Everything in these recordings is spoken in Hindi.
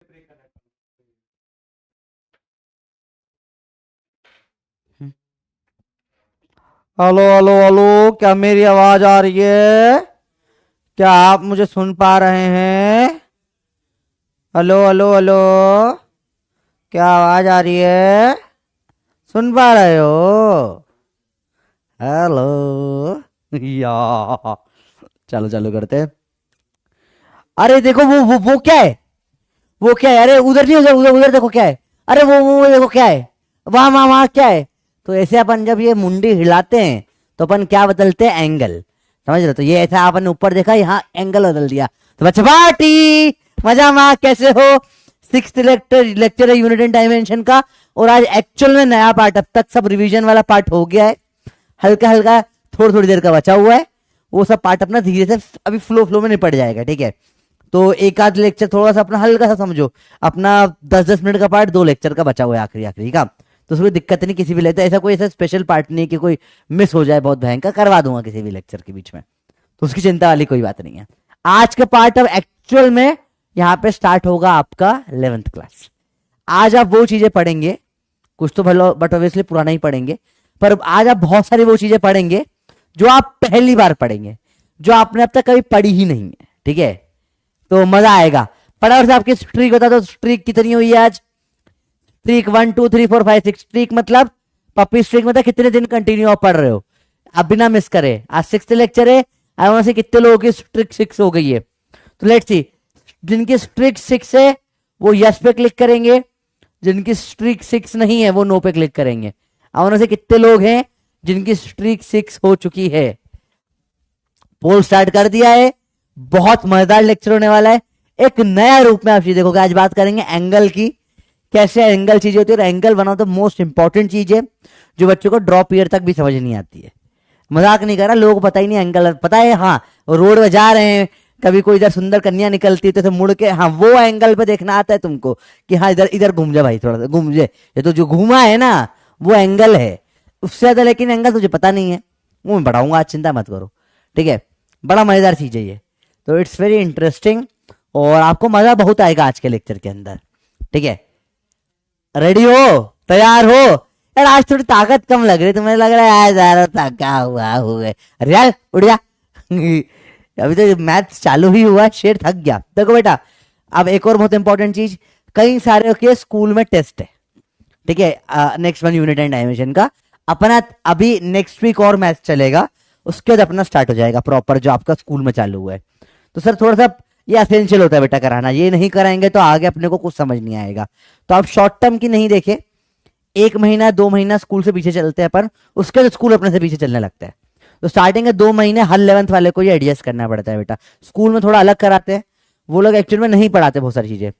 हेलो हेलो हेलो, क्या मेरी आवाज आ रही है? क्या आप मुझे सुन पा रहे हैं? हेलो हेलो हेलो, क्या आवाज आ रही है? सुन पा रहे हो? हेलो या चलो चालू करते हैं। अरे देखो वो क्या है? वो क्या है? अरे उधर नहीं, उधर उधर उधर देखो क्या है। अरे वो देखो क्या है। वहां वहां वहां क्या है? तो ऐसे अपन जब ये मुंडी हिलाते हैं तो अपन क्या बदलते हैं? एंगल। समझ रहे हो? तो ये ऐसा अपन ऊपर देखा, यहाँ एंगल बदल दिया। तो बच्चा पार्टी मजा में कैसे हो? सिक्स लेक्चर है यूनिट एंड डायमेंशन का। और आज एक्चुअल में नया पार्ट, अब तक सब रिवीजन वाला पार्ट हो गया है। हल्का हल्का थोड़ी थोड़ी देर का बचा हुआ है। वो सब पार्ट अपना धीरे से अभी फ्लो फ्लो में निपट जाएगा, ठीक है? तो एक आध लेक्चर थोड़ा सा अपना हल्का सा समझो। अपना 10-10 मिनट का पार्ट 2 लेक्चर का बचा हुआ है, आखिरी आखिरी का। तो उसमें दिक्कत नहीं किसी भी लेते, ऐसा कोई ऐसा स्पेशल पार्ट नहीं है कि कोई मिस हो जाए बहुत भयंकर, करवा दूंगा किसी भी लेक्चर के बीच में। तो उसकी चिंता वाली कोई बात नहीं है। आज का पार्ट अब एक्चुअल में यहाँ पे स्टार्ट होगा आपका 11th क्लास। आज आप वो चीजें पढ़ेंगे, कुछ तो भलो बट ऑब्वियसली पुराना ही पढ़ेंगे। पर आज आप बहुत सारी वो चीजें पढ़ेंगे जो आप पहली बार पढ़ेंगे, जो आपने अब तक कभी पढ़ी ही नहीं है, ठीक है? तो मजा आएगा। फटाफट से आपकी स्ट्रीक बता दो, स्ट्रीक कितनी हुई है आज? स्ट्रीक 1 2 3 4 5 6। स्ट्रीक मतलब पप्पी स्ट्रीक मतलब कितने दिन कंटिन्यू आप पढ़ रहे हो, आप बिना मिस करे। आज 6th लेक्चर है। आई वांट से कितने लोगों की स्ट्रीक 6 हो गई है? तो लेट्स सी, जिनकी स्ट्रीक 6 है वो यस पे क्लिक करेंगे, जिनकी स्ट्रीक 6 नहीं है वो नो पे क्लिक करेंगे। आई वांट से कितने लोग हैं जिनकी स्ट्रीक 6 हो चुकी है? पोल स्टार्ट कर दिया है। बहुत मजेदार लेक्चर होने वाला है। एक नया रूप में आप चीज देखोगे। आज बात करेंगे एंगल की, कैसे एंगल चीजें होती है। और angle one of the most important चीज है जो बच्चों को ड्रॉप ईयर तक भी समझ नहीं आती है। मजाक नहीं कर रहा, लोगों को पता ही नहीं एंगल पता है। हाँ, रोड में जा रहे हैं, कभी कोई इधर सुंदर कन्या निकलती है तो मुड़ के हाँ वो एंगल पे देखना आता है तुमको कि हाँ इधर इधर घूम जा भाई, थोड़ा सा घूम जा। ये तो जो घूमा है ना वो एंगल है, उससे ज्यादा लेकिन एंगल तुझे पता नहीं है। वो मैं पढ़ाऊंगा आज, चिंता मत करो, ठीक है? बड़ा मजेदार चीज है ये। तो इट्स वेरी इंटरेस्टिंग और आपको मजा बहुत आएगा आज के लेक्चर के अंदर, ठीक है? रेडी हो? तैयार हो? यार आज थोड़ी ताकत कम लग रही, तुम्हें लग रहा है यार ज्यादा थका हुआ हुए। अरे यार उठ जा अभी तो मैथ चालू ही हुआ, शेर थक गया। देखो बेटा, अब एक और बहुत इंपॉर्टेंट चीज, कई सारे के स्कूल में टेस्ट है, ठीक है? Next one unit and dimension का अपना अभी नेक्स्ट वीक और मैथ चलेगा, उसके बाद अपना स्टार्ट हो जाएगा प्रॉपर जो आपका स्कूल में चालू हुआ है। तो सर थोड़ा सा ये असेंशियल होता है बेटा कराना, ये नहीं कराएंगे तो आगे अपने को कुछ समझ नहीं आएगा। तो आप शॉर्ट टर्म की नहीं देखे, 1 महीना 2 महीना स्कूल से पीछे चलते हैं अपन, उसके बाद स्कूल अपने से पीछे चलने लगता है। तो स्टार्टिंग के 2 महीने हर 11th वाले को ये एडजस्ट करना पड़ता है बेटा। स्कूल में थोड़ा अलग कराते हैं, वो लोग एक्चुअल में नहीं पढ़ाते बहुत सारी चीजें।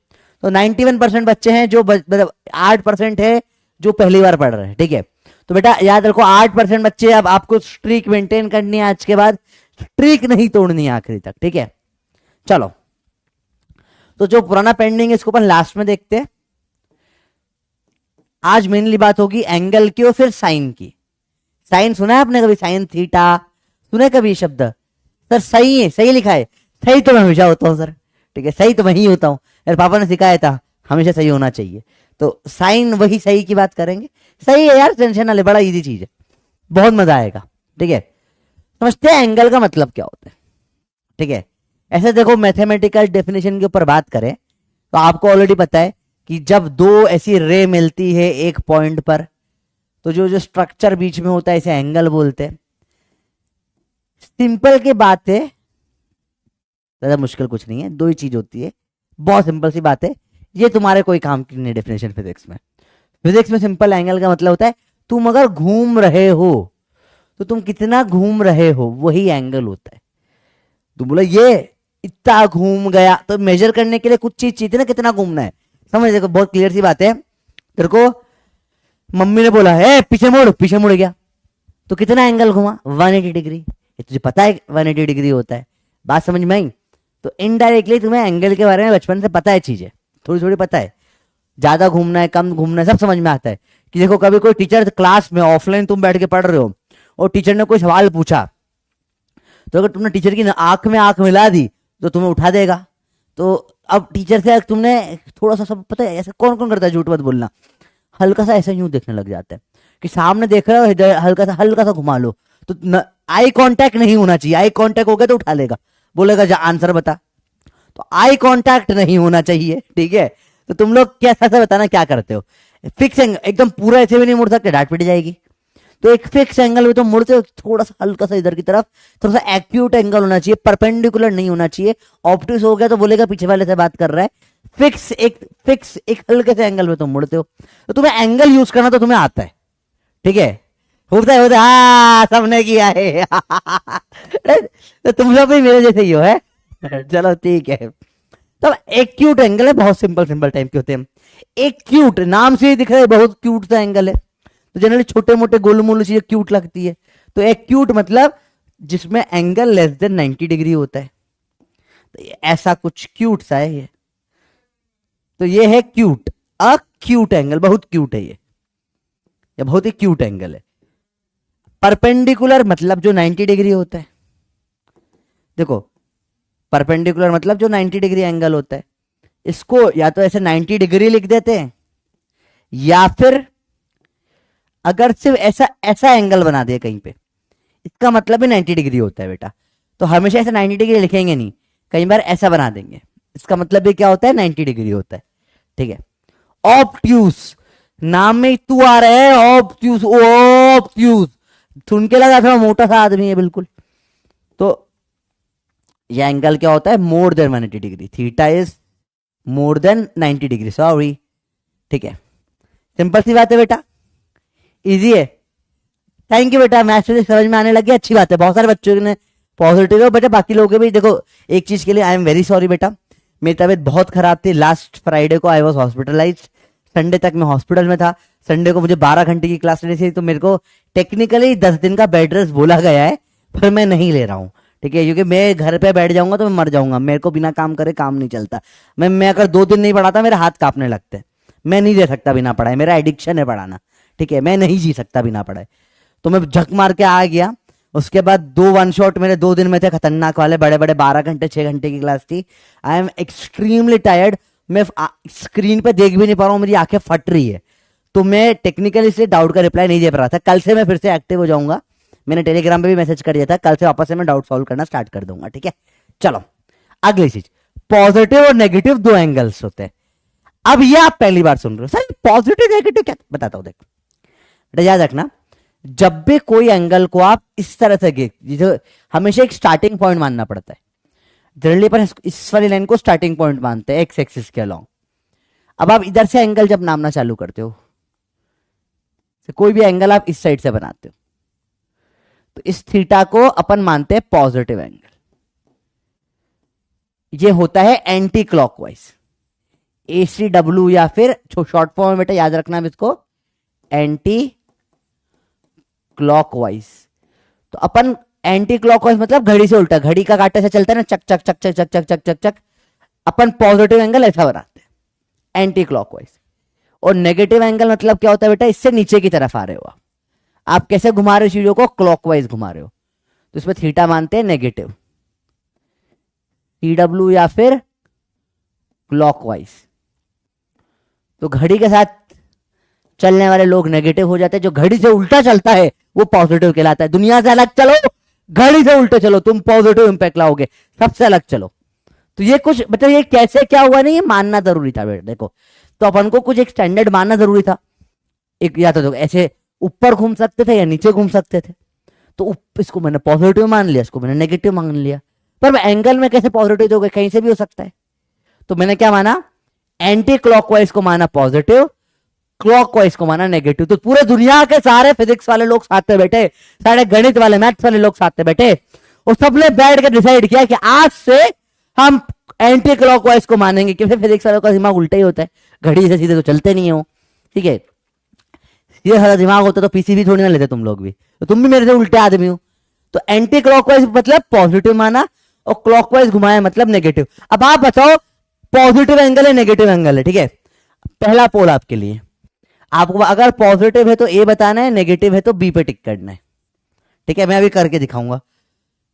तो 91% बच्चे हैं जो मतलब 8% है जो पहली बार पढ़ रहे हैं, ठीक है? तो बेटा याद रखो 8% बच्चे, अब आपको स्ट्रीक मेंटेन करनी है आज के बाद, स्ट्रीक नहीं तोड़नी है आखिरी तक, ठीक है? चलो, तो जो पुराना पेंडिंग है इसको अपन लास्ट में देखते हैं। आज मेनली बात होगी एंगल की और फिर साइन की। साइन सुना है आपने कभी? साइन थीटा सुना है कभी शब्द? सर सही है, सही लिखा है। सही तो मैं हमेशा होता हूँ सर, ठीक है? सही तो मैं ही होता हूँ, मेरे पापा ने सिखाया था हमेशा सही होना चाहिए। तो साइन वही सही की बात करेंगे। सही है यार, टेंशन ना ले, बड़ा इजी चीज है, बहुत मजा आएगा, ठीक है? समझते हैं एंगल का मतलब क्या होता है, ठीक है? ऐसे देखो, मैथमेटिकल डेफिनेशन के ऊपर बात करें तो आपको ऑलरेडी पता है कि जब दो ऐसी रे मिलती है एक पॉइंट पर, तो जो जो स्ट्रक्चर बीच में होता है इसे एंगल बोलते हैं। सिंपल की बात है, ज्यादा मुश्किल कुछ नहीं है, दो ही चीज होती है, बहुत सिंपल सी बात है। ये तुम्हारे कोई काम की नहीं डेफिनेशन फिजिक्स में। फिजिक्स में सिंपल एंगल का मतलब होता है तुम अगर घूम रहे हो तो तुम कितना घूम रहे हो वही एंगल होता है। तुम बोला ये इतना घूम गया, तो मेजर करने के लिए कुछ चीज चाहिए ना, कितना घूमना है। समझ देखो, बहुत क्लियर सी बात है। तेरे को मम्मी ने बोला है पीछे मुड़, पीछे मुड़ गया, तो कितना एंगल घुमा? 180 डिग्री। ये तुझे पता है 180 डिग्री होता है, बात समझ में आई? तो इनडायरेक्टली तुम्हें एंगल के बारे में बचपन से पता है, चीजें थोड़ी थोड़ी पता है। ज्यादा घूमना है कम घूमना है सब समझ में आता है। कि देखो कभी कोई टीचर क्लास में ऑफलाइन तुम बैठ के पढ़ रहे हो और टीचर ने कोई सवाल पूछा, तो अगर तुमने टीचर की आंख में आंख मिला दी तो तुम्हें उठा देगा। तो अब टीचर से तुमने थोड़ा सा, सब पता है ऐसा कौन कौन करता है झूठ मत बोलना, हल्का सा ऐसा यूं देखने लग जाता है कि सामने देख रहे हो, इधर हल्का सा घुमा लो, तो आई कांटेक्ट नहीं होना चाहिए। आई कांटेक्ट हो गया तो उठा लेगा, बोलेगा जा आंसर बता। तो आई कांटेक्ट नहीं होना चाहिए, ठीक है। तो तुम लोग कैसा सा बताना क्या करते हो। फिक्स एंगल, एकदम पूरा ऐसे भी नहीं मुड़ सकते, डांट पिट जाएगी। तो एक फिक्स एंगल में तो मुड़ते हो, थोड़ा सा हल्का सा इधर की तरफ, थोड़ा सा एक्यूट एंगल होना चाहिए, परपेंडिकुलर नहीं होना चाहिए। ऑप्टिक्स हो गया तो बोलेगा पीछे वाले से बात कर रहा है। फिक्स एक हल्के से एंगल में तुम मुड़ते हो, तो तुम्हें एंगल यूज करना तो तुम्हें आता है, ठीक है। होता है हाँ, सबने किया है तो तुम लोग भी मेरे जैसे ही हो है चलो ठीक है। तो एक क्यूट एंगल है, बहुत सिंपल सिंपल टाइप के होते हैं। एक क्यूट नाम से ही दिख रहा है, बहुत क्यूट सा एंगल है, तो जनरली छोटे मोटे गोलू मोलू चीजें क्यूट लगती है। तो एक क्यूट मतलब जिसमें एंगल लेस देन 90 डिग्री होता है, तो ऐसा कुछ क्यूट सा है ये। तो ये है क्यूट, अ क्यूट एंगल, बहुत क्यूट है ये बहुत ही क्यूट एंगल है। परपेंडिकुलर मतलब जो 90 डिग्री होता है, देखो परपेंडिकुलर मतलब जो 90 डिग्री एंगल होता है, इसको या तो ऐसे 90 डिग्री लिख देते हैं, या फिर अगर सिर्फ ऐसा ऐसा एंगल बना दिया कहीं पे, इसका मतलब भी 90 डिग्री होता है बेटा। तो हमेशा ऐसे 90 डिग्री लिखेंगे नहीं, कई बार ऐसा बना देंगे, इसका मतलब भी क्या होता है, 90 डिग्री होता है, ठीक है। ऑब्ट्यूस, नाम में तू आ रहा है, ऑब्ट्यूस, ऑब्ट्यूस सुन के लगा था मोटा सा आदमी है बिल्कुल। तो यह एंगल क्या होता है, more than 180 degree, theta is more than 90 degree, sorry, ठीक है। सिंपल सी बात है बेटा, इजी है। थैंक यू बेटा, मैथ्स फिजिक्स समझ में आने लगी, अच्छी बात है। बहुत सारे बच्चों ने पॉजिटिव हो बेटा, बाकी लोगों के भी देखो। एक चीज के लिए आई एम वेरी सॉरी बेटा, मेरी तबीयत बहुत खराब थी। लास्ट फ्राइडे को आई वॉज हॉस्पिटलाइज्ड, संडे तक मैं हॉस्पिटल में था। संडे को मुझे 12 घंटे की क्लास लेनी थी, तो मेरे को टेक्निकली 10 दिन का बेड रेस्ट बोला गया है, पर मैं नहीं ले रहा हूँ, ठीक है। क्योंकि मैं घर पे बैठ जाऊंगा तो मैं मर जाऊंगा, मेरे को बिना काम करे काम नहीं चलता। मैं अगर 2 दिन नहीं पढ़ाता मेरे हाथ कांपने लगते हैं, मैं नहीं दे सकता बिना पढ़ाए, मेरा एडिक्शन है पढ़ाना, ठीक है। मैं नहीं जी सकता बिना पढ़ाए। तो मैं झक मार के आ गया। उसके बाद 2 वन शॉट मेरे 2 दिन में थे, खतरनाक वाले, बड़े बड़े 12 घंटे 6 घंटे की क्लास थी। आई एम एक्सट्रीमली टायर्ड, मैं स्क्रीन पे देख भी नहीं पा रहा हूँ, मेरी आंखें फट रही है। तो मैं टेक्निकली इसलिए डाउट का रिप्लाई नहीं दे पा रहा था। कल से मैं फिर से एक्टिव हो जाऊंगा, मैंने टेलीग्राम पे भी मैसेज कर दिया था, कल से वापस से मैं डाउट सॉल्व करना स्टार्ट कर दूंगा, ठीक है। चलो अगली चीज, पॉजिटिव और नेगेटिव 2 एंगल्स होते हैं। अब ये आप पहली बार सुन रहे हो, सर पॉजिटिव नेगेटिव क्या, बताता हूं देखो बेटा, याद रखना। जब भी कोई एंगल को आप इस तरह से हमेशा एक स्टार्टिंग पॉइंट मानना पड़ता है। जनरली पर इस वाली लाइन को स्टार्टिंग पॉइंट मानते हैं, एक्स एक्सिस के अलोंग। अब आप इधर से एंगल जब नापना चालू करते हो, तो कोई भी एंगल आप इस साइड से बनाते हो, तो इस थीटा को अपन मानते हैं पॉजिटिव एंगल। ये होता है एंटी क्लॉकवाइज, ACW, या फिर शॉर्ट फॉर्म में बेटा याद रखना इसको, एंटी क्लॉकवाइज। तो अपन एंटी क्लॉकवाइज मतलब घड़ी से उल्टा, घड़ी का कांटा से चलता है ना, चक चक चक चक चक चक चक चक चक, अपन पॉजिटिव एंगल ऐसा बनाते हैं एंटी क्लॉकवाइज। और नेगेटिव एंगल मतलब क्या होता है बेटा, इससे नीचे की तरफ आ रहे हो आप कैसे घुमा रहे हो चीजों को, क्लॉकवाइज घुमा रहे हो, तो इसमें थीटा मानते हैं नेगेटिव, TW या फिर क्लॉकवाइज। तो घड़ी के साथ चलने वाले लोग नेगेटिव हो जाते हैं, जो घड़ी से उल्टा चलता है वो पॉजिटिव कहलाता है। दुनिया से अलग चलो, घड़ी से उल्टे चलो, तुम पॉजिटिव इंपैक्ट लाओगे, सबसे अलग चलो। तो ये कुछ मतलब ये कैसे क्या हुआ नहीं, ये मानना जरूरी था बेटा। देखो तो अपन को कुछ एक स्टैंडर्ड मानना जरूरी था। एक या तो ऐसे ऊपर घूम सकते थे या नीचे घूम सकते थे, तो इसको मैंने पॉजिटिव मान लिया, इसको मैंने नेगेटिव मान लिया। पर एंगल में कैसे पॉजिटिव दोगे, कहीं से भी हो सकता है। तो मैंने क्या माना, एंटी क्लॉकवाइज को माना पॉजिटिव, क्लॉकवाइज को माना नेगेटिव। तो पूरे दुनिया के सारे फिजिक्स वाले लोग साथ में बैठे, सारे गणित वाले मैथ्स वाले लोग साथ में बैठे, और सबने बैठ कर डिसाइड किया कि आज से हम एंटी क्लॉकवाइज को मानेंगे, क्योंकि फिजिक्स वालों का दिमाग उल्टा ही होता है, घड़ी से सीधे तो चलते नहीं हो, ठीक है। ये सारा दिमाग होता तो पीसीबी थोड़ी ना लेते तुम लोग भी, तो तुम भी मेरे से उल्टे आदमी हो। तो एंटी क्लॉकवाइज मतलब पॉजिटिव माना, और क्लॉकवाइज घुमाया मतलब नेगेटिव। अब आप बताओ पॉजिटिव एंगल है नेगेटिव एंगल है, ठीक है। पहला पोल आपके लिए, आपको अगर पॉजिटिव है तो ए बताना है, नेगेटिव है तो बी पे टिक करना है, ठीक है। मैं अभी करके दिखाऊंगा,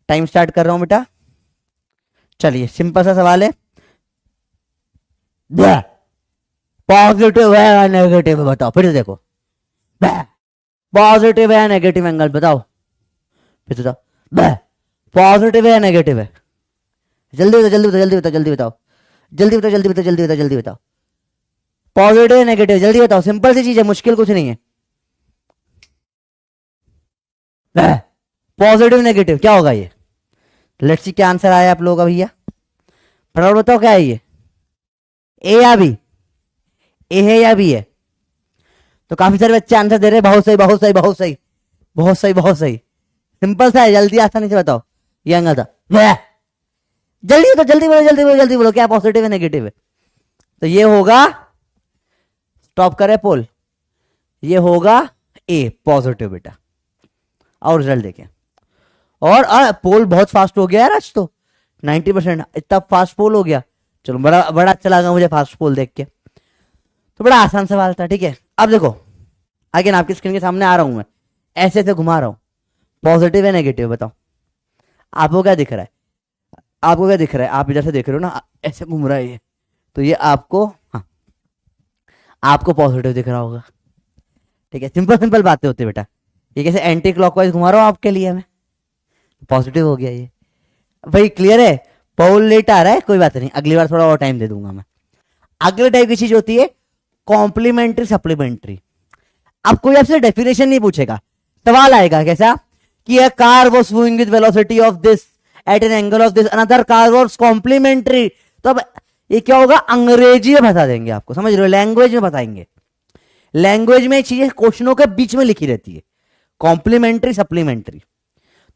टाइम स्टार्ट कर रहा हूं बेटा। चलिए सिंपल सा सवाल है, पॉजिटिव है या नेगेटिव है बताओ, फिर से देखो। पॉजिटिव है या नेगेटिव एंगल बताओ, फिर से बताओ। पॉजिटिव है या नेगेटिव है? जल्दी बताओ जल्दी बताओ जल्दी बताओ जल्दी बताओ जल्दी बताओ जल्दी बताओ जल्दी बताओ जल्दी बताओ। पॉजिटिव है नेगेटिव, जल्दी बताओ, सिंपल सी चीज है, मुश्किल कुछ नहीं है। पॉजिटिव नेगेटिव क्या होगा ये? लेट्स सी क्या आंसर आया आप लोगों का भैया, फटाफट बताओ क्या है ये, ए या बी? ए है या बी है? तो काफी सारे बच्चे आंसर दे रहे हैं बहुत सही बहुत सही बहुत सही बहुत सही बहुत सही। सिंपल सा है, जल्दी आसानी से बताओ, ये एंगल था। जल्दी बताओ जल्दी बोलो जल्दी बोलो जल्दी बोलो, क्या पॉजिटिव है नेगेटिव है? तो ये होगा, स्टॉप करे पोल, ये होगा ए पॉजिटिव बेटा। और रिजल्ट देखें, और पोल बहुत फास्ट हो गया यार आज तो, 90% इतना फास्ट पोल हो गया। चलो बड़ा बड़ा अच्छा लगा मुझे फास्ट पोल देख के। तो बड़ा आसान सवाल था, ठीक है। अब देखो अगेन आपकी स्क्रीन के सामने आ रहा हूं मैं, ऐसे ऐसे घुमा रहा हूं, पॉजिटिव है नेगेटिव बताओ। आपको क्या दिख रहा है? आपको क्या दिख रहा है? आप इधर से देख रहे हो ना, ऐसे घूम रहा है ये, तो ये आपको, हाँ आपको पॉजिटिव दिख रहा होगा, ठीक है। सिंपल सिंपल बातें होती है बेटा, ये कैसे एंटी क्लॉकवाइज घुमा रहा हूं आपके लिए मैं, पॉजिटिव हो गया ये भाई। क्लियर है? पोल लेट आ रहा है, कोई बात नहीं, अगली बार थोड़ा और टाइम दे दूंगा मैं। अगले टाइप की चीज होती है कॉम्प्लीमेंट्री सप्लीमेंट्री। अब कोई आपसे डेफिनेशन नहीं पूछेगा, सवाल आएगा कैसा कि a car was moving with velocity of this at an angle of this, another car was complementary। तो अब ये क्या होगा, अंग्रेजी में बता देंगे आपको, समझ रहे हो, लैंग्वेज में बताएंगे। लैंग्वेज में चीजें क्वेश्चनों के बीच में लिखी रहती है, कॉम्प्लीमेंट्री सप्लीमेंट्री।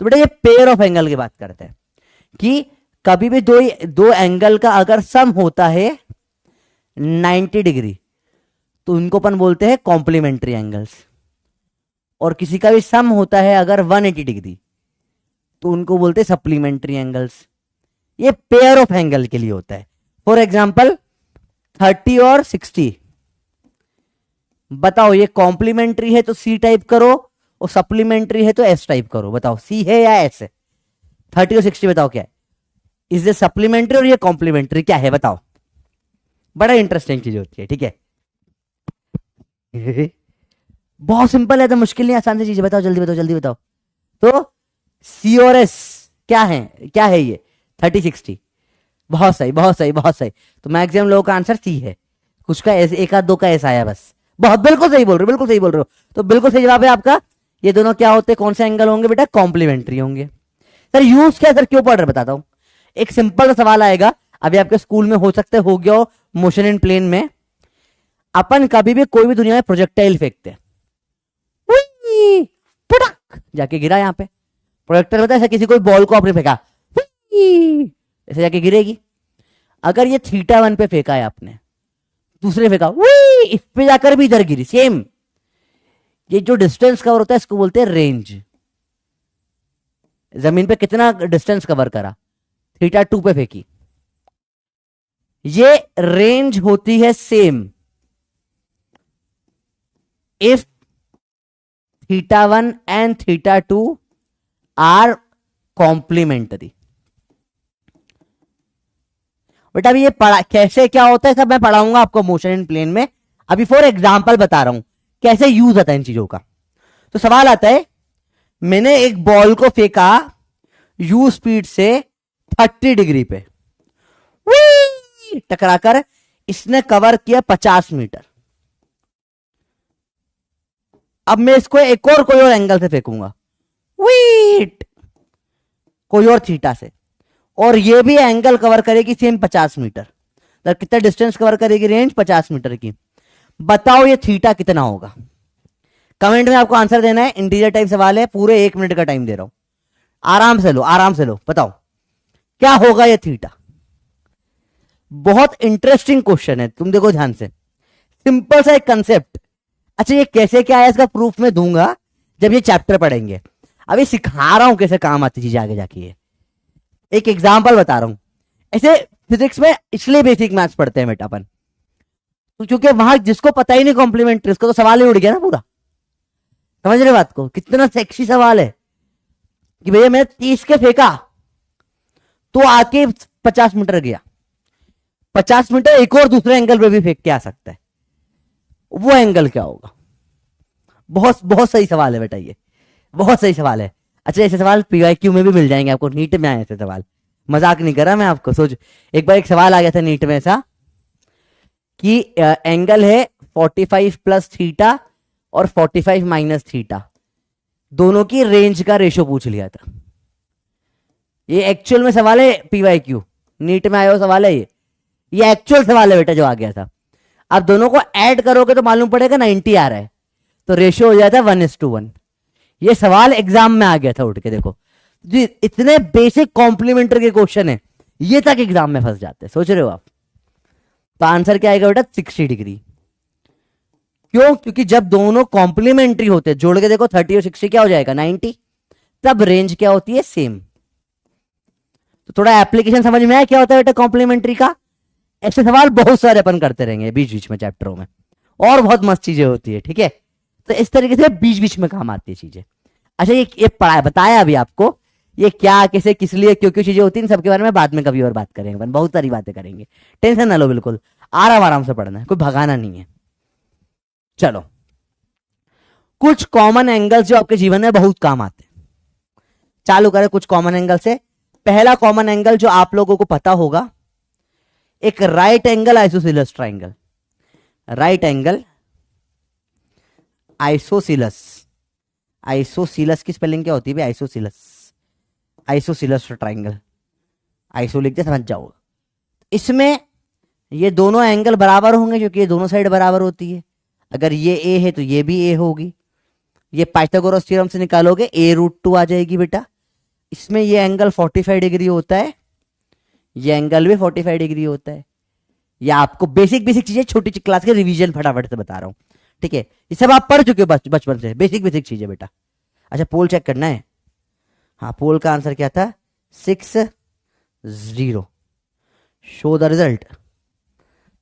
तो बेटा ये पेयर ऑफ एंगल की बात करते हैं कि कभी भी दो एंगल का अगर सम होता है 90 डिग्री तो उनको अपन बोलते हैं कॉम्प्लीमेंट्री एंगल्स, और किसी का भी सम होता है अगर 180 डिग्री तो उनको बोलते हैं सप्लीमेंट्री एंगल्स। ये पेयर ऑफ एंगल के लिए होता है। फॉर एग्जांपल 30 और 60, बताओ ये कॉम्प्लीमेंट्री है तो सी टाइप करो, और सप्लीमेंट्री है तो एस टाइप करो, बताओ सी है या एस है? 30 और 60 बताओ क्या है, इज ये सप्लीमेंट्री और ये कॉम्प्लीमेंट्री, क्या है बताओ? बड़ा इंटरेस्टिंग चीज होती है, ठीक है। बहुत सिंपल है, तो मुश्किल नहीं, आसान सी चीज है, बताओ जल्दी बताओ जल्दी बताओ। तो सी और एस क्या है, क्या है ये? 30 60, बहुत सही बहुत सही बहुत सही। तो मैक्सिमम लोगों का आंसर सी है, कुछ का एस, एक आध दो का एस आया बस। बहुत बिल्कुल सही बोल रहे हो, बिल्कुल सही बोल रहे हो। तो बिल्कुल सही जवाब है आपका। ये दोनों क्या होते हैं, कौन से एंगल होंगे बेटा? कॉम्प्लीमेंट्री होंगे। सर यूज क्या, सर क्यों पढ़ रहे बताता हूं। एक सिंपल सवाल आएगा, अभी आपके स्कूल में हो सकते हो गया हो, मोशन इन प्लेन में अपन कभी भी कोई भी दुनिया में प्रोजेक्टाइल फेंकते हैं, पटक जाके गिरा यहाँ पे, प्रोजेक्टाइल पता है, किसी कोई बॉल को आपने फेंका ऐसे जाके गिरेगी। अगर ये θ1 पे फेंका है आपने, दूसरे फेंका इस पे जाकर भी इधर गिरी, सेम। ये जो डिस्टेंस कवर होता है इसको बोलते हैं रेंज। जमीन पे कितना डिस्टेंस कवर करा, θ2 पे फेंकी, ये रेंज होती है same if θ1 and θ2 are complementary. बेटा अभी ये पढ़ा कैसे क्या होता है सब मैं पढ़ाऊंगा आपको मोशन इन प्लेन में। अभी फॉर एग्जांपल बता रहा हूं कैसे यूज होता है इन चीजों का। तो सवाल आता है, मैंने एक बॉल को फेंका यू स्पीड से 30 डिग्री पे, टकराकर इसने कवर किया 50 मीटर। अब मैं इसको एक और कोई और एंगल से फेंकूंगा, कोई और थीटा से, और ये भी एंगल कवर करेगी सेम 50 मीटर। तो कितना डिस्टेंस कवर करेगी रेंज? 50 मीटर की। बताओ ये थीटा कितना होगा? कमेंट में आपको आंसर देना है, इंटीजर टाइप सवाल है, पूरे 1 मिनट का टाइम दे रहा हूं, आराम से लो आराम से लो, बताओ क्या होगा ये थीटा। बहुत इंटरेस्टिंग क्वेश्चन है, तुम देखो ध्यान से, सिंपल सा एक कंसेप्ट। अच्छा ये कैसे क्या है इसका प्रूफ मैं दूंगा जब ये चैप्टर पढ़ेंगे, अभी सिखा रहा हूं कैसे काम आती चीज आगे जाके। ये एक एग्जांपल बता रहा हूं। ऐसे फिजिक्स में इसलिए बेसिक मैथ्स पढ़ते हैं बेटा अपन, तो क्योंकि वहां जिसको पता ही नहीं कॉम्प्लीमेंट्री, उसको तो सवाल ही उड़ गया ना पूरा। समझ रहे बात को? कितना सेक्सी सवाल है कि भैया मैं 30 के फेंका तो आके 50 मीटर गया, 50 मीटर एक और दूसरे एंगल पे भी फेंक के आ सकता है, वो एंगल क्या होगा? बहुत बहुत सही सवाल है बेटा, ये बहुत सही सवाल है। अच्छा, ऐसे सवाल पीवाईक्यू में भी मिल जाएंगे आपको, नीट में आए ऐसे सवाल, मजाक नहीं कर रहा मैं आपको। सोच, एक बार एक सवाल आ गया था नीट में ऐसा कि एंगल है 45 प्लस थीटा और 45 माइनस थीटा, दोनों की रेंज का रेशो पूछ लिया था। ये एक्चुअल में सवाल है पीवाईक्यू, नीट में आया हुआ सवाल है ये एक्चुअल सवाल है बेटा जो आ गया था। आप दोनों को ऐड करोगे तो मालूम पड़ेगा 90 आ रहा है, तो रेशियो हो जाता है 1:1। ये सवाल एग्जाम में आ गया था उठ के, देखो जी, इतने बेसिक कॉम्प्लीमेंट्री के क्वेश्चन है, ये तक एग्जाम में फंस जाते हैं, सोच रहे हो आप। तो आंसर क्या आएगा बेटा? 60 डिग्री। क्यों? क्योंकि जब दोनों कॉम्प्लीमेंट्री होते हैं, जोड़ के देखो 30 और 60 क्या हो जाएगा? 90। तब रेंज क्या होती है? सेम। तो थोड़ा एप्लीकेशन समझ में आया क्या होता है बेटा कॉम्प्लीमेंट्री का? ऐसे सवाल बहुत सारे अपन करते रहेंगे बीच बीच में चैप्टरों में, और बहुत मस्त चीजें होती है, ठीक है। तो इस तरीके से बीच बीच में काम आती है चीजें। अच्छा, ये पढ़ाया बताया अभी आपको, ये क्या कैसे किस लिए क्यों क्यों चीजें होती हैं, सबके बारे में बाद में कभी और बात करेंगे अपन, बहुत सारी बातें करेंगे, टेंशन ना लो, बिल्कुल आराम आराम से पढ़ना है, कोई भगाना नहीं है। चलो, कुछ कॉमन एंगल्स जो आपके जीवन में बहुत काम आते हैं, चालू करें कुछ कॉमन एंगल से। पहला कॉमन एंगल जो आप लोगों को पता होगा, एक right angle isosceles triangle. Right angle isosceles, isosceles की स्पेलिंग क्या होती है? आइसोसिलस, आइसोसिलस ट्राइंगल, आइसो लिखते समझ जाओ। इसमें ये दोनों एंगल बराबर होंगे क्योंकि ये दोनों साइड बराबर होती है। अगर ये ए है तो ये भी ए होगी। ये पाइथागोरस थ्योरम से निकालोगे a√2 आ जाएगी बेटा। इसमें ये एंगल 45 डिग्री होता है, ये एंगल भी 45 डिग्री होता है। ये आपको बेसिक बेसिक चीजें छोटी क्लास के रिवीजन फटाफट से बता रहा हूं, ठीक है। ये सब आप पढ़ चुके हो बचपन से, बेसिक बेसिक चीजें बेटा। अच्छा, पोल चेक करना है। हाँ, पोल का आंसर क्या था? 60। शो द रिजल्ट,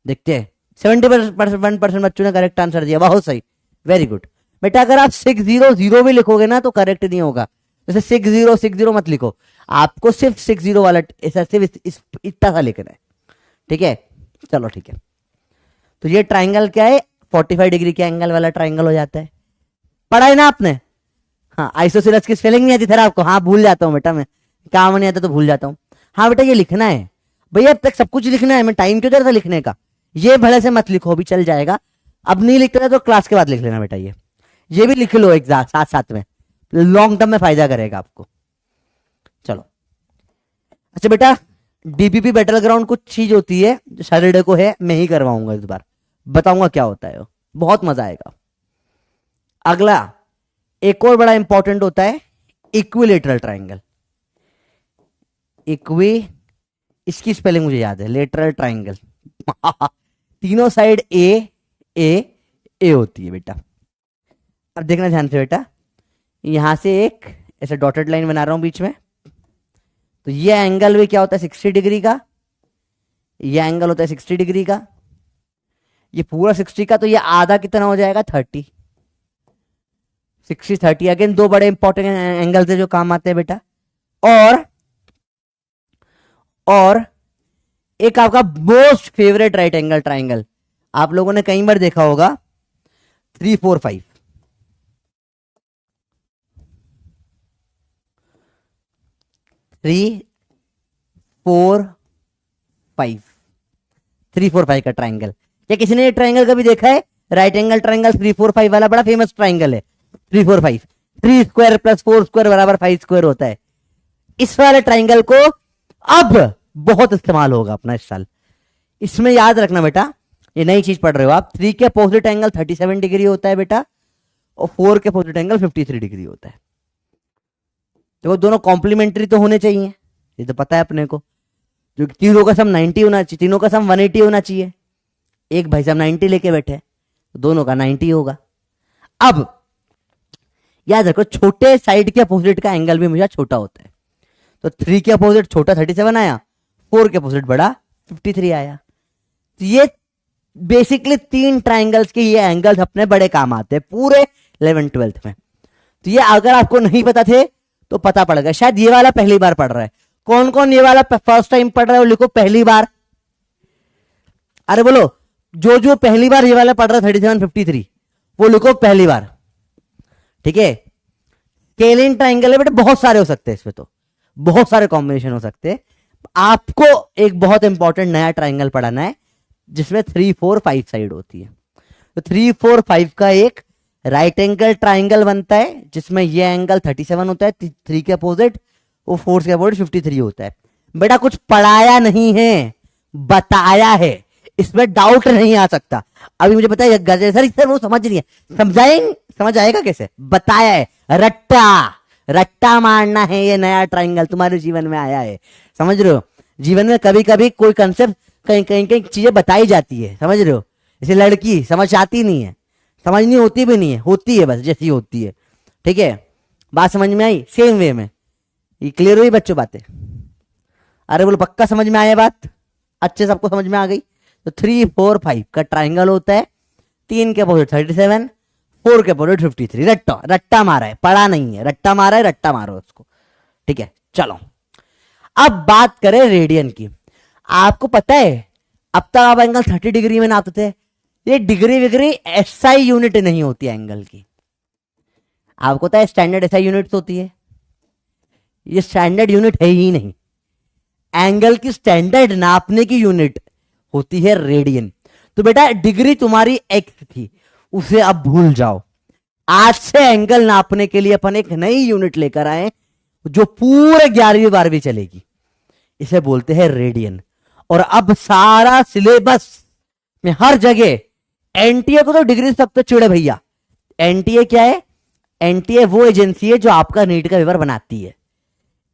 देखते हैं। 71% बच्चों ने करेक्ट आंसर दिया, बहुत सही, वेरी गुड बेटा। अगर आप 600 भी लिखोगे ना तो करेक्ट नहीं होगा, जैसे 6060 मत लिखो, आपको सिर्फ 60 वाला ऐसा सिर्फ इतना सा लिखना है, ठीक है। चलो ठीक है, तो ये ट्राइंगल क्या है? 45 डिग्री के एंगल वाला ट्राइंगल हो जाता है। पढ़ा है ना आपने? हाँ, आइसोसिलस की स्पेलिंग नहीं आती थी आपको? हाँ, भूल जाता हूँ बेटा मैं, काम नहीं आता तो भूल जाता हूँ। हाँ बेटा, ये लिखना है भैया, अब तक सब कुछ लिखना है, मैं टाइम क्यों दे रहा था लिखने का? ये भले से मत लिखो, भी चल जाएगा। अब नहीं लिखते ना तो क्लास के बाद लिख लेना बेटा, ये भी लिख लो एक साथ साथ में, लॉन्ग टर्म में फायदा करेगा आपको। चलो, अच्छा बेटा, डीपीपी बैटल ग्राउंड कुछ चीज होती है जो सैटरडे को है, मैं ही करवाऊंगा इस बार, बताऊंगा क्या होता है, बहुत मजा आएगा। अगला एक और बड़ा इंपॉर्टेंट होता है इक्विलेटरल ट्राइंगल। इसकी स्पेलिंग मुझे याद है, लेटरल ट्राइंगल। तीनों साइड ए ए ए होती है बेटा। अब देखना ध्यान से बेटा, यहां से एक ऐसे डॉटेड लाइन बना रहा हूं बीच में, तो ये एंगल भी क्या होता है? 60 डिग्री का। ये एंगल होता है 60 डिग्री का, ये पूरा 60 का, तो ये आधा कितना हो जाएगा? 30। 60 30 अगेन दो बड़े इंपॉर्टेंट एंगल से जो काम आते हैं बेटा। और एक आपका most favourite right angle triangle, आप लोगों ने कई बार देखा होगा, 3 4 5। 3 4 5, 3 4 5 का ट्राइंगल। क्या किसी ने ये ट्राइंगल कभी देखा है? राइट एंगल ट्राइंगल 3 4 5 वाला बड़ा फेमस ट्राइंगल है। 3 4 5, 3 स्क्वायर प्लस 4 स्क्वायर बराबर 5 स्क्वायर होता है। इस वाले ट्राइंगल को अब बहुत इस्तेमाल होगा अपना इस साल। इसमें याद रखना बेटा, ये नई चीज पढ़ रहे हो आप, 3 के अपोजिट एंगल 37 डिग्री होता है बेटा, और 4 के अपोजिट एंगल 53 डिग्री होता है। तो वो दोनों कॉम्प्लीमेंट्री तो होने चाहिए, ये तो पता है अपने को। जो तीनों का सम 90 होना चाहिए, तीनों का सम 180 होना चाहिए। एक भाई साहब 90 लेके बैठे, तो दोनों का 90 होगा। अब याद रखो, छोटे साइड के अपोजिट का एंगल भी हमेशा छोटा होता है। तो 3 के अपोजिट छोटा 37 आया, 4 के अपोजिट बड़ा 53 आया। तो ये बेसिकली 3 ट्राइंगल्स के ये एंगल्स अपने बड़े काम आते हैं पूरे 11th 12th में। तो ये अगर आपको नहीं पता थे तो पता पड़ गया। शायद ये वाला पहली बार पढ़ रहा है। कौन कौन ये वाला फर्स्ट टाइम पढ़ रहा है वो लिखो, पहली बार। अरे बोलो, जो जो पहली बार ये वाला पढ़ रहा 3753 वो लिखो पहली बार। ठीक है, स्केलिन ट्राइंगल है बेटा, बहुत सारे हो सकते हैं इसमें, तो बहुत सारे कॉम्बिनेशन हो सकते हैं। आपको एक बहुत इंपॉर्टेंट नया ट्राइंगल पढ़ाना है जिसमें 3 4 5 साइड होती है। तो 3 4 5 का एक राइट एंगल ट्राइंगल बनता है जिसमें ये एंगल 37 होता है, 3 के अपोजिट, वो 4 के अपोजिट 53 होता है। बेटा कुछ पढ़ाया नहीं है, बताया है, इसमें डाउट नहीं आ सकता। अभी मुझे पता है सर सर वो समझ नहीं है, समझाएंगे, समझ आएगा कैसे, बताया है। रट्टा रट्टा मारना है, ये नया ट्राइंगल तुम्हारे जीवन में आया है, समझ रहे हो। जीवन में कभी कभी कोई कंसेप्ट कहीं कहीं कहीं चीजें बताई जाती है, समझ रहे हो। जैसे लड़की समझ आती नहीं है, समझनी होती भी नहीं है, होती है बस जैसी होती है। ठीक है, बात समझ में आई। सेम वे में ये क्लियर हुई बच्चों बातें? अरे बोलो पक्का समझ में आया बात, अच्छे सबको समझ में आ गई। तो 3 4 5 का ट्राइंगल होता है, 3 के अपोजिट 37, 4 के अपोजिट 53। रट्टा रट्टा मारा है, पढ़ा नहीं है, रट्टा मारा है, रट्टा मारो उसको। ठीक है, चलो अब बात करें रेडियन की। आपको पता है अब तक आप एंगल 30 डिग्री में नापते थे, ये डिग्री विग्री एसआई यूनिट नहीं होती एंगल की। आपको पता है स्टैंडर्ड एसआई यूनिट होती है, ये स्टैंडर्ड यूनिट है ही नहीं। एंगल की स्टैंडर्ड नापने की यूनिट होती है रेडियन। तो बेटा डिग्री तुम्हारी एक्स थी, उसे अब भूल जाओ। आज से एंगल नापने के लिए अपन एक नई यूनिट लेकर आए जो पूरे 11वीं 12वीं चलेगी, इसे बोलते हैं रेडियन। और अब सारा सिलेबस में हर जगह एनटीए को तो डिग्री सब तो चिड़े भैया। एनटीए क्या है? एनटीए वो एजेंसी है जो आपका नीट का पेपर बनाती है।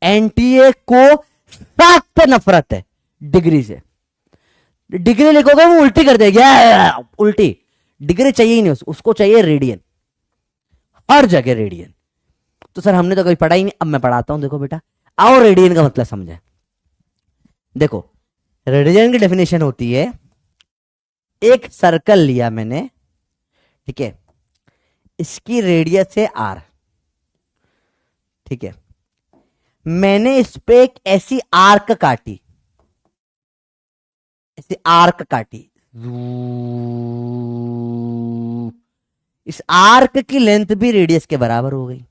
एनटीए को सख्त नफरत है डिग्री से। डिग्री लिखोगे वो उल्टी कर देगी, उल्टी। डिग्री चाहिए ही नहीं, उसको चाहिए रेडियन, हर जगह रेडियन। तो सर हमने तो कभी पढ़ा ही नहीं, अब मैं पढ़ाता हूं। देखो बेटा, आओ रेडियन का मतलब समझे। देखो रेडियन की डेफिनेशन होती है, एक सर्कल लिया मैंने, ठीक है, इसकी रेडियस है आर, ठीक है, मैंने इस पे एक ऐसी आर्क काटी, ऐसी आर्क काटी, इस आर्क की लेंथ भी रेडियस के बराबर हो गई।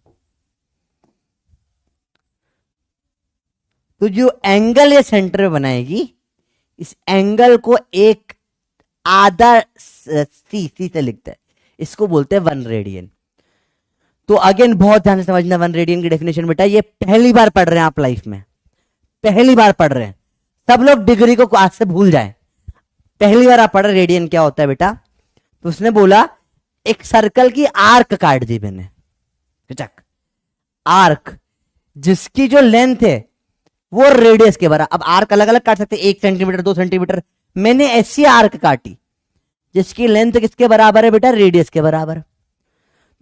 तो जो एंगल ये सेंटर में बनाएगी, इस एंगल को एक आधा सी से लिखता है, इसको बोलते हैं 1 रेडियन। तो अगेन बहुत ध्यान से समझना 1 रेडियन की डेफिनेशन बेटा, ये पहली बार पढ़ रहे हैं आप लाइफ में, पहली बार पढ़ रहे हैं। सब लोग डिग्री को आज से भूल जाए, पहली बार आप पढ़ रहे रेडियन क्या होता है बेटा। तो उसने बोला एक सर्कल की आर्क काट दी मैंने, आर्क जिसकी जो लेंथ है वो रेडियस के बराबर। अब आर्क अलग अलग काट सकते हैं, 1 सेंटीमीटर 2 सेंटीमीटर, मैंने ऐसी आर्क काटी जिसकी लेंथ किसके बराबर है बेटा? रेडियस के बराबर।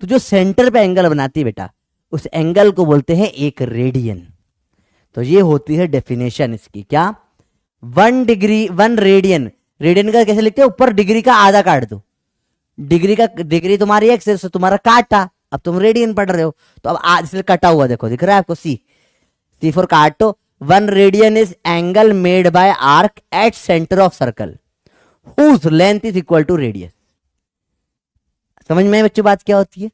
तो जो सेंटर पे एंगल बनाती है बेटा, उस एंगल को बोलते हैं एक रेडियन। तो ये होती है डेफिनेशन इसकी, क्या? 1 डिग्री 1 रेडियन। रेडियन का कैसे लिखते हैं? ऊपर डिग्री का आधा काट दो, डिग्री तुम्हारी एक्स है, तुम्हारा काटा, अब तुम रेडियन पढ़ रहे हो, तो अब आज से कटा हुआ देखो, दिख रहा है आपको? सी फॉर काटो। 1 radian is angle made by arc at centre of circle whose length is equal to radius। समझ में बच्चों बात क्या होती है?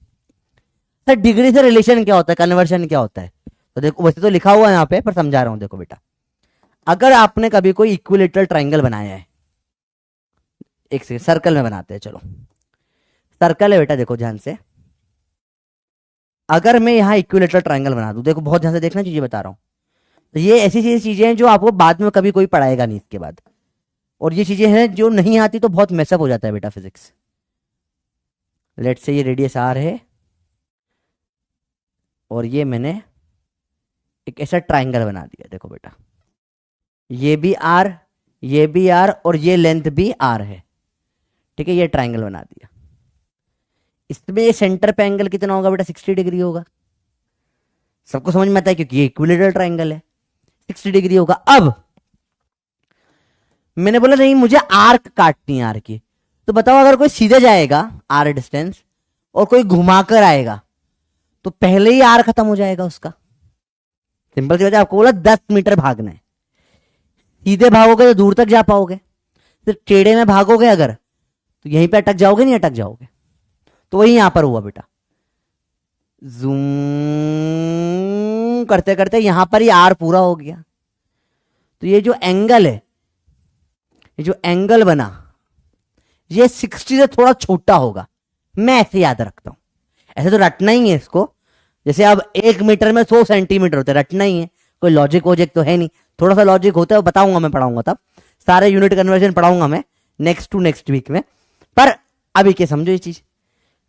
सर डिग्री से रिलेशन क्या होता है, कन्वर्शन क्या होता है? तो देखो वैसे तो लिखा हुआ है यहाँ पे, पर समझा रहा हूं। देखो बेटा, अगर आपने कभी कोई इक्विलेटरल ट्राइंगल बनाया है, एक सेकंड, सर्कल में बनाते हैं, चलो सर्कल है बेटा, देखो ध्यान से। अगर मैं यहाँ इक्विलेटरल ट्राइंगल बना दूं, देखो बहुत ध्यान से देखना चीजें बता रहा हूं, तो ये ऐसी चीजें हैं जो आपको बाद में कभी कोई पढ़ाएगा नहीं इसके बाद, और ये चीजें हैं जो नहीं आती तो बहुत मैसअप हो जाता है बेटा फिजिक्स। लेट्स से ये रेडियस आर है और ये मैंने एक ऐसा ट्राइंगल बना दिया, देखो बेटा, ये भी आर, ये भी आर, और ये लेंथ भी आर है, ठीक है, ये ट्राइंगल बना दिया। इसमें सेंटर पे एंगल कितना होगा बेटा? 60 डिग्री होगा। सबको समझ में आता है क्योंकि ये इक्विलेटरल ट्राइंगल है, 60 डिग्री होगा। अब मैंने बोला नहीं मुझे आर्क काटनी है आर की, तो बताओ अगर कोई सीधे जाएगा आर डिस्टेंस और कोई घुमाकर आएगा तो पहले ही आर खत्म हो जाएगा उसका। सिंपल सी बात है, आपको बोला 10 मीटर भागना है, सीधे भागोगे तो दूर तक जा पाओगे, तो टेढ़े में भागोगे अगर तो यहीं पे अटक जाओगे, नहीं अटक जाओगे। तो वही यहां पर हुआ बेटा, जूम करते करते यहां पर ही आर पूरा हो गया। तो ये जो एंगल है, ये जो एंगल बना, ये 60 से थोड़ा छोटा होगा, मैं ऐसे याद रखता हूं। ऐसे तो रटना ही है इसको, जैसे अब 1 मीटर में 100 सेंटीमीटर होते हैं, रटना ही है, कोई लॉजिक वॉजिक तो है नहीं। थोड़ा सा लॉजिक होता है, बताऊंगा मैं, पढ़ाऊंगा तब सारे यूनिट कन्वर्जन पढ़ाऊंगा मैं नेक्स्ट टू नेक्स्ट वीक में, पर अभी के समझो ये चीज।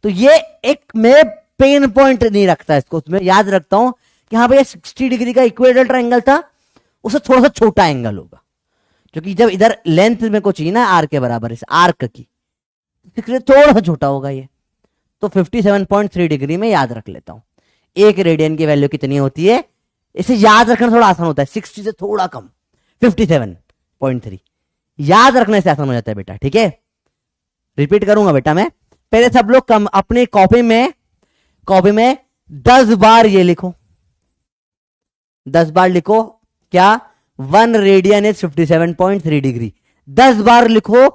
तो ये एक मैं पेन पॉइंट नहीं रखता इसको, उसमें याद रखता हूं कि हाँ भैया 60 डिग्री का इक्वेटर ट्रायंगल था, उससे थोड़ा सा छोटा एंगल होगा, क्योंकि जब इधर लेंथ में को चाहिए ना आर के बराबर, इस आर्क की, थोड़ा सा छोटा होगा ये। तो 57.3 डिग्री में याद रख लेता हूं। एक रेडियन की वैल्यू कितनी होती है, इसे याद रखना थोड़ा आसान होता है, 60 से थोड़ा कम, 57.3 याद रखने से आसान हो जाता है बेटा, ठीक है। रिपीट करूंगा बेटा मैं, पहले सब लोग कम अपने कॉपी में 10 बार ये लिखो, 10 बार लिखो क्या, 1 रेडियन इज 57.3 डिग्री, 10 बार लिखो,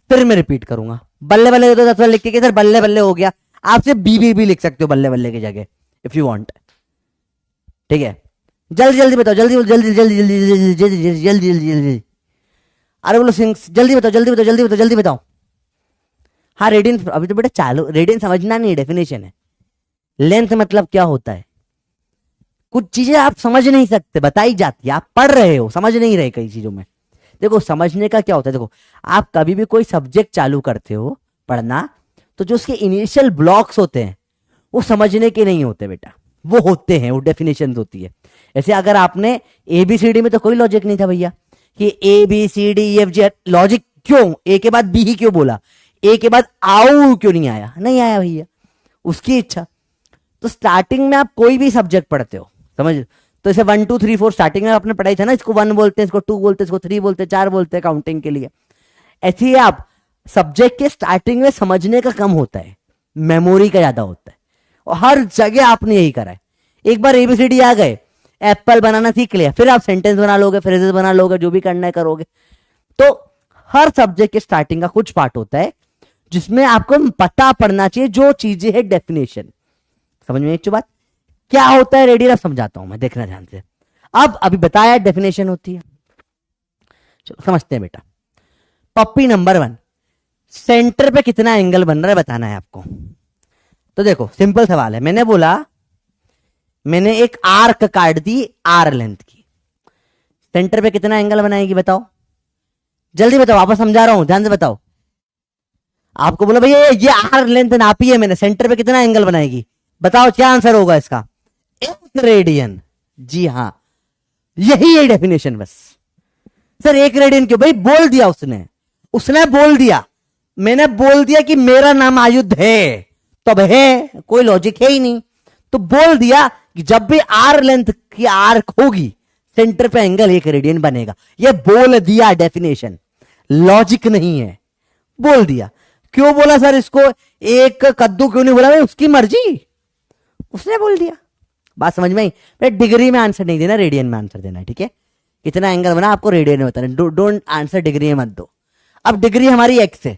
फिर मैं रिपीट करूंगा। बल्ले बल्ले तो 10 बार लिख के सर बल्ले बल्ले हो गया, आप सिर्फ बी भी लिख सकते हो बल्ले बल्ले की जगह इफ यू वांट, ठीक है। जल्दी जल्दी बताओ, जल्दी जल्दी जल्दी जल्दी जल्दी जल्दी जल्दी जल्दी, अरे बोलो जल्दी बताओ जल्दी बताओ जल्दी बताओ जल्दी बताओ। हाँ रेडियन अभी तो बेटा चालू, रेडियन समझना नहीं, डेफिनेशन है। लेंथ मतलब क्या होता है, कुछ चीजें आप समझ नहीं सकते, बताई जाती है, आप पढ़ रहे हो समझ नहीं रहे कई चीजों में। देखो समझने का क्या होता है, देखो आप कभी भी कोई सब्जेक्ट चालू करते हो पढ़ना, तो जो उसके इनिशियल ब्लॉक्स होते हैं वो समझने के नहीं होते बेटा, वो होते हैं, वो डेफिनेशन होती है। ऐसे अगर आपने ABCD में तो कोई लॉजिक नहीं था भैया कि ABCDEFG, लॉजिक क्यों, ए के बाद बी ही क्यों बोला, ए के बाद आउ क्यों नहीं आया, नहीं आया भैया, उसकी इच्छा। तो स्टार्टिंग में आप कोई भी सब्जेक्ट पढ़ते हो समझ, तो इसे 1 2 3 4 स्टार्टिंग में आपने पढ़ाई था ना, इसको 1 बोलते हैं, इसको 2 बोलते हैं, इसको 3 बोलते हैं, 4 बोलते हैं काउंटिंग के लिए। ऐसे ही आप सब्जेक्ट के स्टार्टिंग में समझने का कम होता है, मेमोरी का ज्यादा होता है, और हर जगह आपने यही करा है। एक बार ABCD आ गए, एप्पल बनाना सीख लिया, फिर आप सेंटेंस बना लोगे, फ्रेजेस बना लोगे, जो भी करना है करोगे। तो हर सब्जेक्ट के स्टार्टिंग का कुछ पार्ट होता है जिसमें आपको पता पड़ना चाहिए जो चीजें है डेफिनेशन। समझ में एक बात, क्या होता है रेडियन, अब समझाता हूं मैं, देखना ध्यान से। अब अभी बताया डेफिनेशन होती है, चलो समझते हैं बेटा। पप्पी नंबर 1, सेंटर पे कितना एंगल बन रहा है बताना है आपको। तो देखो सिंपल सवाल है, मैंने बोला मैंने एक आर्क काट दी आर लेंथ की, सेंटर पे कितना एंगल बनाएगी बताओ, जल्दी बताओ, वापस समझा रहा हूं ध्यान से बताओ। आपको बोला भैया ये आर लेंथ नापी है मैंने, सेंटर पे कितना एंगल बनाएगी, बताओ क्या आंसर होगा इसका, 1 रेडियन। जी हाँ, यही है डेफिनेशन बस। सर 1 रेडियन क्यों, भाई बोल दिया उसने, उसने बोल दिया, मैंने बोल दिया कि मेरा नाम आयुध है, तब है, कोई लॉजिक है ही नहीं, तो बोल दिया कि जब भी आर लेंथ की आर्क होगी सेंटर पे एंगल 1 रेडियन बनेगा। ये बोल दिया डेफिनेशन, लॉजिक नहीं है, बोल दिया। क्यों बोला सर इसको, एक कद्दू क्यों नहीं बोला, भाई उसकी मर्जी, उसने बोल दिया, बात समझ में आई। डिग्री में आंसर नहीं देना, रेडियन में आंसर देना है, ठीक है। कितना एंगल बना आपको रेडियन में बताना, डोंट आंसर डिग्री में मत दो। अब डिग्री हमारी एक्स है,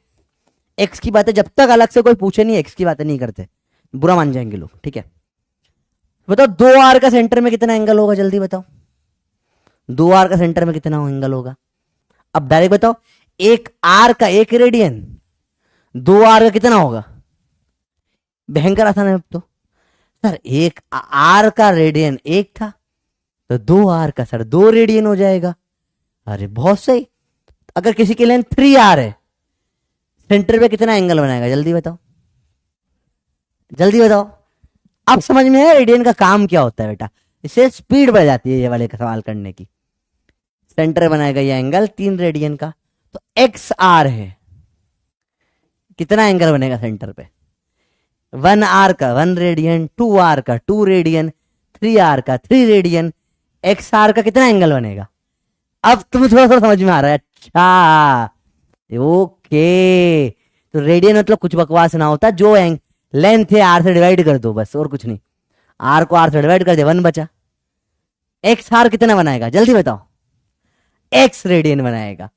एक्स की बातें जब तक अलग से कोई पूछे नहीं, एक्स की बातें नहीं करते, बुरा मान जाएंगे लोग, ठीक है। बताओ 2R का सेंटर में कितना एंगल होगा, जल्दी बताओ, 2R का सेंटर में कितना एंगल होगा। अब डायरेक्ट बताओ, एक आर का 1 रेडियन, 2R का कितना होगा, भयंकर आसान है। अब तो सर 1 आर का रेडियन 1 था, तो 2R का सर 2 रेडियन हो जाएगा। अरे बहुत सही। अगर किसी की लेंथ 3R है, सेंटर पे कितना एंगल बनाएगा, जल्दी बताओ, जल्दी बताओ। अब समझ में है रेडियन का काम क्या होता है बेटा, इससे स्पीड बढ़ जाती है ये वाले का सवाल करने की। सेंटर बनाएगा ये एंगल 3 रेडियन का, तो XR है, कितना एंगल बनेगा सेंटर पे, 1R का 1 रेडियन, 2R का 2 रेडियन, 3R का 3 रेडियन, XR का कितना एंगल बनेगा। अब तुम्हें थोड़ा थोड़ा समझ में आ रहा है, अच्छा ओके। तो रेडियन मतलब कुछ बकवास ना होता, जो लेंथ है R से डिवाइड कर दो बस, और कुछ नहीं। R को R से डिवाइड कर दे, 1 बचा। XR कितना बनाएगा जल्दी बताओ, X रेडियन बनाएगा।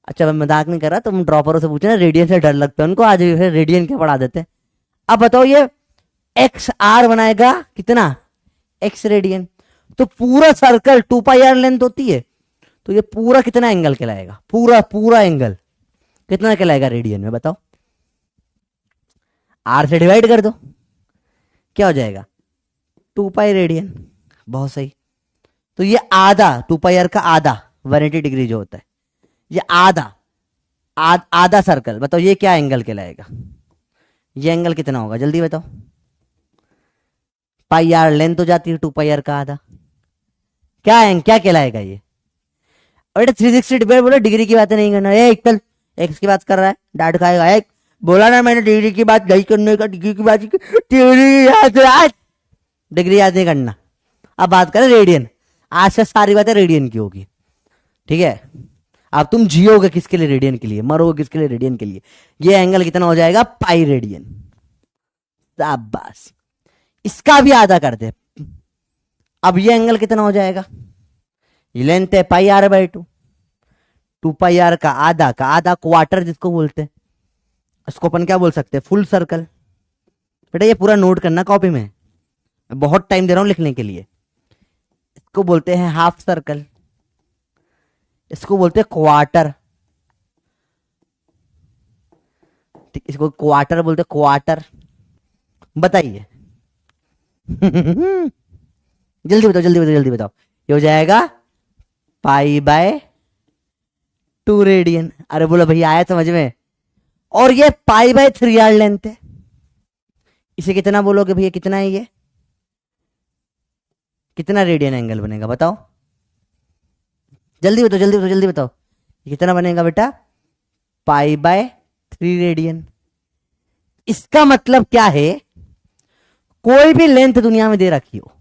अच्छा मैं मजाक नहीं कर रहा, तुम ड्रॉपरों से पूछना, रेडियन से डर लगता है उनको, आज फिर रेडियन क्या पढ़ा देते हैं। अब बताओ ये एक्स आर बनाएगा कितना, एक्स रेडियन। तो पूरा सर्कल 2 पाई आर लेंथ होती है, तो ये पूरा कितना एंगल कहलाएगा, पूरा पूरा एंगल कितना कहलाएगा रेडियन में, बताओ। आर से डिवाइड कर दो, क्या हो जाएगा, 2 पाई रेडियन। बहुत सही। तो ये आधा 2 पाई आर का आधा 180 डिग्री जो होता है, ये आधा आधा सर्कल, बताओ ये क्या एंगल कहलाएगा, ये एंगल कितना होगा जल्दी बताओ। पाई आर लेंथ हो जाती है 2 पाई आर का आधा, क्या कहलाएगा ये। और 360 डिवाइड बोलो, डिग्री की बातें नहीं करना, एक कल एक्स की बात कर रहा है, डांट खाएगा। एक बोला ना मैंने डिग्री की बात नहीं करने का, डिग्री की बात, डिग्री याद नहीं करना। अब बात करें रेडियन, आज से सारी बातें रेडियन की होगी, ठीक है। अब तुम जियोगे किसके लिए, रेडियन के लिए, मरोगे किसके लिए, रेडियन के लिए। ये एंगल कितना हो जाएगा, पाई रेडियन। बस इसका भी आधा कर दे। अब ये एंगल कितना हो जाएगा, ये लेंथ है πr/2, 2 पाई आर का आधा क्वार्टर जिसको बोलते हैं, इसको अपन क्या बोल सकते हैं, फुल सर्कल। बेटा ये पूरा नोट करना कॉपी में, मैं बहुत टाइम दे रहा हूं लिखने के लिए। इसको बोलते हैं हाफ सर्कल, इसको बोलते हैं क्वार्टर, इसको क्वार्टर बोलते हैं, क्वार्टर। बताइए जल्दी बताओ जल्दी बताओ जल्दी बताओ। ये हो जाएगा π/2 रेडियन। अरे बोलो भैया आया समझ में। और ये π/3r लेंथ है, इसे कितना बोलोगे भैया, कितना है ये, कितना रेडियन एंगल बनेगा बताओ, जल्दी बताओ जल्दी बताओ जल्दी बताओ। ये कितना बनेगा बेटा, π/3 रेडियन। इसका मतलब क्या है, कोई भी लेंथ दुनिया में दे रखी हो,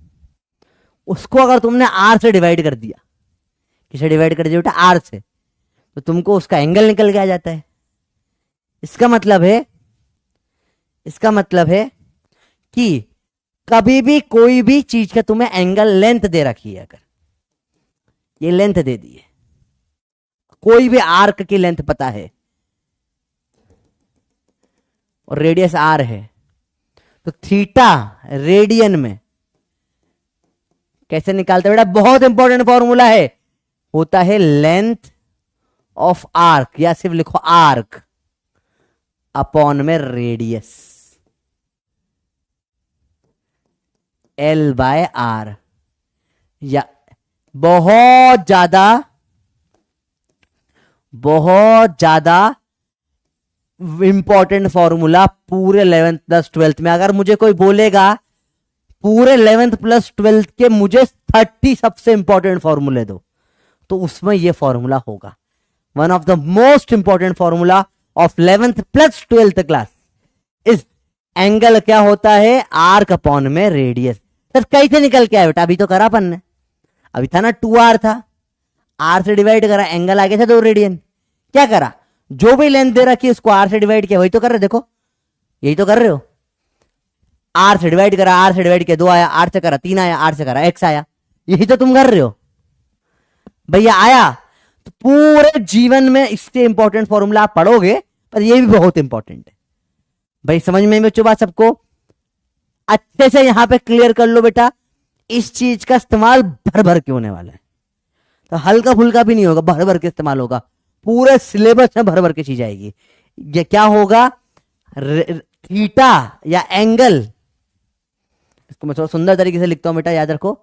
उसको अगर तुमने आर से डिवाइड कर दिया, किसे डिवाइड कर दिया बेटा, आर से, तो तुमको उसका एंगल निकल के आ जाता है। इसका मतलब है कि कभी भी कोई भी चीज का तुम्हें एंगल लेंथ दे रखी है, अगर ये लेंथ दे दी है, कोई भी आर्क की लेंथ पता है और रेडियस आर है, तो थीटा रेडियन में कैसे निकालते बेटा, बहुत इंपॉर्टेंट फॉर्मूला है, होता है लेंथ ऑफ आर्क, या सिर्फ लिखो आर्क अपॉन में रेडियस, L/R। या बहुत ज्यादा इंपॉर्टेंट फॉर्मूला पूरे 11th प्लस 12th में। अगर मुझे कोई बोलेगा पूरे 11th प्लस 12th के मुझे 30 सबसे इंपॉर्टेंट फॉर्मूले दो, तो उसमें यह फॉर्मूला होगा। One of the most important formula of 11th plus 12th class इस एंगल क्या होता है, आर्क अपॉन में रेडियस। सर कैसे निकल के आया बेटा, अभी तो करा अपन ने, अभी था ना 2r था, आर से डिवाइड करा, एंगल आ गया था 2 रेडियन। क्या करा, जो भी लेंथ दे रखी है उसको आर से डिवाइड किया, वही तो कर रहे, देखो यही तो कर रहे हो। आर से डिवाइड करा, आर से डिवाइड किया 2 आया, आर से करा 3 आया, आर से करा x आया, यही तो तुम कर रहे हो भैया। आया तो पूरे जीवन में इससे इंपॉर्टेंट फॉर्मूला आप पढ़ोगे, पर ये भी बहुत इंपॉर्टेंट है भाई, समझ में बच्चों बात सबको। अच्छे से यहां पे क्लियर कर लो बेटा, इस चीज का इस्तेमाल भर भर के होने वाला है, तो हल्का फुल्का भी नहीं होगा, भर भर के इस्तेमाल होगा, पूरे सिलेबस में भर भर के चीज आएगी। ये क्या होगा, थीटा या एंगल, इसको मैं थोड़ा सुंदर तरीके से लिखता हूं बेटा, याद रखो।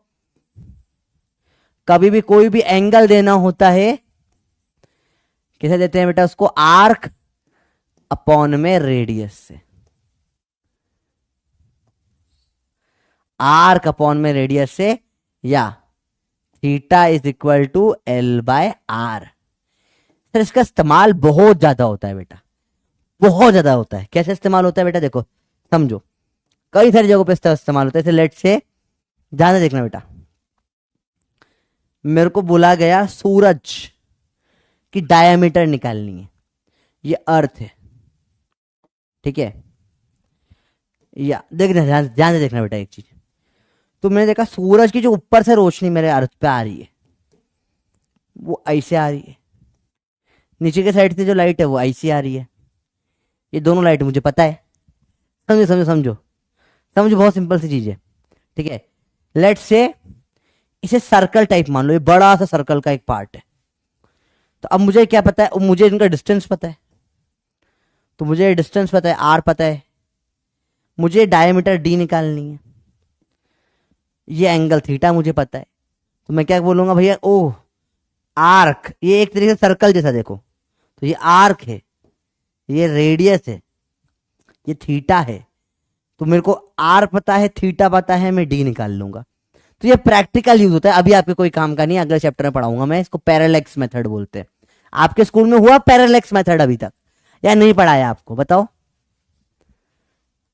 कभी भी कोई भी एंगल देना होता है, कैसे देते हैं बेटा उसको, आर्क अपॉन में रेडियस से, आर्क अपॉन में रेडियस से, या theta is equal to L/R। Sir इसका इस्तेमाल बहुत ज्यादा होता है बेटा, बहुत ज्यादा होता है। कैसे इस्तेमाल होता है बेटा, देखो समझो, कई सारी जगहों पे इस्तेमाल होता है। जैसे लेट से ध्यान से देखना बेटा, मेरे को बोला गया सूरज की डायमीटर निकालनी है, ये अर्थ है, ठीक है। या देखना ध्यान से देखना बेटा एक चीज, तो मैंने देखा सूरज की जो ऊपर से रोशनी मेरे अर्थ पे आ रही है, वो ऐसे आ रही है, नीचे के साइड से जो लाइट है वो आई से आ रही है, ये दोनों लाइट मुझे पता है। समझो समझो समझो समझो, बहुत सिंपल सी चीज है, ठीक है। लेट्स से इसे सर्कल टाइप मान लो, ये बड़ा सा सर्कल का एक पार्ट है। तो अब मुझे क्या पता है, मुझे इनका डिस्टेंस पता है, तो मुझे डिस्टेंस पता है, आर पता है, मुझे डायमीटर डी निकालनी है, ये एंगल थीटा मुझे पता है। तो मैं क्या बोलूंगा भैया, ओह आर्क, ये एक तरीके से सर्कल जैसा देखो, तो ये आर्क है, ये रेडियस है, ये थीटा है। तो मेरे को आर पता है, थीटा पता है, मैं डी निकाल लूंगा। तो ये प्रैक्टिकल यूज होता है, अभी आपके कोई काम का नहीं, अगले चैप्टर में पढ़ाऊंगा मैं इसको। पैरालेक्स मेथड बोलते हैं। आपके स्कूल में हुआ पैरालेक्स मेथड अभी तक या नहीं पढ़ाया आपको, बताओ?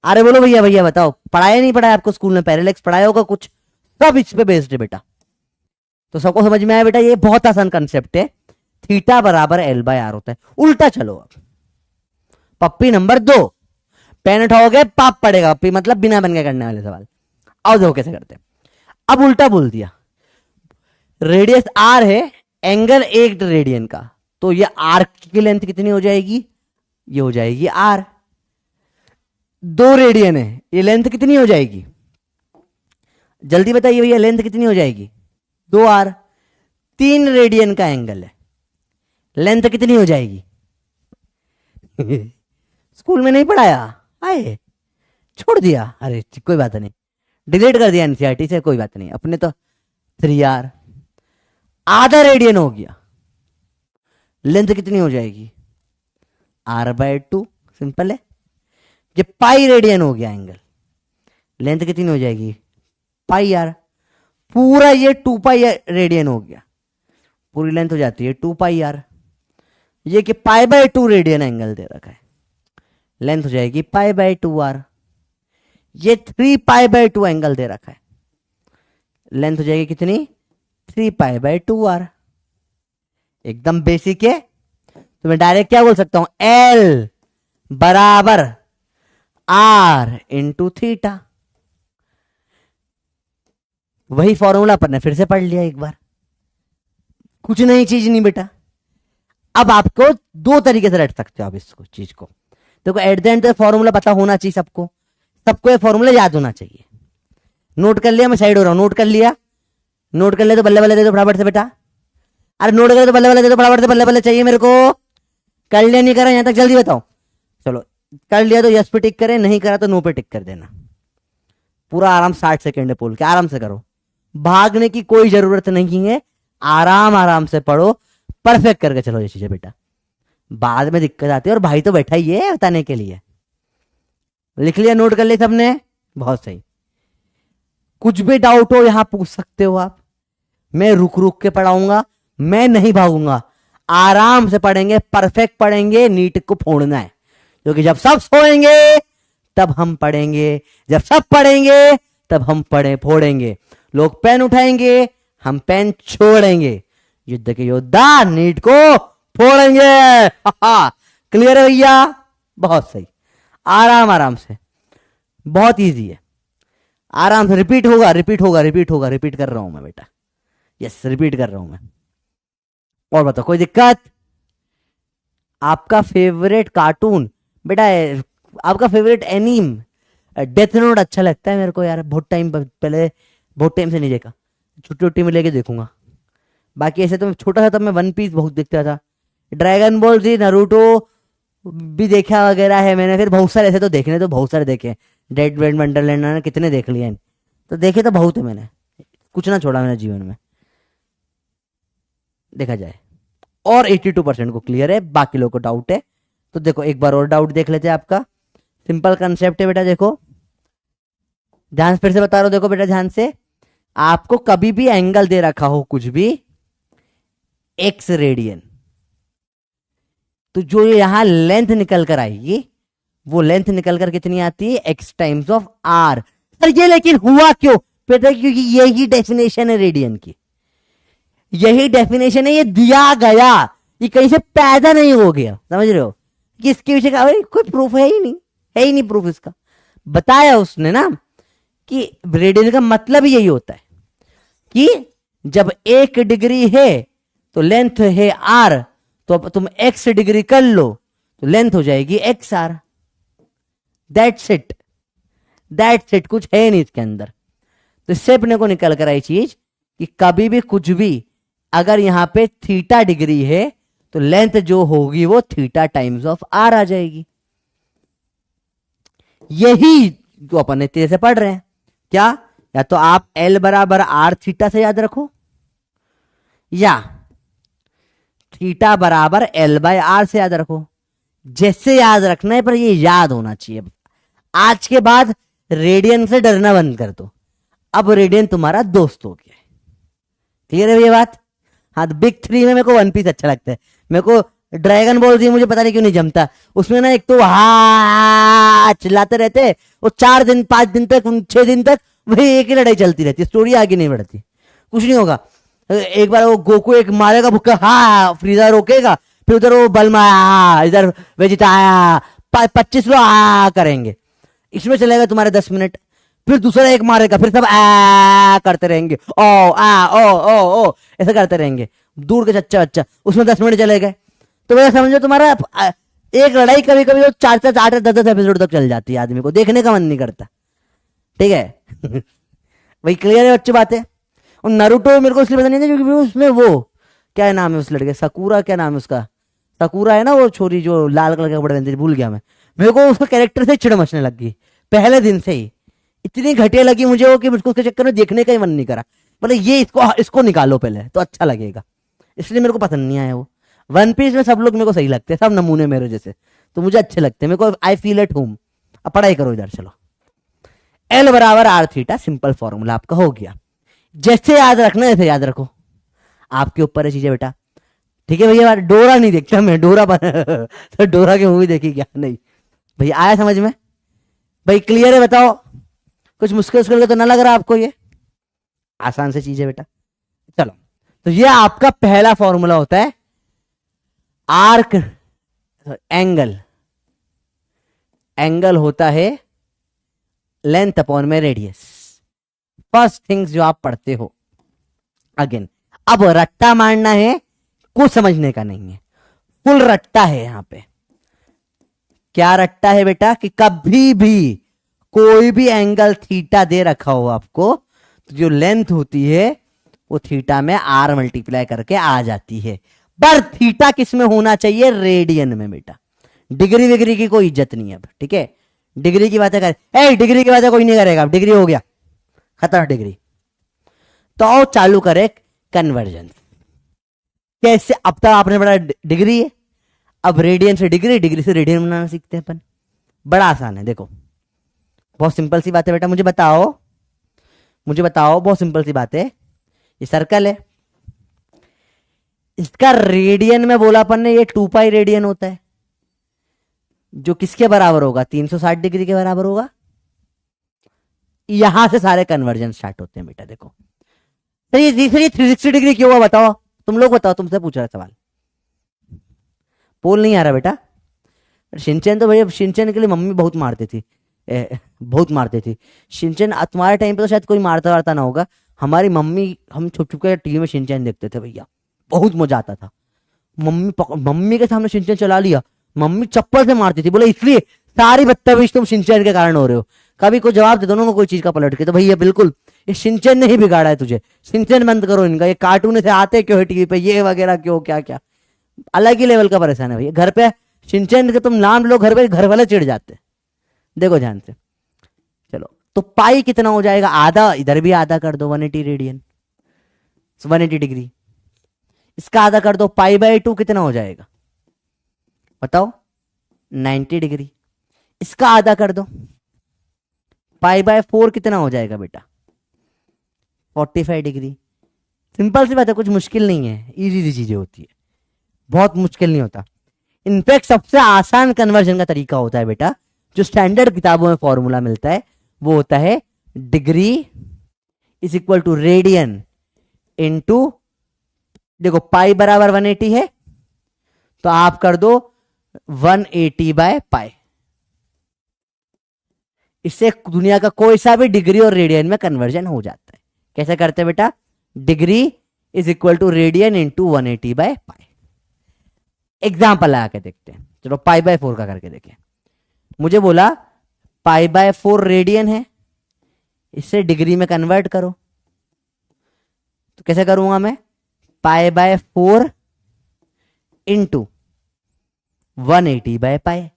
अरे बोलो भैया, भैया बताओ, पढ़ाया नहीं पढ़ाया आपको स्कूल में? पैरालेक्स पढ़ाया होगा कुछ, सब इस पे बेस्ड है बेटा। तो सबको समझ में आया बेटा? ये बहुत आसान कंसेप्ट है, थीटा बराबर एल बाय आर होता है। उल्टा चलो अब, पप्पी नंबर 2, पेन उठाओगे पाप पड़ेगा, पप्पी मतलब बिना बन के करने वाले सवाल। आओ देखो कैसे करते हैं। अब उल्टा बोल दिया, रेडियस आर है, एंगल 1 रेडियन का, तो ये आर्क की लेंथ कितनी हो जाएगी? ये हो जाएगी आर। 2 रेडियन है, ये लेंथ कितनी हो जाएगी? जल्दी बताइए भैया, लेंथ कितनी हो जाएगी? 2r। 3 रेडियन का एंगल है, लेंथ कितनी हो जाएगी? स्कूल में नहीं पढ़ाया, आए छोड़ दिया, अरे कोई बात नहीं, डिलीट कर दिया एनसीईआरटी से, कोई बात नहीं, अपने तो 3r। आधा रेडियन हो गया, लेंथ कितनी हो जाएगी? r/2, सिंपल है। ये पाई रेडियन हो गया एंगल, लेंथ कितनी हो जाएगी? पाई आर। पूरा ये 2 पाई रेडियन हो गया, पूरी लेंथ हो जाती है 2 पाई आर। ये कि π/2 रेडियन एंगल दे रखा है, लेंथ हो जाएगी π/2 आर। ये 3 π/2 एंगल दे रखा है, लेंथ हो जाएगी कितनी? 3 π/2 आर। एकदम बेसिक है। तो मैं डायरेक्ट क्या बोल सकता हूं, एल बराबर आर इंटू थीटा। वही फॉर्मूला अपन ने फिर से पढ़ लिया एक बार, कुछ नई चीज नहीं बेटा। अब आपको 2 तरीके से रट सकते हो आप इसको चीज को। देखो एट द एंड तो फॉर्मूला पता होना चाहिए सबको, सबको ये फॉर्मूला याद होना चाहिए। नोट कर लिया? मैं साइड हो रहा हूं, नोट कर लिया? नोट कर ले तो बल्ले बल्ले दे दो फटाफट से बेटा। अरे नोट कर तो बल्ले बल्ले दे दो फटाफट से, बल्ले बल्ले चाहिए मेरे को। कर लिया नहीं करा यहां तक, जल्दी बताओ। चलो कर लिया तो यस पे टिक करें, नहीं करा तो नो पे टिक कर देना। पूरा आराम 60 सेकेंड है पोल के, आराम से करो, भागने की कोई जरूरत नहीं है, आराम आराम से पढ़ो, परफेक्ट करके चलो ये चीजें बेटा। बाद में दिक्कत आती है, और भाई तो बैठा ही है बताने के लिए। लिख लिया, नोट कर लिया सबने? बहुत सही। कुछ भी डाउट हो यहां पूछ सकते हो आप, मैं रुक रुक के पढ़ाऊंगा, मैं नहीं भागूंगा, आराम से पढ़ेंगे, परफेक्ट पढ़ेंगे, नीट को फोड़ना है। क्योंकि जब सब सोएंगे तब हम पढ़ेंगे, जब सब पढ़ेंगे तब हम फोड़ेंगे। लोग पेन उठाएंगे, हम पेन छोड़ेंगे, युद्ध के योद्धा नीट को फोड़ेंगे। क्लियर है भैया? बहुत सही, आराम आराम से, बहुत इजी है, आराम से। रिपीट होगा रिपीट होगा रिपीट होगा, रिपीट कर रहा हूं मैं बेटा, यस रिपीट कर रहा हूं मैं। और बताओ कोई दिक्कत? आपका फेवरेट कार्टून बेटा, आपका फेवरेट एनीम डेथ नोट अच्छा लगता है मेरे को यार, बहुत टाइम पहले, बहुत टाइम से नहीं देखा, छुट्टी उट्टी में लेके देखूंगा। बाकी ऐसे तो छोटा था तब मैं वन पीस बहुत देखता था, ड्रैगन बॉल जी, नारुतो भी देखा वगैरह है मैंने। फिर बहुत सारे ऐसे तो देखने तो बहुत सारे देखे, डेड वेड वंडरलैंड कितने देख लिए, तो देखे तो बहुत है मैंने, कुछ ना छोड़ा मैंने जीवन में देखा जाए। और 82% को क्लियर है, बाकी लोगों को डाउट है तो देखो एक बार और डाउट देख लेते हैं आपका। सिंपल कंसेप्ट है बेटा, देखो ध्यान से, फिर से बता रहा हूं, देखो बेटा ध्यान से। आपको कभी भी एंगल दे रखा हो कुछ भी x रेडियन, तो जो यहां लेंथ निकल कर आएगी वो लेंथ निकल कर कितनी आती है? x times of r। Sir ये लेकिन हुआ क्यों बेटा? क्योंकि यही डेफिनेशन है रेडियन की, यही डेफिनेशन है, ये दिया गया, ये कहीं से पैदा नहीं हो गया, समझ रहे हो? कि इसके पीछे का कोई प्रूफ है ही नहीं, है ही नहीं प्रूफ इसका। बताया उसने ना कि रेडियन का मतलब यही होता है कि जब 1 डिग्री है तो लेंथ है r, तो अब तुम x डिग्री कर लो तो लेंथ हो जाएगी XR। That's it, that's it, कुछ है नहीं इसके अंदर। तो इससे अपने को निकल कर आई चीज कि कभी भी कुछ भी अगर यहां पे थीटा डिग्री है तो लेंथ जो होगी वो थीटा टाइम्स ऑफ आर आ जाएगी। यही जो अपन ने तेरे से पढ़ रहे हैं क्या, या तो आप L बराबर आर थीटा से याद रखो या थीटा बराबर L बाय आर से याद रखो, जैसे याद रखना है, पर ये याद होना चाहिए। आज के बाद रेडियन से डरना बंद कर दो, अब रेडियन तुम्हारा दोस्त हो गया है। क्लियर है ये बात? हाँ, बिग 3 में मेरे को वन पीस अच्छा लगता है, मेरे को ड्रैगन बॉल जी मुझे पता नहीं क्यों नहीं जमता। उसमें ना एक तो हा चिल्लाते रहते, वो 4 दिन 5 दिन तक 6 दिन तक वही एक ही लड़ाई चलती रहती है, स्टोरी आगे नहीं बढ़ती, कुछ नहीं होगा। एक बार वो गोकू एक मारेगा भुक्का, हा फ्रीजा रोकेगा, फिर उधर वो बल्मा आया, इधर वेजिटा आया, 25 लोग आ करेंगे। इसमें चलेगा तुम्हारे 10 मिनट, फिर दूसरा एक मारेगा, फिर सब आ करते रहेंगे, ओ आ ओ ऐसा करते रहेंगे, दूर के चच्चा बच्चा, उसमें 10 मिनट चले गए। तो वैसा समझो तुम्हारा एक लड़ाई कभी कभी 4 8 10 एपिसोड तक चल जाती है, आदमी को देखने का मन नहीं करता। ठीक है वही क्लियर है बच्चे बातें। और नारुतो मेरे को इसलिए पता नहीं था क्योंकि उसमें वो क्या नाम है उस लड़के, सकूरा क्या नाम है उसका, सकूरा है ना वो छोरी जो लाल कलर के कपड़े पहनती, भूल गया मैं। मेरे को उसका कैरेक्टर से चिड़ मचने लग गई पहले दिन से ही, इतनी घटिया लगी मुझे वो कि मुझको उसके चक्कर में देखने का ही मन नहीं करा। मतलब ये इसको निकालो पहले तो अच्छा लगेगा, इसलिए मेरे को पसंद नहीं आया वो। वन पीस में सब लोग मेरे को सही लगते हैं, सब नमूने मेरे जैसे, तो मुझे अच्छे लगते हैं, मेरे को आई फील एट होम। अब पढ़ाई करो इधर, चलो। L बराबर आर थीटा, सिंपल फॉर्मूला आपका हो गया। जैसे याद रखना है ऐसे याद रखो, आपके ऊपर है चीजें बेटा। ठीक है भैया, डोरा नहीं देखता मैं, डोरा तो डोरा की मूवी देखी क्या? नहीं भैया, आया समझ में भाई? क्लियर है? बताओ, कुछ मुश्किल तो ना लग रहा आपको? ये आसान से चीज है बेटा। चलो, तो ये आपका पहला फॉर्मूला होता है आर्क एंगल। एंगल होता है लेंथ अपॉन में रेडियस, फर्स्ट थिंग्स जो आप पढ़ते हो। अगेन, अब रट्टा मारना है, कुछ समझने का नहीं है, फुल रट्टा है यहां पे। क्या रट्टा है बेटा? कि कभी भी कोई भी एंगल थीटा दे रखा हो आपको, तो जो लेंथ होती है वो थीटा में आर मल्टीप्लाई करके आ जाती है। पर थीटा किस में होना चाहिए? रेडियन में बेटा। डिग्री विग्री की कोई इज्जत नहीं है अब, ठीक है? डिग्री की बातें कर, डिग्री की बातें कोई नहीं करेगा, डिग्री हो गया खत्म डिग्री। तो चालू करे कन्वर्जन। कैसे? अब तक आपने पढ़ा डिग्री है, अब रेडियन से डिग्री, डिग्री से रेडियन बनाना सीखते हैं अपन। बड़ा आसान है, देखो बहुत सिंपल सी बात है बेटा। मुझे बताओ, बहुत सिंपल सी बात है। ये सर्कल है, इसका रेडियन में बोला अपन ने, ये 2 पाई रेडियन होता है, जो किसके बराबर होगा? 360 डिग्री के बराबर होगा। यहां से सारे कन्वर्जन स्टार्ट होते हैं बेटा। देखो सर, ये 360 डिग्री क्यों हुआ? बताओ, तुम लोग बताओ, तुमसे पूछ रहा सवाल। पोल नहीं आ रहा बेटा? शिनचैन तो भैया, शिनचैन के लिए मम्मी बहुत मारती थी, बहुत मारती थी शिनचैन। तुम्हारे टाइम पे तो शायद कोई मारता वारता ना होगा, हमारी मम्मी, हम छुप छुप के टीवी में शिनचैन देखते थे भैया, बहुत मजा आता था। मम्मी के सामने शिनचैन चला लिया, मम्मी चप्पल से मारती थी, बोले इसलिए सारी बदतमीज तुम शिनचैन के कारण हो रहे हो। कभी कोई जवाब दे दो ना कोई चीज का पलट के, तो भैया बिल्कुल ये शिनचैन ने ही बिगाड़ा है तुझे, शिनचैन बंद करो इनका, ये कार्टून से आते क्यों है टीवी पे, ये वगैरह क्यों, क्या क्या, अलग ही लेवल का परेशान है भैया। घर पे शिनचैन के तुम नाम लो, घर पे घर वाले चिढ़ जाते। देखो ध्यान से, चलो तो पाई कितना हो जाएगा? आधा, इधर भी आधा कर दो, 180 रेडियन, 180 डिग्री। इसका आधा कर दो, पाई बाय 2 कितना हो जाएगा बताओ? 90 डिग्री। इसका आधा कर दो, पाई बाय 4 कितना हो जाएगा बेटा? 45 डिग्री। सिंपल सी बात है, कुछ मुश्किल नहीं है, इजी चीजें होती है, बहुत मुश्किल नहीं होता। इनफैक्ट सबसे आसान कन्वर्जन का तरीका होता है बेटा, जो स्टैंडर्ड किताबों में फॉर्मूला मिलता है, वो होता है degree is equal to radian into, देखो पाई बराबर 180 है, तो आप कर दो 180 बाय पाई। इससे दुनिया का कोई सा भी डिग्री और रेडियन में कन्वर्जन हो जाता है। कैसे करते हैं बेटा? Degree is equal to radian into 180 by pi. Example लगा के देखते हैं, चलो पाई बाय 4 का करके देखें। मुझे बोला पाई बाय 4 रेडियन है, इससे डिग्री में कन्वर्ट करो। तो कैसे करूंगा मैं, पाई बाय 4 इंटू 180 बाय पाई,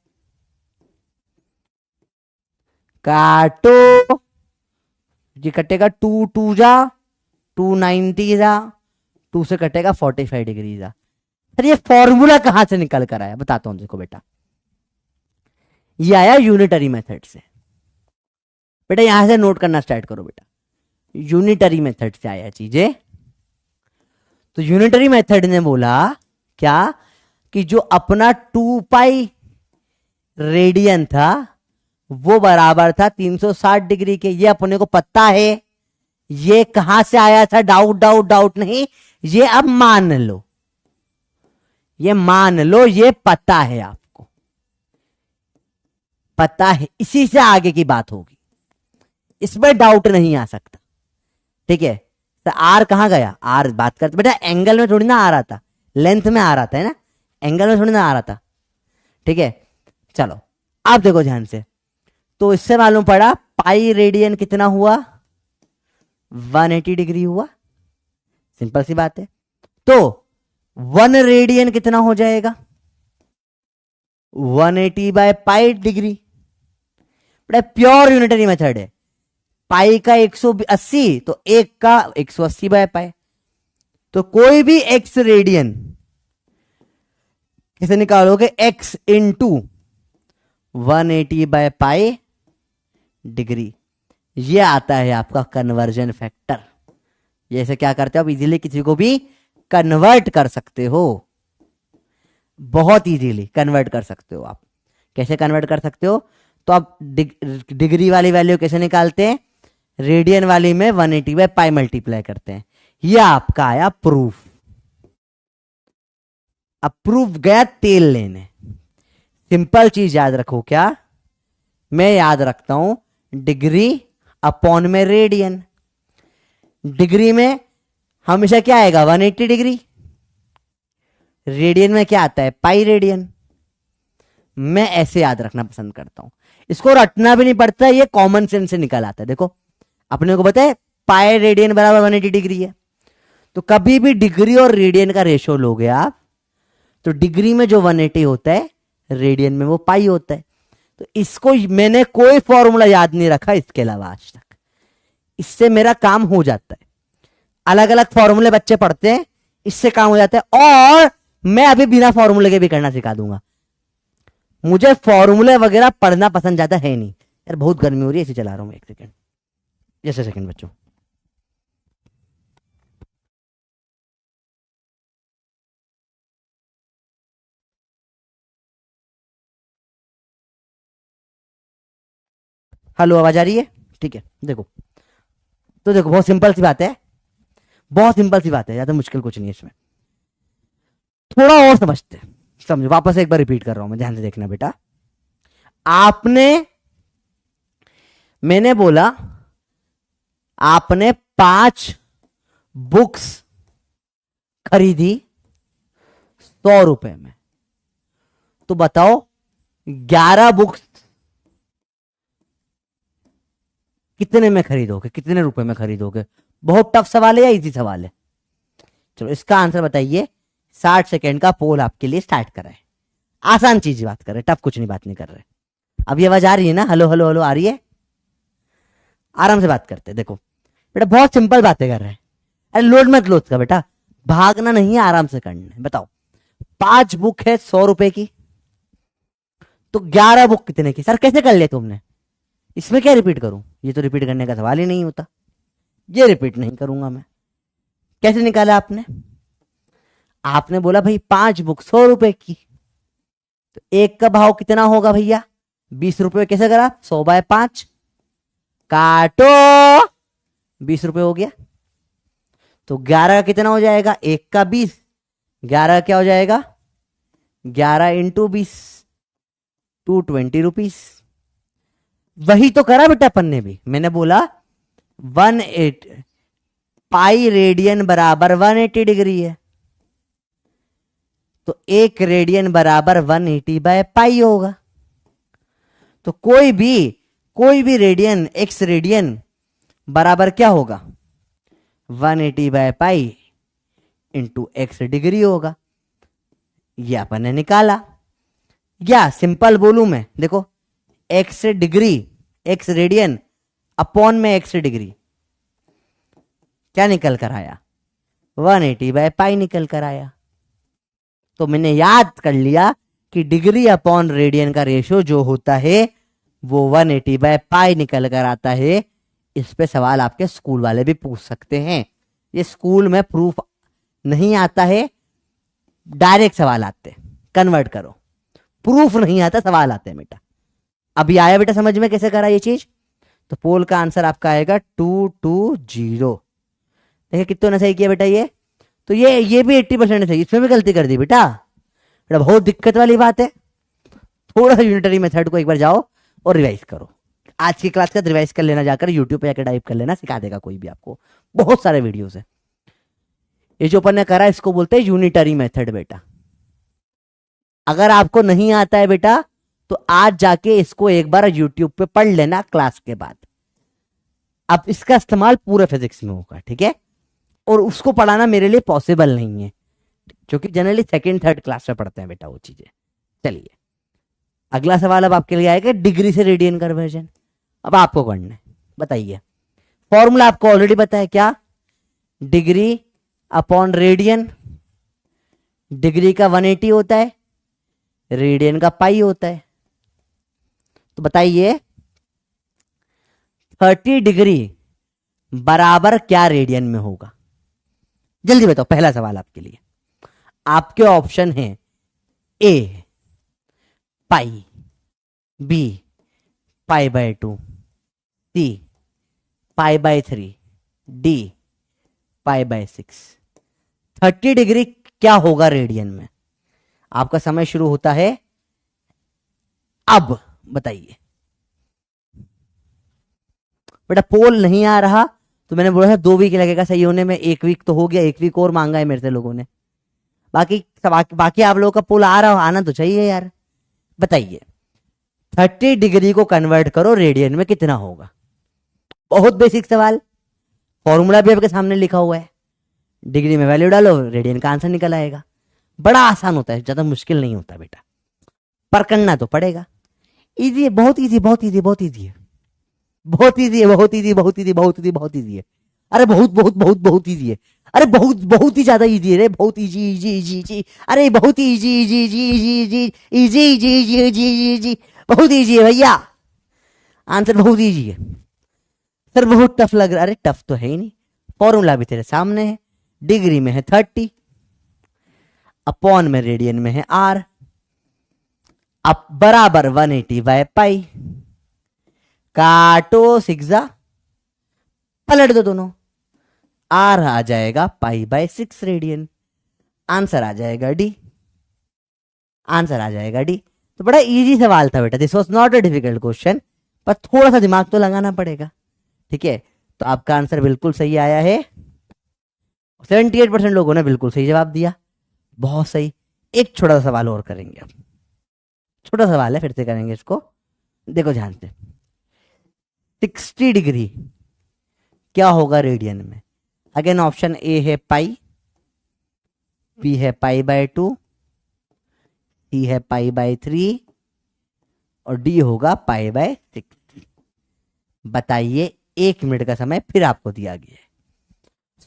काटो, ये कटेगा 2 2 जा 290 जा, 2 से कटेगा 45 डिग्री जा। सर ये फॉर्मूला कहां से निकल कर आया, बताता हूं देखो बेटा। ये आया यूनिटरी मेथड से। बेटा यहां से नोट करना स्टार्ट करो बेटा, यूनिटरी मेथड से आया चीजें। तो यूनिटरी मेथड ने बोला क्या कि जो अपना 2 पाई रेडियन था वो बराबर था 360 डिग्री के। ये अपने को पता है। ये कहां से आया था, डाउट डाउट डाउट नहीं, ये अब मान लो, ये मान लो, ये पता है, आपको पता है, इसी से आगे की बात होगी, इसमें डाउट नहीं आ सकता। ठीक है, तो आर कहां गया, आर बात करते बेटा एंगल में थोड़ी ना आ रहा था, लेंथ में आ रहा था, है ना, एंगल में थोड़ी ना आ रहा था। ठीक है, चलो आप देखो ध्यान से। तो इससे मालूम पड़ा पाई रेडियन कितना हुआ, 180 डिग्री हुआ। सिंपल सी बात है। तो 1 रेडियन कितना हो जाएगा, 180 बाय पाई डिग्री। बड़ा प्योर यूनिटरी मेथड है। पाई का 180 तो 1 का 180 बाय पाई। तो कोई भी x रेडियन कैसे निकालोगे, x into 180 by pi degree. ये आता है आपका कन्वर्जन फैक्टर। ये ऐसे क्या करते हो आप, इजीली किसी को भी कन्वर्ट कर सकते हो, बहुत इजीली कन्वर्ट कर सकते हो आप। कैसे कन्वर्ट कर सकते हो, तो आप डिग्री वाली वैल्यू कैसे निकालते हैं, रेडियन वाली में 180 बाय पाई मल्टीप्लाई करते हैं। ये आपका आया प्रूफ। अब प्रूफ गया तेल लेने। सिंपल चीज याद रखो, क्या मैं याद रखता हूं, डिग्री अपॉन में रेडियन। डिग्री में हमेशा क्या आएगा, 180 डिग्री। रेडियन में क्या आता है, पाई रेडियन। मैं ऐसे याद रखना पसंद करता हूं, इसको रटना भी नहीं पड़ता, ये कॉमन सेंस से निकल आता है। देखो अपने को पता है पाई रेडियन बराबर 180 डिग्री है। तो कभी भी डिग्री और रेडियन का रेशियो लोगे आप, तो डिग्री में जो 180 होता है, रेडियन में वो पाई होता है। तो इसको मैंने कोई फॉर्मूला याद नहीं रखा इसके अलावा आज तक, इससे मेरा काम हो जाता है। अलग अलग फॉर्मूले बच्चे पढ़ते हैं, इससे काम हो जाता है। और मैं अभी बिना फॉर्मूले के भी करना सिखा दूंगा। मुझे फॉर्मूले वगैरह पढ़ना पसंद ज्यादा है नहीं यार, बहुत गर्मी हो रही है, इसे चला रहा हूं मैं। 1 सेकेंड, जैसे सेकेंड बच्चों। हेलो, आवाज आ रही है, ठीक है। देखो तो देखो बहुत सिंपल सी बात है, बहुत सिंपल सी बात है, ज्यादा मुश्किल कुछ नहीं है इसमें। थोड़ा और समझते हैं, समझो, वापस एक बार रिपीट कर रहा हूं मैं, ध्यान से देखना बेटा। आपने, मैंने बोला आपने 5 बुक्स खरीदी 100 रुपए में। तो बताओ 11 बुक्स कितने में खरीदोगे, कितने रुपए में खरीदोगे। बहुत टफ सवाल है या इजी सवाल है, चलो इसका आंसर बताइए। 60 सेकेंड का पोल आपके लिए स्टार्ट कराए। आसान चीज बात कर रहे, टफ कुछ नहीं बात नहीं कर रहे। अब ये आवाज आ रही है ना, हेलो हेलो हेलो आ रही है, आराम से बात करते। देखो बेटा बहुत सिंपल बातें कर रहे हैं, अरे लोड मत लो उसका बेटा, भागना नहीं है, आराम से करना है। बताओ 5 बुक है 100 रुपए की, तो 11 बुक कितने की। सर कैसे कर लिया तुमने, इसमें क्या रिपीट करूं, ये तो रिपीट करने का सवाल ही नहीं होता, ये रिपीट नहीं करूंगा मैं। कैसे निकाला आपने, आपने बोला भाई 5 बुक 100 रुपए की, तो एक का भाव कितना होगा भैया, 20 रुपए। कैसे करा, 100 बाय 5, काटो, 20 रुपए हो गया। तो 11 का कितना हो जाएगा, 1 का 20, 11 क्या हो जाएगा, 11 इंटू 20, 220 रुपीज। वही तो करा बेटा अपन ने भी, मैंने बोला 180 पाई रेडियन बराबर 180 डिग्री है। तो 1 रेडियन बराबर 180/पाई होगा। तो कोई भी रेडियन, x रेडियन बराबर क्या होगा? 180/पाई इंटू x डिग्री होगा। ये अपन ने निकाला। या सिंपल बोलूं मैं, देखो x degree, x radian upon में x डिग्री, क्या निकल कर आया? 180/पाई निकल कर आया। तो मैंने याद कर लिया कि डिग्री अपॉन रेडियन का रेशियो जो होता है वो 180/पाई निकल कर आता है। इस पे सवाल आपके स्कूल वाले भी पूछ सकते हैं। ये स्कूल में प्रूफ नहीं आता है, डायरेक्ट सवाल आते हैं, कन्वर्ट करो। प्रूफ नहीं आता, सवाल आते हैं बेटा। अभी आया बेटा समझ में कैसे करा ये चीज? तो पोल का आंसर आपका आएगा 220। देखिए कितनों ने सही किया बेटा ये। तो ये भी 80% सही, इसमें भी गलती कर दी बेटा। बेटा बहुत दिक्कत वाली बात है। थोड़ा सा यूनिटरी मेथड को एक बार जाओ और रिवाइज करो। आज की क्लास का रिवाइज कर लेना, जाकर यूट्यूब पे जाकर टाइप कर लेना, सिखा देगा कोई भी आपको, बहुत सारे वीडियोस है। ये जो अपन ने करा इसको बोलते हैं यूनिटरी मेथड बेटा। अगर आपको नहीं आता है बेटा तो आज जाके इसको एक बार यूट्यूब पे पढ़ लेना क्लास के बाद। अब इसका इस्तेमाल पूरे फिजिक्स में होगा, ठीक है? और उसको पढ़ाना मेरे लिए पॉसिबल नहीं है, क्योंकि जनरली सेकंड थर्ड क्लास में पढ़ते हैं बेटा वो चीजें। चलिए अगला सवाल अब आपके लिए आएगा डिग्री से रेडियन कन्वर्जन। अब आपको करना है, बताइए। फॉर्मूला आपको ऑलरेडी पता है क्या? Degree upon radian. डिग्री का 180 होता है, रेडियन का पाई होता है। तो बताइए 30 डिग्री बराबर क्या रेडियन में होगा? जल्दी बताओ। पहला सवाल आपके लिए, आपके ऑप्शन है ए पाई, बी पाई/2, सी पाई/3, डी पाई/6। 30 डिग्री क्या होगा रेडियन में? आपका समय शुरू होता है अब। बताइए बेटा। पोल नहीं आ रहा तो मैंने बोला था 2 वीक लगेगा सही होने में, 1 वीक तो हो गया, 1 वीक और मांगा है मेरे से लोगों ने। बाकी आप लोगों का पोल आ रहा, आना तो चाहिए यार। बताइए 30 डिग्री को कन्वर्ट करो रेडियन में, कितना होगा? बहुत बेसिक सवाल, फॉर्मूला भी आपके सामने लिखा हुआ है। डिग्री में वैल्यू डालो, रेडियन का आंसर निकल आएगा। बड़ा आसान होता है, ज्यादा मुश्किल नहीं होता बेटा, पर करना तो पड़ेगा। इजी है, बहुत इजी, बहुत इजी, बहुत इजी है, बहुत इजी है, बहुत इजी, बहुत इजी, बहुत इजी, बहुत इजी है। अरे बहुत बहुत बहुत बहुत इजी है। अरे बहुत बहुत ही ज्यादा इजी है रे, बहुत इजी इजी इजी इजी। अरे बहुत ही easy easy easy easy easy easy easy easy easy easy, बहुत इजी है भैया। आंसर बहुत इजी है सर, बहुत टफ लग रहा है। अरे टफ तो है ही नहीं, फॉर्मूला भी तेरे सामने है। डिग्री में है 30, अपॉन में रेडियन में है आर, अब बराबर 180/पाई। काटो 6 पलट दो दोनों, आर आ जाएगा पाई/6 रेडियन। आंसर आ जाएगा डी, आंसर आ जाएगा डी। तो बड़ा इजी सवाल था बेटा, this was not a difficult question, पर थोड़ा सा दिमाग तो लगाना पड़ेगा, ठीक है? तो आपका आंसर बिल्कुल सही आया है। 78% लोगों ने बिल्कुल सही जवाब दिया, बहुत सही। एक छोटा सा सवाल और करेंगे अब, छोटा सवाल है, फिर से करेंगे इसको। देखो ध्यान से, 60 डिग्री क्या होगा रेडियन में? अगेन ऑप्शन ए है पाई, बी है पाई/2, सी है पाई/3 और डी होगा पाई/6। बताइए, 1 मिनट का समय फिर आपको दिया गया है।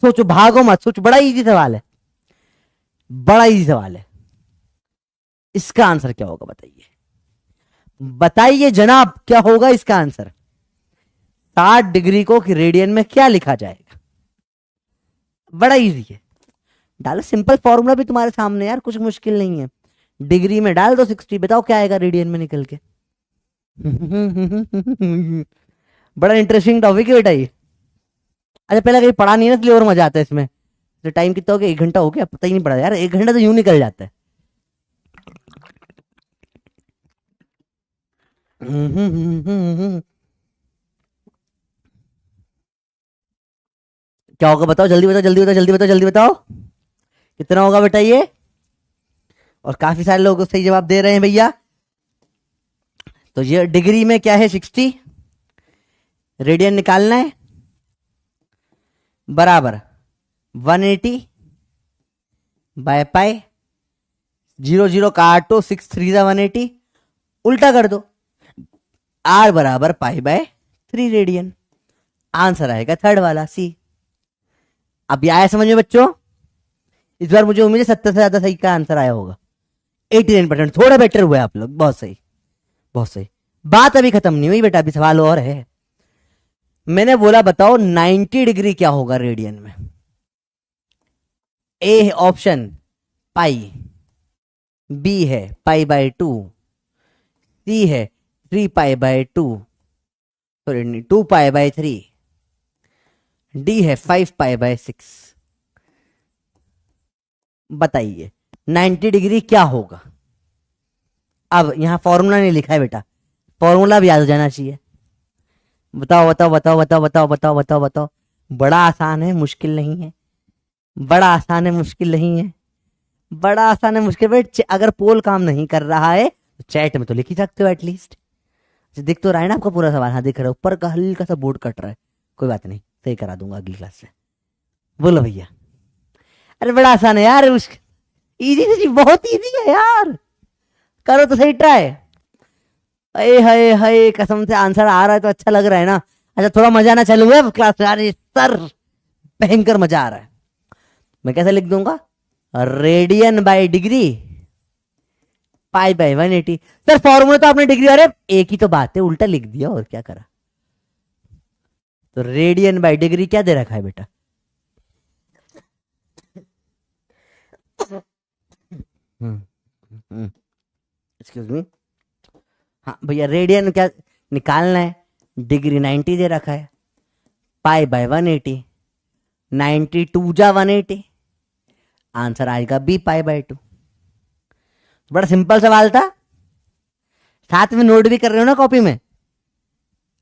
सोचो, भागो मत, सोचो, बड़ा इजी सवाल है, बड़ा इजी सवाल है। इसका आंसर क्या होगा बताइए? बताइए जनाब, क्या होगा इसका आंसर? 60 डिग्री को रेडियन में क्या लिखा जाएगा? बड़ा इजी है, डालो। सिंपल फॉर्मूला भी तुम्हारे सामने यार, कुछ मुश्किल नहीं है। डिग्री में डाल दो 60, बताओ क्या आएगा रेडियन में निकल के। बड़ा इंटरेस्टिंग टॉपिक है बेटा ये। अच्छा, पहले कहीं पढ़ा नहीं ना, इसलिए और मजा आता है इसमें। तो टाइम कितना हो गया? 1 घंटा हो गया, पता ही नहीं पड़ा यार। 1 घंटा तो यूं निकल जाता है। क्या होगा बताओ, जल्दी बताओ, जल्दी बताओ, जल्दी बताओ, जल्दी बताओ। कितना होगा बेटा ये? और काफी सारे लोग सही जवाब दे रहे हैं भैया। तो ये डिग्री में क्या है 60, रेडियन निकालना है, बराबर 180 बाय पाई, 0 0 काटो, 6 3 180, उल्टा कर दो, आर बराबर पाई बाय 3 रेडियन। आंसर आएगा थर्ड वाला सी। अब ये आया समझ में बच्चों? इस बार मुझे उम्मीद है 70 से ज्यादा सही का आंसर आया होगा। 89%, थोड़ा बेटर हुआ है आप लोग, बहुत सही बहुत सही। बात अभी खत्म नहीं हुई बेटा, अभी सवाल और है। मैंने बोला बताओ 90 डिग्री क्या होगा रेडियन में। ए है ऑप्शन पाई, बी है पाई बाय 2, सी है 3 pi by 2, sorry 2 pi by 3, D है 5 पाई बाय 6। बताइए 90 डिग्री क्या होगा। अब यहां फॉर्मूला नहीं लिखा है बेटा, फॉर्मूला भी याद हो जाना चाहिए। बताओ बताओ बताओ बताओ बताओ बताओ बताओ बताओ। बड़ा आसान है, मुश्किल नहीं है। बड़ा आसान है, मुश्किल नहीं है। बड़ा आसान है, मुश्किल बेट। अगर पोल काम नहीं कर रहा है तो चैट में तो लिख ही सकते हो एटलीस्ट। दिख तो रहा है ना आपका पूरा सवाल? हाँ दिख रहा है, ऊपर का हल्का सा बोर्ड कट रहा है, कोई बात नहीं, सही करा दूंगा अगली क्लास से। बोलो भैया। अरे बड़ा आसान है यार, इजी से बहुत इजी है यार, करो तो सही ट्राई। अरे हाय हाय, कसम से आंसर आ रहा है तो अच्छा लग रहा है ना। अच्छा थोड़ा मजा आना चालू है क्लास में, यार सर भयंकर मजा आ रहा है। मैं कैसे लिख दूंगा? Radian bye degree pi by 180। Sir formula तो आपने डिग्री, अरे एक ही तो बात है, उल्टा लिख दिया और क्या करा। तो रेडियन बाय डिग्री क्या दे रखा है बेटा? Excuse me. हाँ भैया, रेडियन क्या निकालना है? डिग्री 90 दे रखा है, पाई बाय 180, 92 जा 180, आंसर आएगा बी पाई बाय 2। बड़ा सिंपल सवाल था, साथ में नोट भी कर रहे हो ना कॉपी में।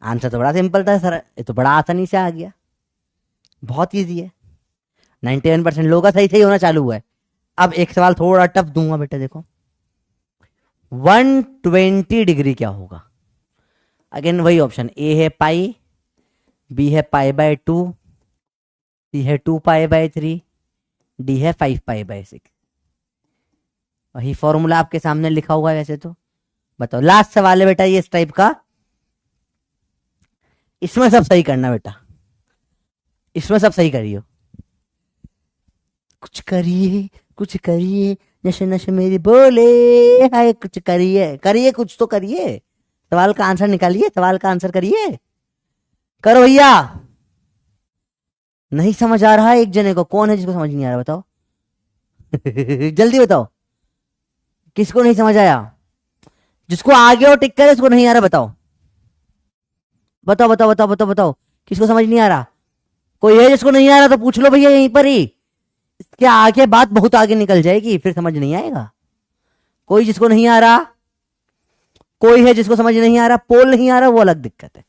आंसर तो बड़ा सिंपल था सर, ये तो बड़ा आसानी से आ गया, बहुत इजी है। 91% लोगों का सही सही होना चालू हुआ है। अब एक सवाल थोड़ा टफ दूंगा बेटा, देखो 120 डिग्री क्या होगा? अगेन वही ऑप्शन, ए है पाई, बी है पाई बाय 2, सी है 2 पाई बाय 3, डी है 5 पाई बाय 6। वही फॉर्मूला आपके सामने लिखा हुआ है वैसे तो। बताओ, लास्ट सवाल है बेटा ये इस टाइप का, इसमें सब सही करना बेटा, इसमें सब सही करियो। कुछ करिए कुछ करिए, नशे नशे मेरी बोले हाय, कुछ करिए करिए, कुछ तो करिए। सवाल का आंसर निकालिए, सवाल का आंसर करिए, करो भैया। नहीं समझ आ रहा है एक जने को, कौन है जिसको समझ नहीं आ रहा बताओ? जल्दी बताओ, किसको नहीं समझ आया? जिसको आगे हो टिक करे, उसको नहीं आ रहा बताओ। बताओ बताओ बताओ बताओ बताओ, किसको समझ नहीं आ रहा? कोई है जिसको नहीं आ रहा तो पूछ लो भैया यहीं पर ही। इसके आगे बात बहुत आगे निकल जाएगी, फिर समझ नहीं आएगा। कोई जिसको नहीं आ रहा? कोई है जिसको समझ नहीं आ रहा? पोल नहीं आ रहा, वो अलग दिक्कत है,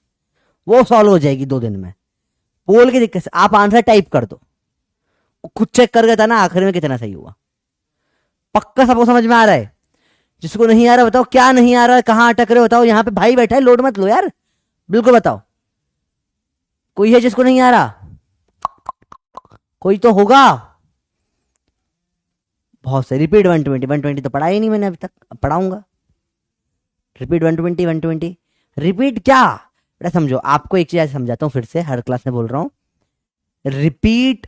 वो सॉल्व हो जाएगी 2 दिन में। पोल की दिक्कत से आप आंसर टाइप कर दो, खुद चेक कर गया था ना आखिर में कितना सही हुआ। पक्का सबको समझ में आ रहा है? जिसको नहीं आ रहा बताओ, क्या नहीं आ रहा है, कहां अटक रहे हो बताओ। यहां पे भाई बैठा है, लोड मत लो यार, बिल्कुल बताओ। कोई है जिसको नहीं आ रहा? कोई तो होगा। बहुत से रिपीट 120 तो पढ़ा ही नहीं मैंने अभी तक, अब पढ़ाऊंगा। रिपीट 120 रिपीट क्या बेटा? समझो, आपको एक चीज समझाता हूं फिर से, हर क्लास में बोल रहा हूं। रिपीट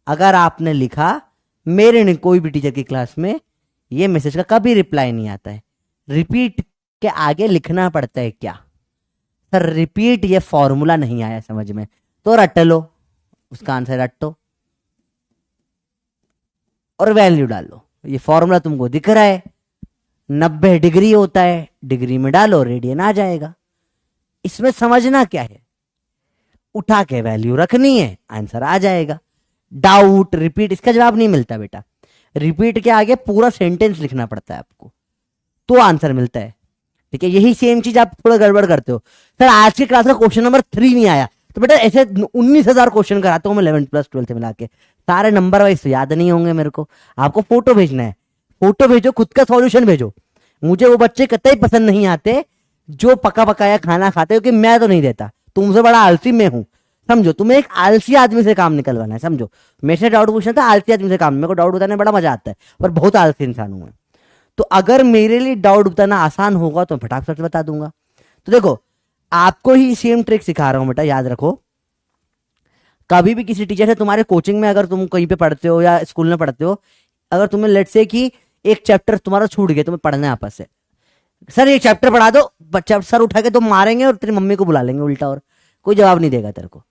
अगर आपने लिखा, मेरे ने कोई भी टीचर की क्लास में ये मैसेज का कभी रिप्लाई नहीं आता है। रिपीट के आगे लिखना पड़ता है क्या? सर रिपीट ये फॉर्मूला नहीं आया समझ में, तो रट लो, उसका आंसर रटो और वैल्यू डालो। ये फॉर्मूला तुमको दिख रहा है, 90 डिग्री होता है, डिग्री में डालो, रेडियन आ जाएगा। इसमें समझना क्या है? उठा के वैल्यू रखनी है, आंसर आ जाएगा। डाउट रिपीट इसका जवाब नहीं मिलता बेटा, रिपीट के आगे पूरा सेंटेंस लिखना पड़ता है आपको, तो आंसर मिलता है। ठीक है, यही सेम चीज आप थोड़ा गड़बड़ करते हो। सर आज की क्लास का क्वेश्चन नंबर 3 नहीं आया, तो बेटा ऐसे 19,000 क्वेश्चन कराता हूं मैं 11th प्लस 12th मिला के, सारे नंबर वाइज तो याद नहीं होंगे मेरे को। आपको फोटो भेजना है, फोटो भेजो, खुद का सॉल्यूशन भेजो। मुझे वो बच्चे कतई पसंद नहीं आते जो पका पकाया खाना खाते, क्योंकि मैं तो नहीं देता। तुमसे बड़ा आलसी मैं हूं, समझो। तुम्हें एक आलसी आदमी से काम निकलवाना है, समझो। मेरे से डाउट पूछना था, आलसी आदमी से काम। मेरे को डाउट बताने में बड़ा मजा आता है, पर बहुत आलसी इंसान हूं मैं। तो अगर मेरे लिए डाउट बताना आसान होगा तो फटाफट से बता दूंगा। तो देखो, आपको ही सेम ट्रिक सिखा रहा हूं बेटा, याद रखो। कभी भी किसी टीचर से, तुम्हारे कोचिंग में अगर तुम कहीं पे पढ़ते हो या स्कूल में पढ़ते हो, अगर तुम्हें लेट से कि एक चैप्टर तुम्हारा छूट गया, तुम्हें पढ़ना है आपस से, सर ये चैप्टर पढ़ा दो, बच्चा सर उठा के तो मारेंगे और तेरी मम्मी को बुला लेंगे उल्टा, और कोई जवाब नहीं देगा तेरे को।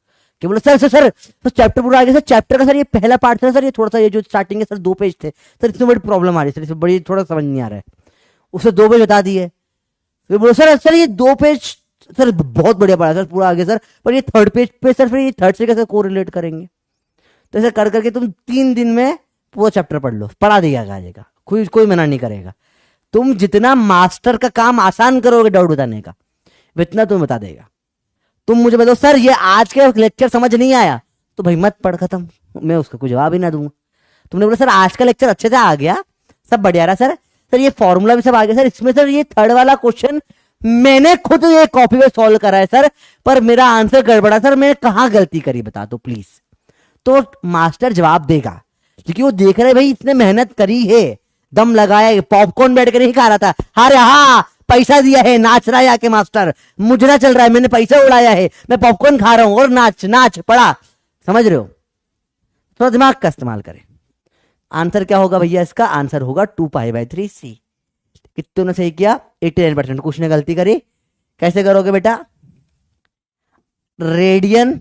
कि बोले सर सर सर तो चैप्टर पूरा आ गया सर, चैप्टर का सर ये पहला पार्ट था सर, ये थोड़ा सा, ये जो स्टार्टिंग है सर 2 पेज थे सर, इसमें बड़ी प्रॉब्लम आ रही है सर, इसमें बड़ी थोड़ा समझ नहीं आ रहा है। उसे 2 पेज बता दिए, फिर बोलो सर सर ये 2 पेज सर बहुत बढ़िया पढ़ा सर, पूरा आ गया सर, पर ये 3rd पेज पे सर, फिर ये 3rd से कैसे को रिलेट करेंगे। तो ऐसे कर करके तुम 3 दिन में पूरा चैप्टर पढ़ लो, पढ़ा दिया जाएगा, कोई कोई मना नहीं करेगा। तुम जितना मास्टर का काम आसान करोगे डाउट बताने का, इतना तुम्हें बता देगा। तुम मुझे बताओ सर ये आज के लेक्चर समझ नहीं आया, तो भाई मत पढ़, खत्म, मैं उसका कोई जवाब ही ना दूंगा। तुमने बोला सर आज का लेक्चर अच्छे से आ गया, सब बढ़िया रहा सर, सर ये फॉर्मूला भी सब आ गया सर, इसमें सर ये 3rd वाला क्वेश्चन मैंने खुद ये कॉपी में सॉल्व करा है सर, पर मेरा आंसर गड़बड़ा सर, मैंने कहां गलती करी बता दो प्लीज। तो मास्टर जवाब देगा, क्योंकि वो देख रहे भाई इसने मेहनत करी है, दम लगाया, पॉपकॉर्न बैठ कर ही खा रहा था, अरे हाँ पैसा दिया है, नाच रहा है आके मास्टर, मुजरा चल रहा है, मैंने पैसा उड़ाया है, मैं पॉपकॉर्न खा रहा हूं और नाच नाच पड़ा, समझ रहे हो। थोड़ा दिमाग का इस्तेमाल करें। आंसर क्या होगा भैया इसका? आंसर होगा 2π/3c। कितनों ने सही किया? 89%। कुछ ने गलती करी। कैसे करोगे बेटा? रेडियन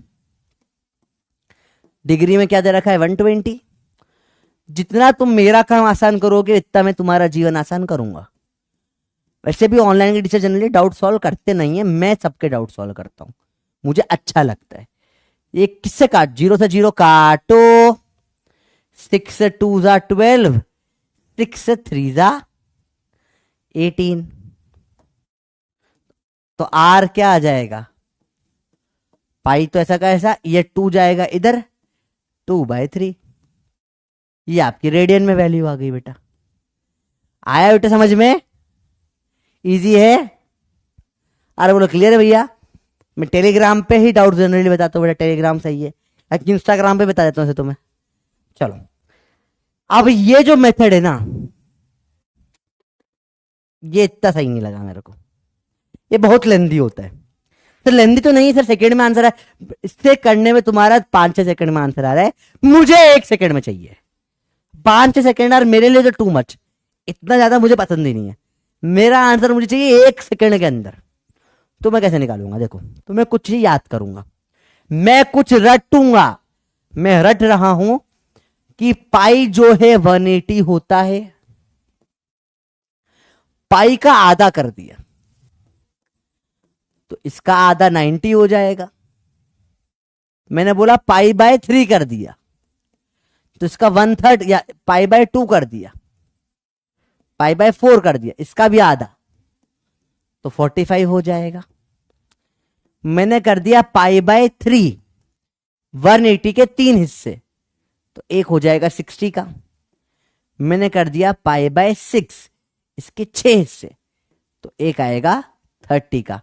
डिग्री में क्या दे रखा है? 120। जितना तुम मेरा काम आसान करोगे इतना मैं तुम्हारा जीवन आसान करूंगा। वैसे भी ऑनलाइन के टीचर जनरली डाउट सॉल्व करते नहीं है, मैं सबके डाउट सॉल्व करता हूं, मुझे अच्छा लगता है। ये किससे काट? 0 से 0 काटो, 6 से 2 जा 12, 6 से 3 जा 18। तो आर क्या आ जाएगा? पाई तो ऐसा का ऐसा, ये 2 जाएगा इधर, 2/3। ये आपकी रेडियन में वैल्यू आ गई बेटा। आया बेटा समझ में? इजी है? अरे बोलो क्लियर है भैया? मैं टेलीग्राम पे ही डाउट जनरली बताता हूँ बेटा, टेलीग्राम सही है, इंस्टाग्राम पे बता देता हूँ तुम्हें। चलो अब ये जो मेथड है ना, ये इतना सही नहीं लगा मेरे को, ये बहुत लेंदी होता है। सर लेंदी तो नहीं सर, सेकंड में आंसर है, इससे करने में तुम्हारा 5-6 सेकंड में आंसर आ रहा है, मुझे 1 सेकंड में चाहिए। 5-6 सेकंड और मेरे लिए तो टू मच, इतना ज्यादा मुझे पसंद ही नहीं है। मेरा आंसर मुझे चाहिए 1 सेकंड के अंदर। तो मैं कैसे निकालूंगा? देखो, तो मैं कुछ ही याद करूंगा, मैं कुछ रटूंगा। मैं रट रहा हूं कि पाई जो है 180 होता है, पाई का आधा कर दिया तो इसका आधा 90 हो जाएगा। मैंने बोला π/3 कर दिया तो इसका 1/3, या π/2 कर दिया, π/4 कर दिया, इसका भी आधा, तो 45 हो जाएगा। मैंने कर दिया π/3, 180 के 3 हिस्से, तो एक हो जाएगा 60 का। मैंने कर दिया π/6, इसके 6 हिस्से, तो एक आएगा 30 का।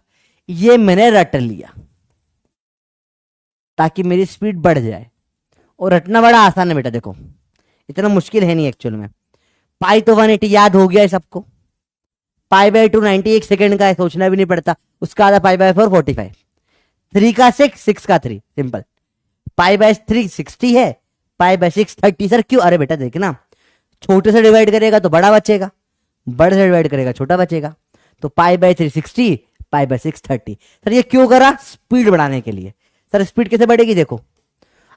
ये मैंने रट लिया ताकि मेरी स्पीड बढ़ जाए, और रटना बड़ा आसान है बेटा, देखो इतना मुश्किल है नहीं एक्चुअल में। पाई तो 180 याद हो गया है सबको, π/2 90 1 सेकंड का है, सोचना भी नहीं पड़ता। उसका आधा π/4 45, 3 का 6, 6 का 3, सिंपल। π/3 60 है, π/6 30। सर क्यों? अरे बेटा देखना, छोटे से डिवाइड करेगा तो बड़ा बचेगा, बड़े से डिवाइड करेगा छोटा बचेगा। तो π/3 60, π/6 30। सर ये क्यों करा? स्पीड बढ़ाने के लिए। सर स्पीड कैसे बढ़ेगी? देखो,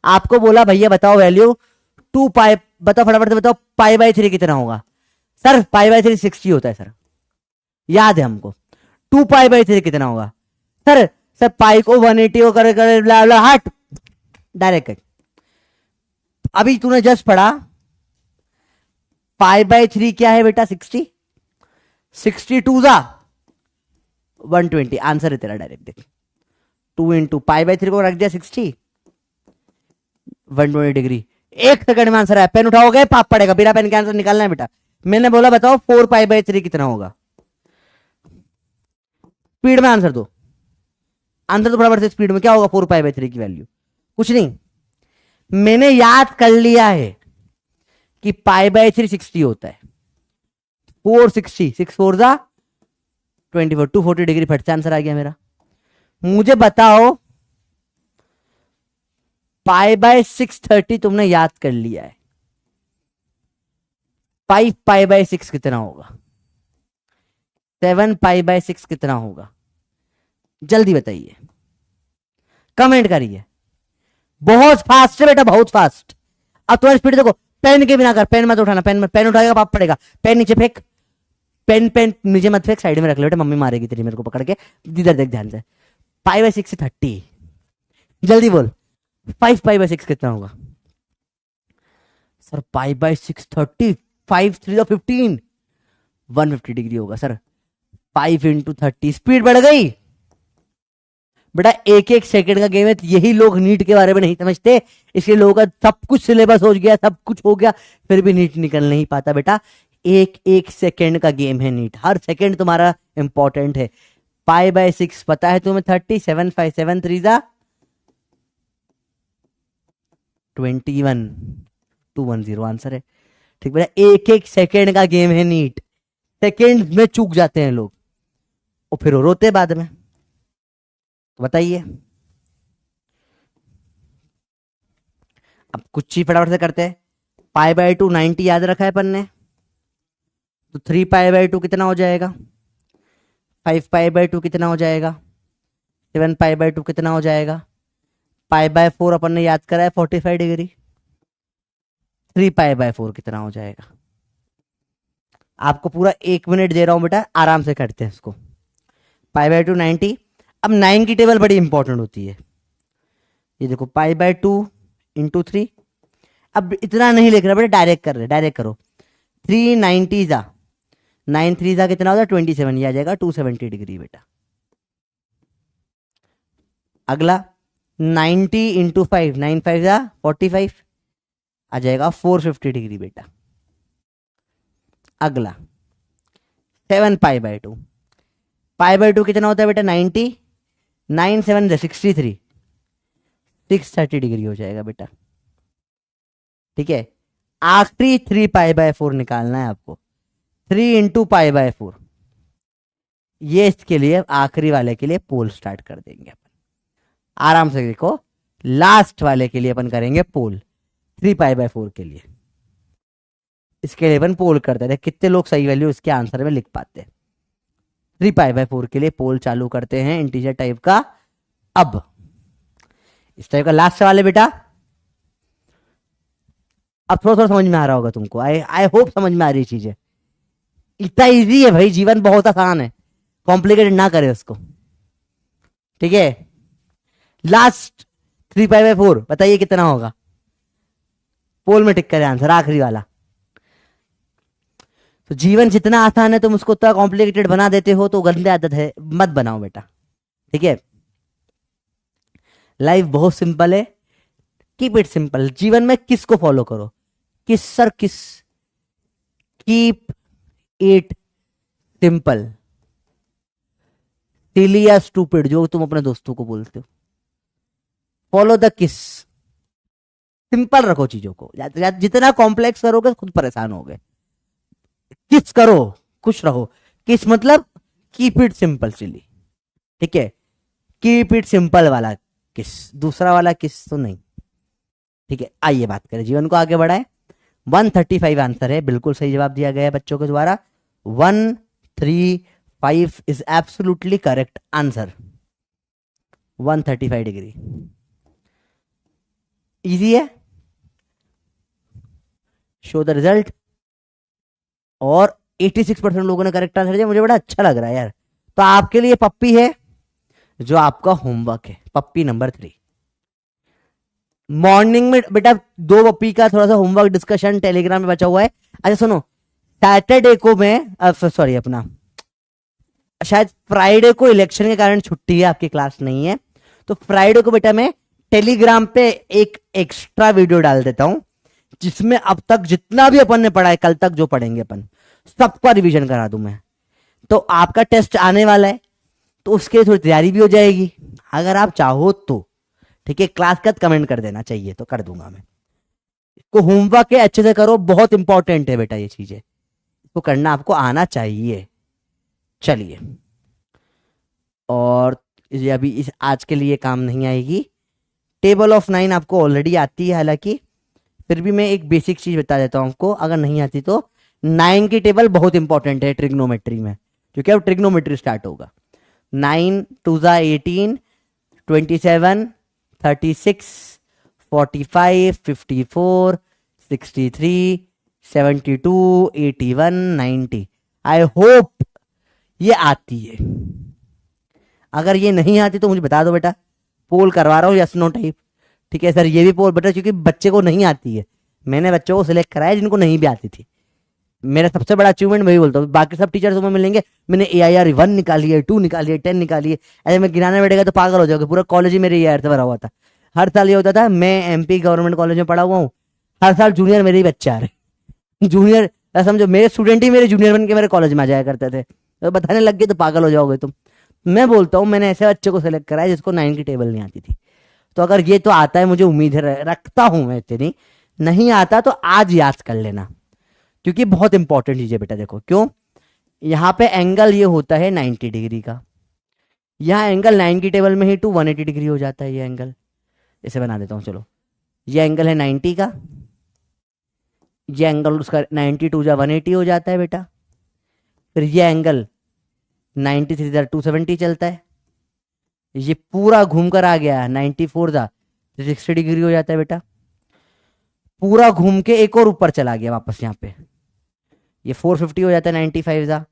आपको बोला भैया बताओ वैल्यू 2π, बताओ फटाफट से बताओ π/3 कितना होगा? सर π/3 60 होता है सर, याद है हमको। 2π/3 कितना होगा? सर सर पाई को 180 को कर हट, डायरेक्ट। अभी तूने जस्ट पढ़ा π/3 क्या है बेटा? 60, 62 जा 120, आंसर है तेरा डायरेक्ट। देख 2 इंटू π/3 को रख दिया 60, 120 डिग्री, 1 सेकंड में आंसर है। पेन उठाओगे पाप पड़ेगा, बिना पेन के आंसर निकालना है बेटा। मैंने बोला बताओ 4π/3 कितना होगा, स्पीड में आंसर दो, आंसर तो बराबर से स्पीड में। क्या होगा 4π/3 की वैल्यू? कुछ नहीं, मैंने याद कर लिया है कि π/3 60 होता है। 460, 6 4 जा 24, 240 डिग्री फट से आंसर आ गया मेरा। मुझे बताओ π/630 तुमने याद कर लिया है, 5π/6 कितना होगा, 7π/6 कितना होगा? जल्दी बताइए, कमेंट करिए। बहुत फास्ट है बेटा, बहुत फास्ट। अब तुम्हारी स्पीड देखो, पेन के बिना कर, पेन मत उठाना, पेन उठाएगा पाप पड़ेगा, पेन नीचे फेंक, पेन नीचे मत फेंक, साइड में रख ले बेटा, मम्मी मारेगी तेरी मेरे को पकड़ के। इधर देख ध्यान से, 5/6 से 30, जल्दी बोल 5π/6 कितना होगा? सर 5/6 30, 5 3 15, 150 डिग्री होगा सर। 5 × 30, स्पीड बढ़ गई बेटा। एक एक सेकंड का गेम है, यही लोग नीट के बारे में नहीं समझते, इसलिए लोगों का सब कुछ सिलेबस हो गया, सब कुछ हो गया, फिर भी नीट निकल नहीं पाता बेटा। एक एक सेकंड का गेम है नीट, हर सेकंड तुम्हारा इंपॉर्टेंट है। π/6 पता है तुम्हें 30, 7 5 7 3 जा 21, 210 आंसर है। ठीक बेटा, एक एक सेकंड का गेम है नीट, सेकंड में चूक जाते हैं लोग और फिर रोते बाद में। तो बताइए, अब कुछ चीज फटाफट से करते हैं। π/2 90 याद रखा है अपन ने, तो 3π/2 कितना हो जाएगा, 5π/2 कितना हो जाएगा, 7π/2 कितना हो जाएगा, π/4 अपन ने याद करा है 45 डिग्री, 3π/4 कितना हो जाएगा? आपको पूरा 1 मिनट दे रहा हूं बेटा, आराम से करते हैं इसको। π/2 90। अब 9 की टेबल बड़ी इंपॉर्टेंट होती है, ये देखो π/2 × 3। अब इतना नहीं लिख रहा बेटा, डायरेक्ट कर रहे, डायरेक्ट करो। 3 90 जा 9 3 जा कितना होगा 27, ये आ जाएगा 270 डिग्री बेटा। अगला 90 × 5, 9 5 जा 45, आ जाएगा 450 डिग्री बेटा। अगला 7π/2, π/2 कितना होता है बेटा 90, 9 7 जा 63, 630 डिग्री हो जाएगा बेटा। ठीक है, आखिरी 3π/4 निकालना है आपको, 3 × π/4। ये इसके लिए आखिरी वाले के लिए पोल स्टार्ट कर देंगे अपन, आराम से देखो। लास्ट वाले के लिए अपन करेंगे पोल, 3π/4 के लिए। इसके लिए अपन पोल करते हैं, कितने लोग सही वैल्यू इसके आंसर में लिख पाते हैं। 3π/4 के लिए पोल चालू करते हैं इंटीजर टाइप का। अब इस टाइप का लास्ट सवाल है बेटा, अब थोड़ा थोड़ा समझ में आ रहा होगा तुमको, आई होप समझ में आ रही चीजें। इतना इजी है भाई, जीवन बहुत आसान है, कॉम्प्लिकेटेड ना करे उसको। ठीक है, लास्ट 3π/4 बताइए कितना होगा, पोल में टिक करें आंसर, आखिरी वाला। तो जीवन जितना आसान है तुम उसको उतना कॉम्प्लिकेटेड बना देते हो, तो गंदे आदत है, मत बनाओ बेटा। ठीक है, लाइफ बहुत सिंपल है, कीप इट सिंपल। जीवन में किस को फॉलो करो, किस सर किस, कीप इट सिंपल। सिली या स्टूपिड जो तुम अपने दोस्तों को बोलते हो, फॉलो द किस, सिंपल रखो चीजों को। जितना कॉम्प्लेक्स करोगे खुद परेशान होगे। किस करो, खुश रहो। किस मतलब कीप इट सिंपल सिली। ठीक है, कीप इट सिंपल वाला किस, दूसरा वाला किस तो नहीं। ठीक है, आइए बात करें, जीवन को आगे बढ़ाएं। 135 आंसर है, बिल्कुल सही जवाब दिया गया है बच्चों के द्वारा। 135 is absolutely correct answer, 135 degree. Easy है, शो द रिजल्ट। और 86% लोगों ने करेक्ट आंसर दिया, मुझे बड़ा अच्छा लग रहा है यार। तो आपके लिए पप्पी है जो आपका होमवर्क है, पप्पी नंबर 3। मॉर्निंग में बेटा 2 पप्पी का थोड़ा सा होमवर्क डिस्कशन टेलीग्राम में बचा हुआ है। अच्छा सुनो, सैटरडे को मैं सॉरी अपना शायद फ्राइडे को इलेक्शन के कारण छुट्टी है, आपकी क्लास नहीं है, तो फ्राइडे को बेटा मैं टेलीग्राम पे एक एक्स्ट्रा वीडियो डाल देता हूं। जिसमें अब तक जितना भी अपन ने पढ़ा है, कल तक जो पढ़ेंगे अपन सबका रिवीजन करा दूं मैं। तो आपका टेस्ट आने वाला है, तो उसके लिए थोड़ी तैयारी भी हो जाएगी अगर आप चाहो तो। ठीक है, क्लास का कमेंट कर देना, चाहिए तो कर दूंगा मैं। इसको होमवर्क है, अच्छे से करो, बहुत इंपॉर्टेंट है बेटा ये चीजें, इसको करना आपको आना चाहिए। चलिए, और ये अभी इस आज के लिए काम नहीं आएगी। टेबल ऑफ 9 आपको ऑलरेडी आती है, हालांकि फिर भी मैं एक बेसिक चीज बता देता हूं आपको, अगर नहीं आती तो। 9 की टेबल बहुत इंपॉर्टेंट है ट्रिग्नोमेट्री में, क्योंकि अब ट्रिग्नोमेट्री स्टार्ट होगा। 9 2 जा 18, 27, 36, 45, 54, 63, 72, 81, 90। आई होप ये आती है। अगर ये नहीं आती तो मुझे बता दो बेटा, पोल करवा रहा हूँ यस नो टाइप। ठीक है सर, ये भी पोल बेटा, क्योंकि बच्चे को नहीं आती है, मैंने बच्चों को सिलेक्ट कराया जिनको नहीं भी आती थी। मेरा सबसे बड़ा अचीवमेंट वही बोलता हूँ। बाकी सब टीचर्स में मिलेंगे, मैंने AIR 1 निकाली है, 2 निकाली है, 10 निकाली है। ऐसे मैं गिनाने बैठेगा तो पागल हो जाओगे। पूरा कॉलेज ही मेरे AIR से भरा हुआ था। हर साल ये होता था, मैं MP गवर्नमेंट कॉलेज में पढ़ा हुआ हूँ, हर साल जूनियर मेरे ही बच्चे आ रहे जूनियर, समझो मेरे स्टूडेंट ही मेरे जूनियर बन के मेरे कॉलेज में आ जाया करते थे। तो बताने लग गए तो पागल हो जाओगे तुम। मैं बोलता हूँ मैंने ऐसे बच्चे को सिलेक्ट कराया जिसको 9 की टेबल नहीं आती थी। तो अगर ये तो आता है, मुझे उम्मीद है, रखता हूं मैं इतनी, नहीं आता तो आज याद कर लेना, क्योंकि बहुत इंपॉर्टेंट चीज है बेटा। देखो क्यों, यहाँ पे एंगल ये होता है 90 डिग्री का। यहाँ एंगल 9 की टेबल में ही 180 डिग्री हो जाता है ये एंगल। इसे बना देता हूँ, चलो। ये एंगल है 90 का, ये एंगल उसका 92 जा 180 हो जाता है बेटा। फिर ये एंगल 93 जा 270 चलता है। ये पूरा घूमकर आ गया 94 जा 60 डिग्री हो जाता है बेटा। पूरा घूम के एक और ऊपर चला गया वापस यहाँ पे, ये 450 हो जाता है 95 जा,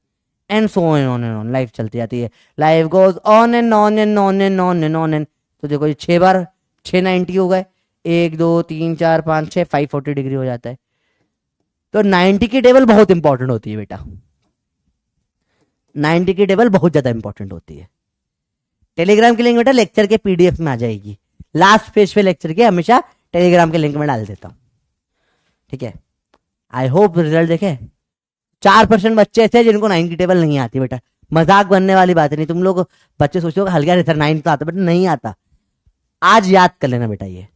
and so on and on. Life चलती जाती है, life goes on and on and on and on and on and. तो देखो ये 6 बार 690 हो गए, 1 2 3 4 5 6, 540 डिग्री हो जाता है। तो 90 की टेबल बहुत इंपॉर्टेंट होती है बेटा, 90 की टेबल बहुत ज्यादा इंपॉर्टेंट होती है। टेलीग्राम की लिंक बेटा लेक्चर के PDF में आ जाएगी, लास्ट पेज पे लेक्चर के हमेशा टेलीग्राम के लिंक में डाल देता हूं। ठीक है, आई होप रिजल्ट देखे। 4% बच्चे ऐसे हैं जिनको 9 की टेबल नहीं आती बेटा, मजाक बनने वाली बात नहीं। तुम लोग बच्चे सोचते हो हल्का सर 9 तो आता, बेटा नहीं आता। आज याद कर लेना बेटा, ये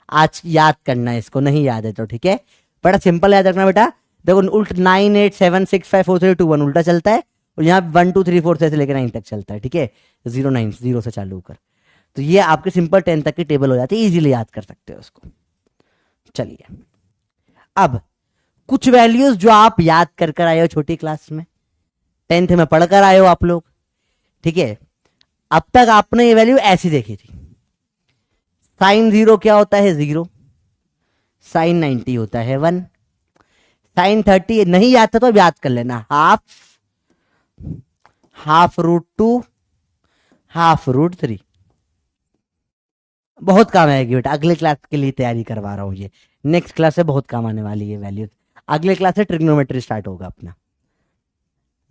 आज याद करना है, इसको नहीं याद है तो ठीक है। बड़ा सिंपल याद रखना बेटा। देखो उल्ट 9 8 7 6 5 4 3 2 1 उल्टा चलता है, और यहाँ 1 2 3 4 से लेकर 9 तक चलता है। ठीक है, 0 9 0 से चालू कर। तो ये आपके सिंपल 10 तक की टेबल हो जाती है, इजीली याद कर सकते हो उसको। चलिए, अब कुछ वैल्यूज जो आप याद कर कर आए हो छोटी क्लास में, 10th में पढ़कर आए हो आप लोग। ठीक है, अब तक आपने ये वैल्यू ऐसी देखी थी। साइन 0 क्या होता है? 0। साइन 90 होता है 1। साइन 30 नहीं याद था तो अब याद कर लेना, हाफ रूट 2, हाफ रूट 3। बहुत काम आएगी बेटा, अगले क्लास के लिए तैयारी करवा रहा हूं ये। नेक्स्ट क्लास से बहुत काम आने वाली है वैल्यू। अगले क्लास से ट्रिग्नोमेट्री स्टार्ट होगा अपना।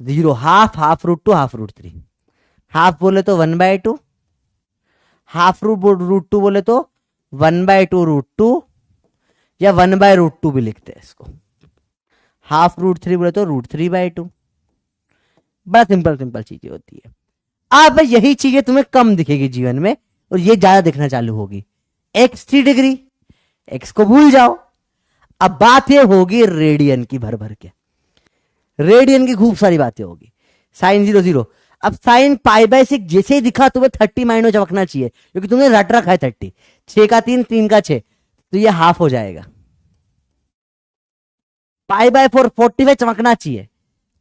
0 half, half root 2, half root 3। Half बोले तो 1/2, हाफ रूट 2 बोले तो 1/2 रूट 2, या 1/√2 भी लिखते हैं इसको। हाफ रूट 3 बोले तो √3/2। बड़ा सिंपल सिंपल चीजें होती है। अब यही चीजें तुम्हें कम दिखेगी जीवन में, और ये ज्यादा दिखना चालू होगी। x 3 डिग्री, x को भूल जाओ। अब बात ये होगी रेडियन की, भर भर के रेडियन की खूब सारी बातें होगी। साइन 0 0। अब साइन π/6 जैसे ही दिखा तुम्हें 30 माइनस चमकना चाहिए, क्योंकि तुमने रट रखा है 30। 6 का 3, 3 का 6, तो ये हाफ हो जाएगा। π/4 45 चमकना चाहिए।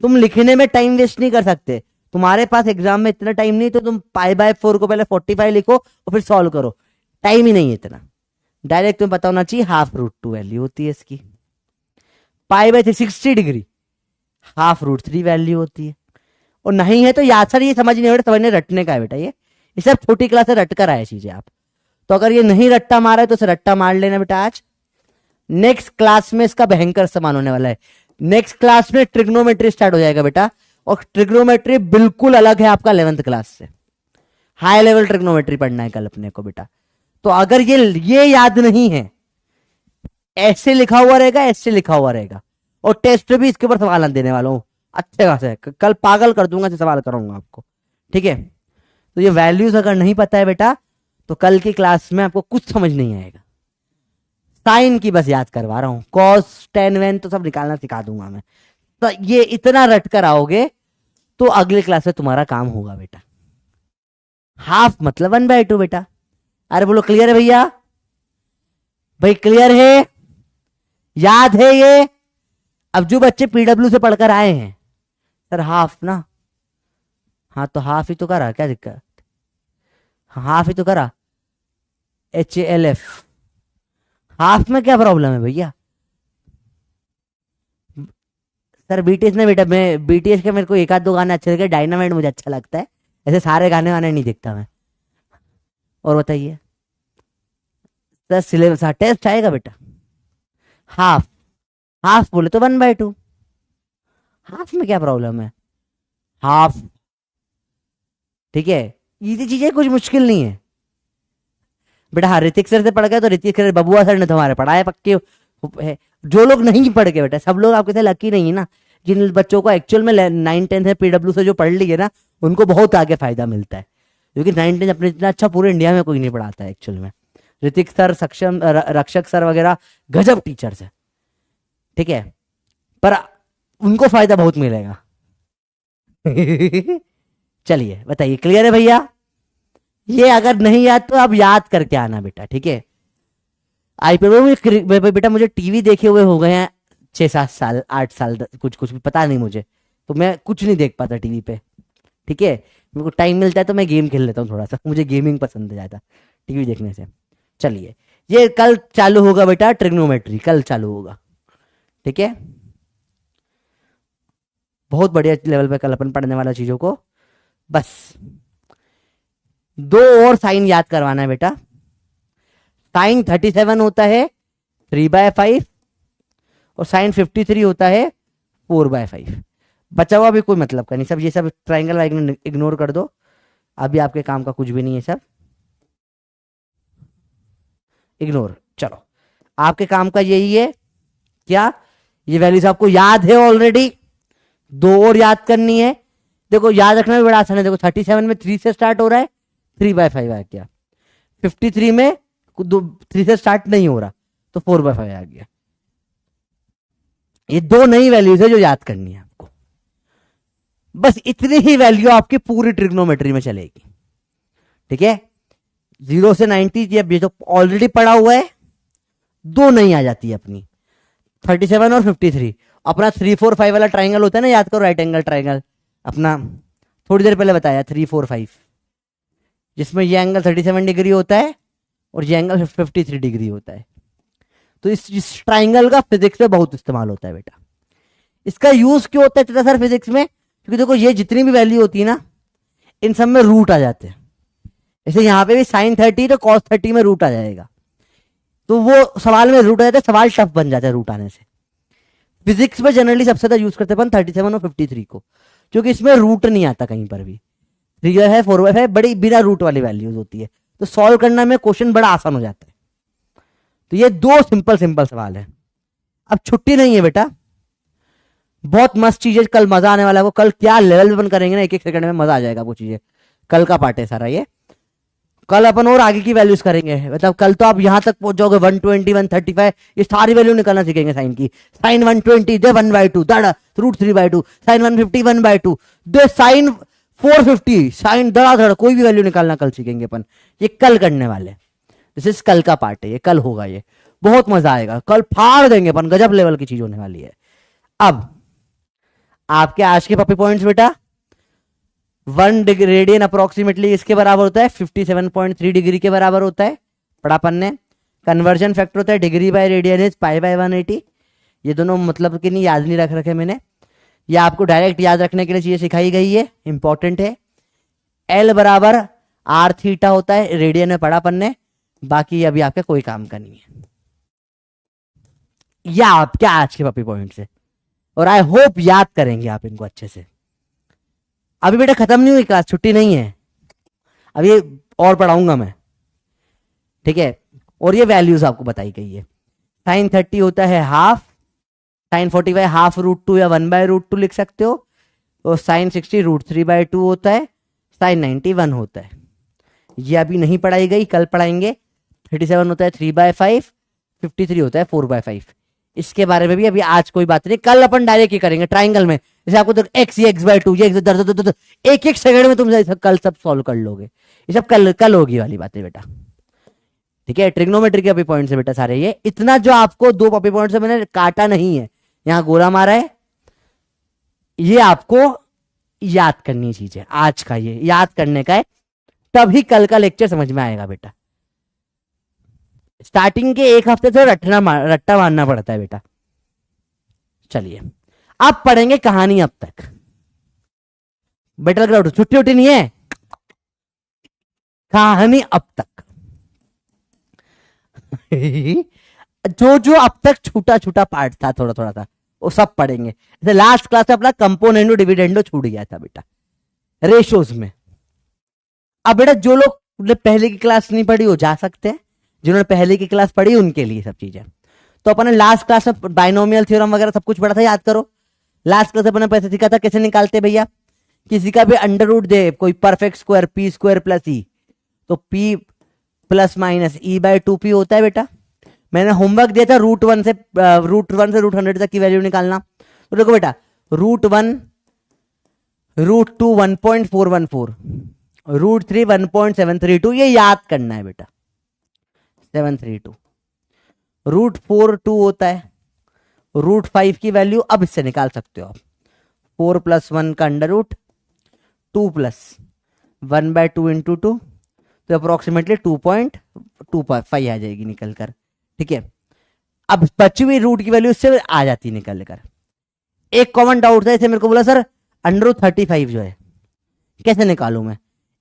तुम लिखने में टाइम वेस्ट नहीं कर सकते, तुम्हारे पास एग्जाम में इतना टाइम नहीं, तो तुम π/4 को पहले 45 लिखो और फिर सॉल्व करो। टाइम ही नहीं है इतना, डायरेक्ट तुम्हें पता होना चाहिए हाफ रूट 2 वैल्यू होती है इसकी। π/3 60 डिग्री, हाफ रूट 3 वैल्यू होती है। और नहीं है तो याद सर ये समझ नहीं बेटा, समझने रटने का है बेटा, ये सब छोटी क्लास से रट कर आए चीजें आप। तो अगर ये नहीं रट्टा मारा है तो इसे रट्टा मार लेना बेटा आज। नेक्स्ट क्लास में इसका भयंकर समान होने वाला है। नेक्स्ट क्लास में ट्रिग्नोमेट्री स्टार्ट हो जाएगा बेटा, और ट्रिग्नोमेट्री बिल्कुल अलग है आपका 11th क्लास से। हाई लेवल ट्रिग्नोमेट्री पढ़ना है कल अपने को बेटा। तो अगर ये याद नहीं है ऐसे लिखा हुआ रहेगा, ऐसे लिखा हुआ रहेगा, और टेस्ट भी इसके ऊपर सवाल देने वाला हूँ अच्छे खासे, कल पागल कर दूंगा, ऐसे सवाल कराऊंगा आपको, ठीक है। तो ये वैल्यूज अगर नहीं पता है बेटा, तो कल की क्लास में आपको कुछ समझ नहीं आएगा। साइन की बस याद करवा रहा हूं, कॉस टेन वेन तो सब निकालना सिखा दूंगा मैं। तो ये इतना रट कर आओगे तो अगले क्लास में तुम्हारा काम होगा बेटा। हाफ मतलब 1/2 बेटा। अरे बोलो क्लियर है भैया? भाई क्लियर है, याद है ये? अब जो बच्चे पीडब्ल्यू से पढ़कर आए हैं, सर हाफ ना, हाँ तो हाफ ही तो करा, क्या दिक्कत, हाफ ही तो करा, HALF, हाफ में क्या प्रॉब्लम है भैया? सर BTS ने बेटा, मैं BTS के मेरे को एक आध दो गाने अच्छे लगे, डायनामाइट मुझे अच्छा लगता है, ऐसे सारे गाने वाने नहीं देखता मैं। और बताइए सर, सिलेबस हाँ टेस्ट आएगा बेटा। हाफ, हाफ बोले तो 1/2, हाफ में क्या प्रॉब्लम है, हाफ, ठीक है, इजी चीजें, कुछ मुश्किल नहीं है बेटा। हाँ ऋतिक सर से पढ़ गए तो ऋतिक सर, बबुआ सर ने तुम्हारे पढ़ाए पक्के है। जो लोग नहीं पढ़ गए बेटा, सब लोग आपके साथ लकी नहीं है ना। जिन बच्चों को एक्चुअल में 9-10 है पीडब्ल्यू से जो पढ़ लिए ना, उनको बहुत आगे फायदा मिलता है, क्योंकि 9-10 अपने इतना अच्छा पूरे इंडिया में कोई नहीं पढ़ाता है एक्चुअल में। ऋतिक सर, सक्षम, रक्षक सर वगैरह गजब टीचर्स है, ठीक है, पर उनको फायदा बहुत मिलेगा। चलिए बताइए, क्लियर है भैया? ये अगर नहीं याद तो अब याद करके आना बेटा, ठीक है। आईपीएल में बेटा मुझे टीवी देखे हुए हो गए हैं 6-7 साल, 8 साल, कुछ कुछ भी पता नहीं मुझे, तो मैं कुछ नहीं देख पाता टीवी पे, ठीक है। मेरे को टाइम मिलता है तो मैं गेम खेल लेता हूँ थोड़ा सा, मुझे गेमिंग पसंद है ज़्यादा टीवी देखने से। चलिए, ये कल चालू होगा बेटा, ट्रिग्नोमेट्री कल चालू होगा, ठीक है। बहुत बढ़िया लेवल पे कल अपन पढ़ने वाला चीज़ों को। बस 2 और साइन याद करवाना है बेटा। साइन 37 होता है 3/5, और साइन 53 होता है 4/5। बचा हुआ भी कोई मतलब का नहीं, सब ये सब ट्राइंगल वाइंगल इग्नोर कर दो, अभी आपके काम का कुछ भी नहीं है, सब इग्नोर। चलो, आपके काम का यही है, क्या ये वैल्यूज आपको याद है ऑलरेडी? 2 और याद करनी है। देखो याद रखना भी बड़ा आसान है, देखो 37 में 3 से स्टार्ट हो रहा है, 3/5 आ गया। 53 में 3 से स्टार्ट नहीं हो रहा, तो 4/5 आ गया। ये 2 नई वैल्यूज है जो याद करनी है आपको। बस इतनी ही वैल्यू आपकी पूरी ट्रिग्नोमेट्री में चलेगी, ठीक है। 0 से 90 ये तो ऑलरेडी पड़ा हुआ है, 2 नहीं आ जाती है अपनी, 37 और 53। अपना 3-4-5 वाला ट्राइंगल होता है ना, याद करो, राइट एंगल ट्राइंगल अपना थोड़ी देर पहले बताया, 3-4-5, जिसमें ये एंगल 37 डिग्री होता है और ये एंगल 53 डिग्री होता है। तो इस ट्राइंगल का फिजिक्स में बहुत इस्तेमाल होता है बेटा। इसका यूज क्यों होता है सर फिजिक्स में? क्योंकि देखो ये जितनी भी वैल्यू होती है ना, इन सब में रूट आ जाते हैं। जैसे यहाँ पे भी sin 30 तो cos 30 में रूट आ जाएगा, तो वो सवाल में रूट आ जाता है, सवाल टफ बन जाता है रूट आने से। फिजिक्स में जनरली सबसे ज्यादा यूज करते हैं 37 और 53 को, क्योंकि इसमें रूट नहीं आता कहीं पर भी। 3 है 4 है, बड़ी बिना रूट वाली वैल्यूज होती है, तो सॉल्व करना में क्वेश्चन बड़ा आसान हो जाता है। तो ये 2 सिंपल सिंपल सवाल है। अब छुट्टी नहीं है बेटा, बहुत मस्त चीजें, कल मजा आने वाला है। वो कल क्या लेवल अपन करेंगे ना, 1-1 सेकंड में मजा आ जाएगा। वो चीजें कल का पार्ट है सारा ये। कल अपन और आगे की वैल्यूज करेंगे, मतलब कल तो आप यहां तक पहुंच जाओगे 120, 135, ये सारी वैल्यू निकालना सीखेंगे साइन की। साइन 120 दे 1/2 दड़ा रूट 3/2, साइन 150 1/2 दे साइन 450, साइन धड़ाधड़ कोई भी वैल्यू निकालना कल सीखेंगे अपन। ये कल करने वाले, दिस इज कल का पार्ट है, ये कल होगा, ये बहुत मजा आएगा। कल फाड़ देंगे अपन, गजब लेवल की चीज होने वाली है। अब आपके आज के पपी पॉइंट्स बेटा, 1 रेडियन अप्रोक्सीमेटली इसके बराबर होता है 57.3 डिग्री के बराबर होता है, पढ़ा अपन ने। कन्वर्जन फैक्टर होता है डिग्री बाय रेडियन इज π/180। ये दोनों मतलब कि नहीं, याद नहीं रख रखे मैंने, ये आपको डायरेक्ट याद रखने के लिए चीजें सिखाई गई है, इंपॉर्टेंट है। L बराबर r थीटा होता है, रेडियन में पढ़ा अपन ने, बाकी अभी आपका कोई काम का नहीं है। या आप क्या आज के पपी पॉइंट से, और आई होप याद करेंगे आप इनको अच्छे से। अभी बेटा खत्म नहीं हुई क्लास, छुट्टी नहीं है, अभी और पढ़ाऊंगा मैं, ठीक है। और ये वैल्यूज आपको बताई गई है। साइन 30 होता है हाफ, साइन 45 हाफ रूट 2 या 1/√2 लिख सकते हो, और साइन 60 √3/2 होता है, साइन 90 1 होता है। ये अभी नहीं पढ़ाई गई, कल पढ़ाएंगे। 37 होता है 3/5, 53 होता है 4/5। इसके बारे में भी अभी आज कोई बात नहीं, कल अपन डायरेक्ट ही करेंगे ट्राइंगल में। जैसे आपको एक्स ये x/2 ये एक एक सेकंड में तुम कल सब सॉल्व कर लोगे। ये सब कल होगी वाली बातें बेटा, ठीक है। ट्रिग्नोमेट्री के अभी पॉइंट है बेटा सारे, ये इतना जो आपको 2 कॉपी पॉइंट से मैंने काटा नहीं है, यहां गोला मारा है, ये आपको याद करनी चीज है। आज का ये याद करने का है, तभी कल का लेक्चर समझ में आएगा बेटा। स्टार्टिंग के एक हफ्ते से रट्टा मारना पड़ता है बेटा। चलिए अब पढ़ेंगे कहानी अब तक। बेटा लग रहा है छुट्टी उट्टी नहीं है, कहानी अब तक जो जो अब तक छूटा छूटा पार्ट था, थोड़ा थोड़ा था, वो सब पढ़ेंगे। जैसे लास्ट क्लास में अपना कंपोनेंडो डिविडेंडो छूट गया था बेटा रेशोज में। अब बेटा जो लोग पहले की क्लास नहीं पढ़ी हो जा सकते हैं, जिन्होंने पहले की क्लास पढ़ी उनके लिए सब चीजें। तो अपन ने लास्ट क्लास में बाइनोमियल थ्योरम वगैरह सब कुछ पढ़ा था, याद करो। लास्ट क्लास अपन ने पैसे सीखा था कैसे निकालते भैया, किसी का भी अंडर रूट दे, कोई perfect square p square plus E, तो p प्लस माइनस e/2p होता है बेटा। मैंने होमवर्क दिया था √1 से √100 तक की वैल्यू निकालना। तो देखो बेटा √1 √2 1.414, √3 1.732, ये याद करना है बेटा 732। √4 2 होता है, √5 की वैल्यू अब इससे निकाल सकते हो आप, 4 + 1 का अंडर रूट 2 + 1/2 × 2, तो अप्रोक्सीमेटली 2.25 आ जाएगी निकल कर, ठीक है। अब बची हुई रूट की वैल्यू इससे आ जाती निकल कर। एक कॉमन डाउट था, इसे मेरे को बोला सर √35 जो है कैसे निकालूं मैं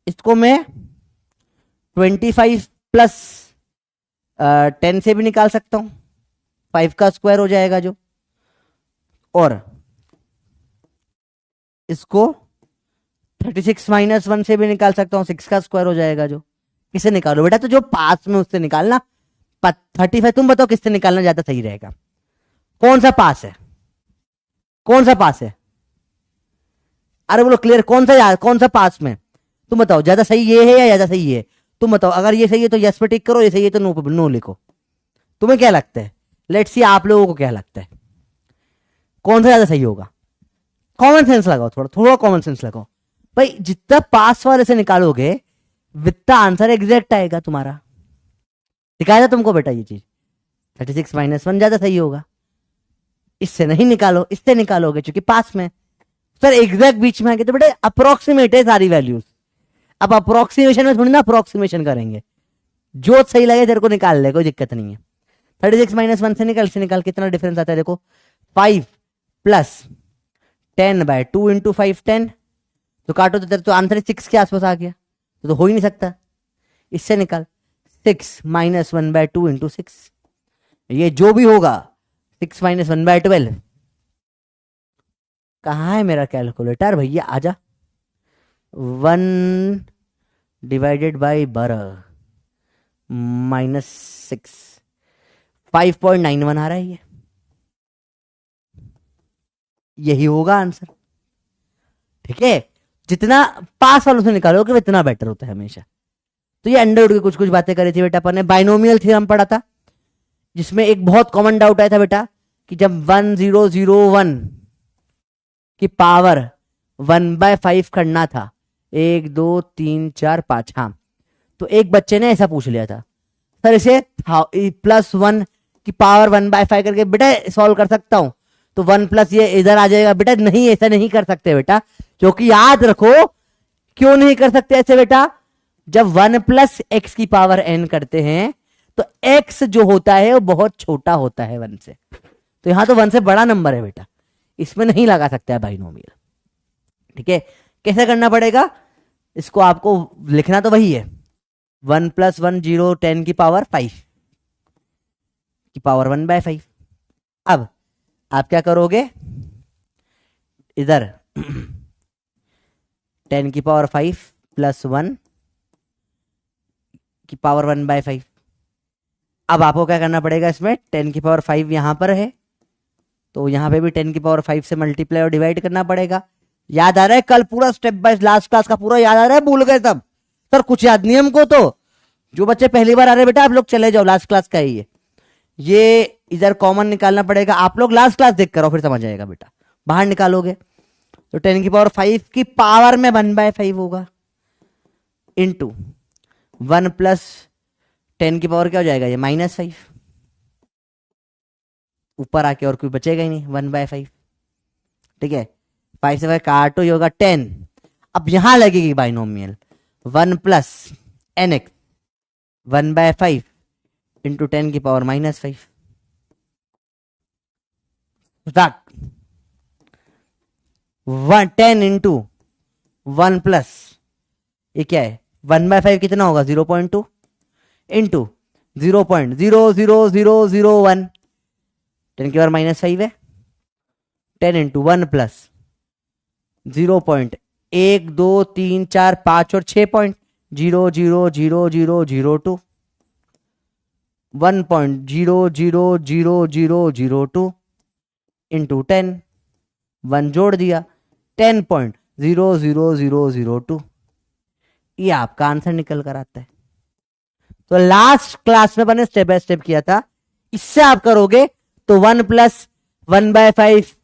इसको, मैं 25 + 10 से भी निकाल सकता हूं, 5 का स्क्वायर हो जाएगा जो, और इसको 36 - 1 से भी निकाल सकता हूं, 6 का स्क्वायर हो जाएगा जो। किसे निकालो बेटा, तो जो पास में उससे निकालना। 35 तुम बताओ किससे निकालना ज्यादा सही रहेगा, कौन सा पास है, कौन सा पास है, अरे बोलो क्लियर, कौन सा पास में, तुम बताओ ज्यादा सही ये है या ज्यादा सही है, तुम बताओ। अगर ये सही है तो यस पे टिक करो, ये सही है तो नो लिखो। तुम्हें क्या लगता है, लेट्स सी आप लोगों को क्या लगता है कौन सा ज्यादा सही होगा। कॉमन सेंस लगाओ, थोड़ा थोड़ा कॉमन सेंस लगाओ भाई, जितना पास वाले से निकालोगे वित्ता आंसर एग्जैक्ट आएगा तुम्हारा। सिखाया था तुमको बेटा ये चीज, 36 - 1 ज्यादा सही होगा। इससे नहीं निकालो, इससे निकालोगे क्योंकि पास में। सर एग्जैक्ट बीच में आगे तो बेटा अप्रोक्सीमेट है सारी वैल्यूज। अब अप्रोक्सीमेशन में थोड़ी ना अप्रोक्सीमेशन करेंगे, जो सही लगे तेरे को निकाल ले, कोई दिक्कत नहीं है। 36 - 1 से निकाल कितना डिफरेंस आता है देखो, 5 + 10/2 × 5 10, तो काटो तो तेरे तो आंसर 6 के आसपास आ गया, तो हो ही नहीं सकता। इससे निकाल 6 - 1/2 × 6, ये जो भी होगा 6 - 1/12। कहाँ है मेरा कैलकुलेटर भैया, आजा। 1 / 12 - 6, 5.91 आ रहा है ये, यही होगा आंसर, ठीक है। जितना पास वालों से निकालोगे उतना बेटर होता है हमेशा। तो ये अंडर रूट की कुछ कुछ बातें करी थी बेटा अपन ने। बाइनोमियल थ्योरम पढ़ा था, जिसमें एक बहुत कॉमन डाउट आया था बेटा कि जब 1001 की पावर 1/5 करना था, 1 2 3 4 5, हाँ, तो एक बच्चे ने ऐसा पूछ लिया था, सर इसे +1 की पावर 1/5 करके बेटा सॉल्व कर सकता हूं, तो 1 + ये इधर आ जाएगा। बेटा नहीं, ऐसा नहीं कर सकते बेटा, क्योंकि याद रखो क्यों नहीं कर सकते ऐसे बेटा, जब 1 + x की पावर n करते हैं तो x जो होता है वो बहुत छोटा होता है 1 से, तो यहां तो 1 से बड़ा नंबर है बेटा, इसमें नहीं लगा सकता है बाइनोमियल, ठीक है। कैसे करना पड़ेगा इसको, आपको लिखना तो वही है, 1 + 1 0 10 की पावर 5 की पावर 1/5। अब आप क्या करोगे, इधर 10 की पावर 5 + 1 की पावर 1/5, अब आपको क्या करना पड़ेगा, इसमें 10⁵ यहां पर है तो यहां पे भी 10⁵ से मल्टीप्लाई और डिवाइड करना पड़ेगा। याद आ रहा है? कल पूरा स्टेप बाय लास्ट क्लास का पूरा याद आ रहा है? भूल गए सब? सर कुछ याद नहीं हमको। तो जो बच्चे पहली बार आ रहे हैं बेटा, आप लोग चले जाओ, लास्ट क्लास का ही है ये। इधर कॉमन निकालना पड़ेगा, आप लोग लास्ट क्लास देख करो फिर समझ आएगा बेटा। बाहर निकालोगे तो 10⁵ की पावर में 1/5 होगा इंटू 1 प्लस 10 क्या हो जाएगा ये, -5। ऊपर आके और कोई बचेगा ही नहीं, 1/5। ठीक है, 5 से 5 काटो, ये होगा 10। अब यहां लगेगी बाइनोमियल 1 प्लस nx 1/5 इंटू 10⁻⁻5। रख 10 इंटू 1 प्लस ये क्या है 1/5 कितना होगा 0.2 इंटू 0.00001 10⁻⁻5 है। 10 इंटू 1 प्लस 0.1 2 3 4 5 और 6.0000002 1.0000002 इंटू 10, 1 जोड़ दिया 10.00002। ये आपका आंसर निकल कर आता है। तो लास्ट क्लास में मैंने स्टेप बाय स्टेप किया था, इससे आप करोगे तो 1 प्लस 1/5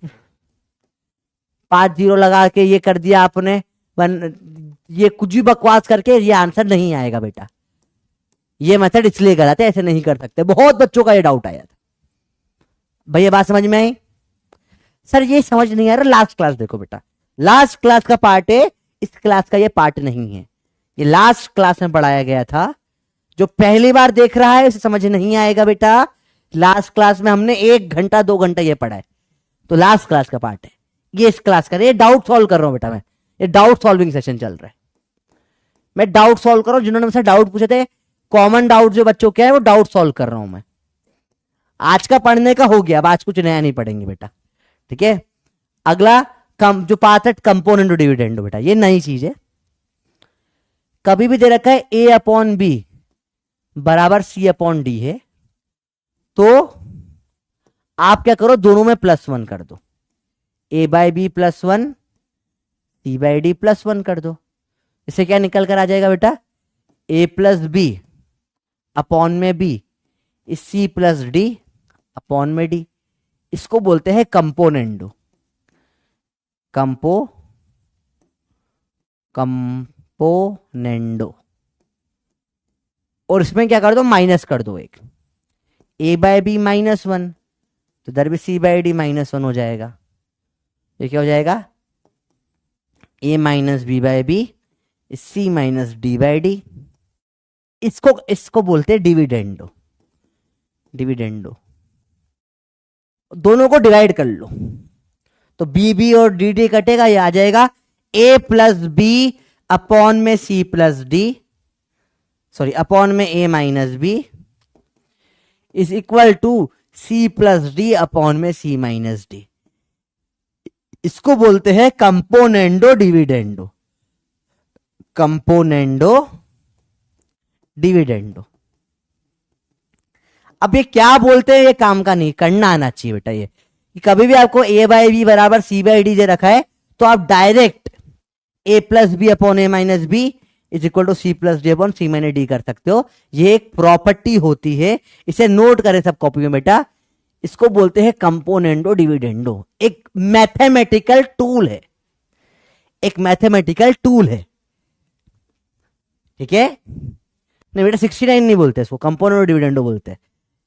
5 0 लगा के ये कर दिया आपने 1, ये कुछ भी बकवास करके ये आंसर नहीं आएगा बेटा। ये मेथड इसलिए गलत है, ऐसे नहीं कर सकते। बहुत बच्चों का ये डाउट आया था। भैया बात समझ में आई? सर ये समझ नहीं आ रहा, लास्ट क्लास देखो बेटा, लास्ट क्लास का पार्ट है, इस क्लास का ये पार्ट नहीं है। ये लास्ट क्लास में पढ़ाया गया था। जो पहली बार देख रहा है उसे समझ नहीं आएगा बेटा। लास्ट क्लास में हमने 1 घंटा 2 घंटा ये पढ़ा है, तो लास्ट क्लास का पार्ट है ये। इस क्लास का ये डाउट सॉल्व कर रहा हूं बेटा मैं, ये डाउट सॉल्विंग सेशन चल रहा है। मैं डाउट सॉल्व कर रहा हूं, जिन्होंने मुझसे डाउट पूछे थे, कॉमन डाउट जो बच्चों के है वो डाउट सॉल्व कर रहा हूं मैं। आज का पढ़ने का हो गया, अब आज कुछ नया नहीं पढ़ेंगे बेटा। ठीक है, अगला जो पार्ट है कंपोनेंट डिविडेंड बेटा, ये नई चीज है। कभी भी दे रखा है A/B बराबर C/D है, तो आप क्या करो, दोनों में +1 कर दो। A/B +1 C/D +1 कर दो। इससे क्या निकल कर आ जाएगा बेटा, A + B अपॉन में B C + D अपॉन में D। इसको बोलते हैं कंपोनेंडो। कंपोनेंडो। और इसमें क्या कर दो, माइनस कर दो एक। A/B -1 तो इधर भी C/D -1 हो जाएगा। ये क्या हो जाएगा, A - B/B C - D/D। इसको बोलते हैं डिविडेंडो। डिविडेंडो दोनों को डिवाइड कर लो तो BB और DD कटेगा, ये आ जाएगा A + B अपॉन में C + D, सॉरी अपॉन में A - B is equal to C + D upon में C - D। इसको बोलते हैं कंपोनेंडो डिविडेंडो। Componendo dividendo. अब ये क्या बोलते हैं, ये काम का नहीं, करना आना चाहिए बेटा। ये कि कभी भी आपको A/B बराबर C/D दे रखा है तो आप direct A + B upon A - B is equal to C + D upon C - D कर सकते हो। ये एक प्रॉपर्टी होती है, इसे नोट करें सब कॉपी में बेटा। इसको बोलते हैं कंपोनेंडो डिविडेंडो। एक मैथमेटिकल टूल है, एक मैथमेटिकल टूल है। ठीक है, नहीं बेटा 69 नहीं बोलते इसको, कंपोनेंडो डिविडेंडो बोलते हैं।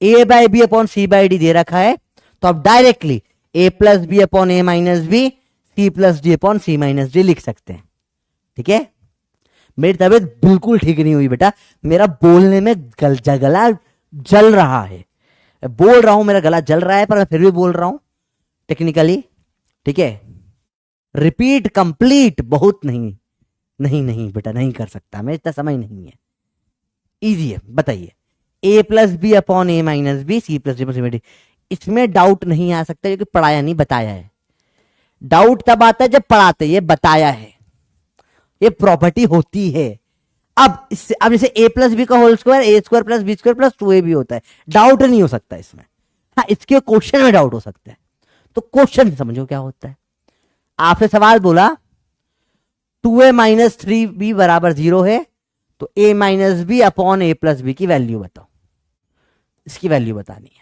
A/B अपॉन C/D दे रखा है तो आप directly A + B upon A - B C + D upon C - D लिख सकते हैं। ठीक है, मेरी तबीयत बिल्कुल ठीक नहीं हुई बेटा, मेरा बोलने में गला जल रहा है। बोल रहा हूं मेरा गला जल रहा है, पर मैं फिर भी बोल रहा हूं टेक्निकली। ठीक है, रिपीट कंप्लीट बहुत नहीं, नहीं नहीं बेटा नहीं कर सकता मैं, इतना समय नहीं है। इजी है, बताइए। A + B upon A - B C + D upon C - D। इसमें डाउट नहीं आ सकता क्योंकि पढ़ाया नहीं, बताया है। डाउट तब आता है जब पढ़ाते, ये बताया है, ये प्रॉपर्टी होती है। अब जैसे ए प्लस बी का whole square A square plus B square plus 2a भी होता है, डाउट नहीं हो सकता इसमें। हाँ, इसके क्वेश्चन में डाउट हो सकता है, तो क्वेश्चन समझो क्या होता है। आपसे सवाल बोला 2a माइनस 3b बराबर 0 है, तो a minus B upon A plus B की वैल्यू बताओ, इसकी वैल्यू बतानी है।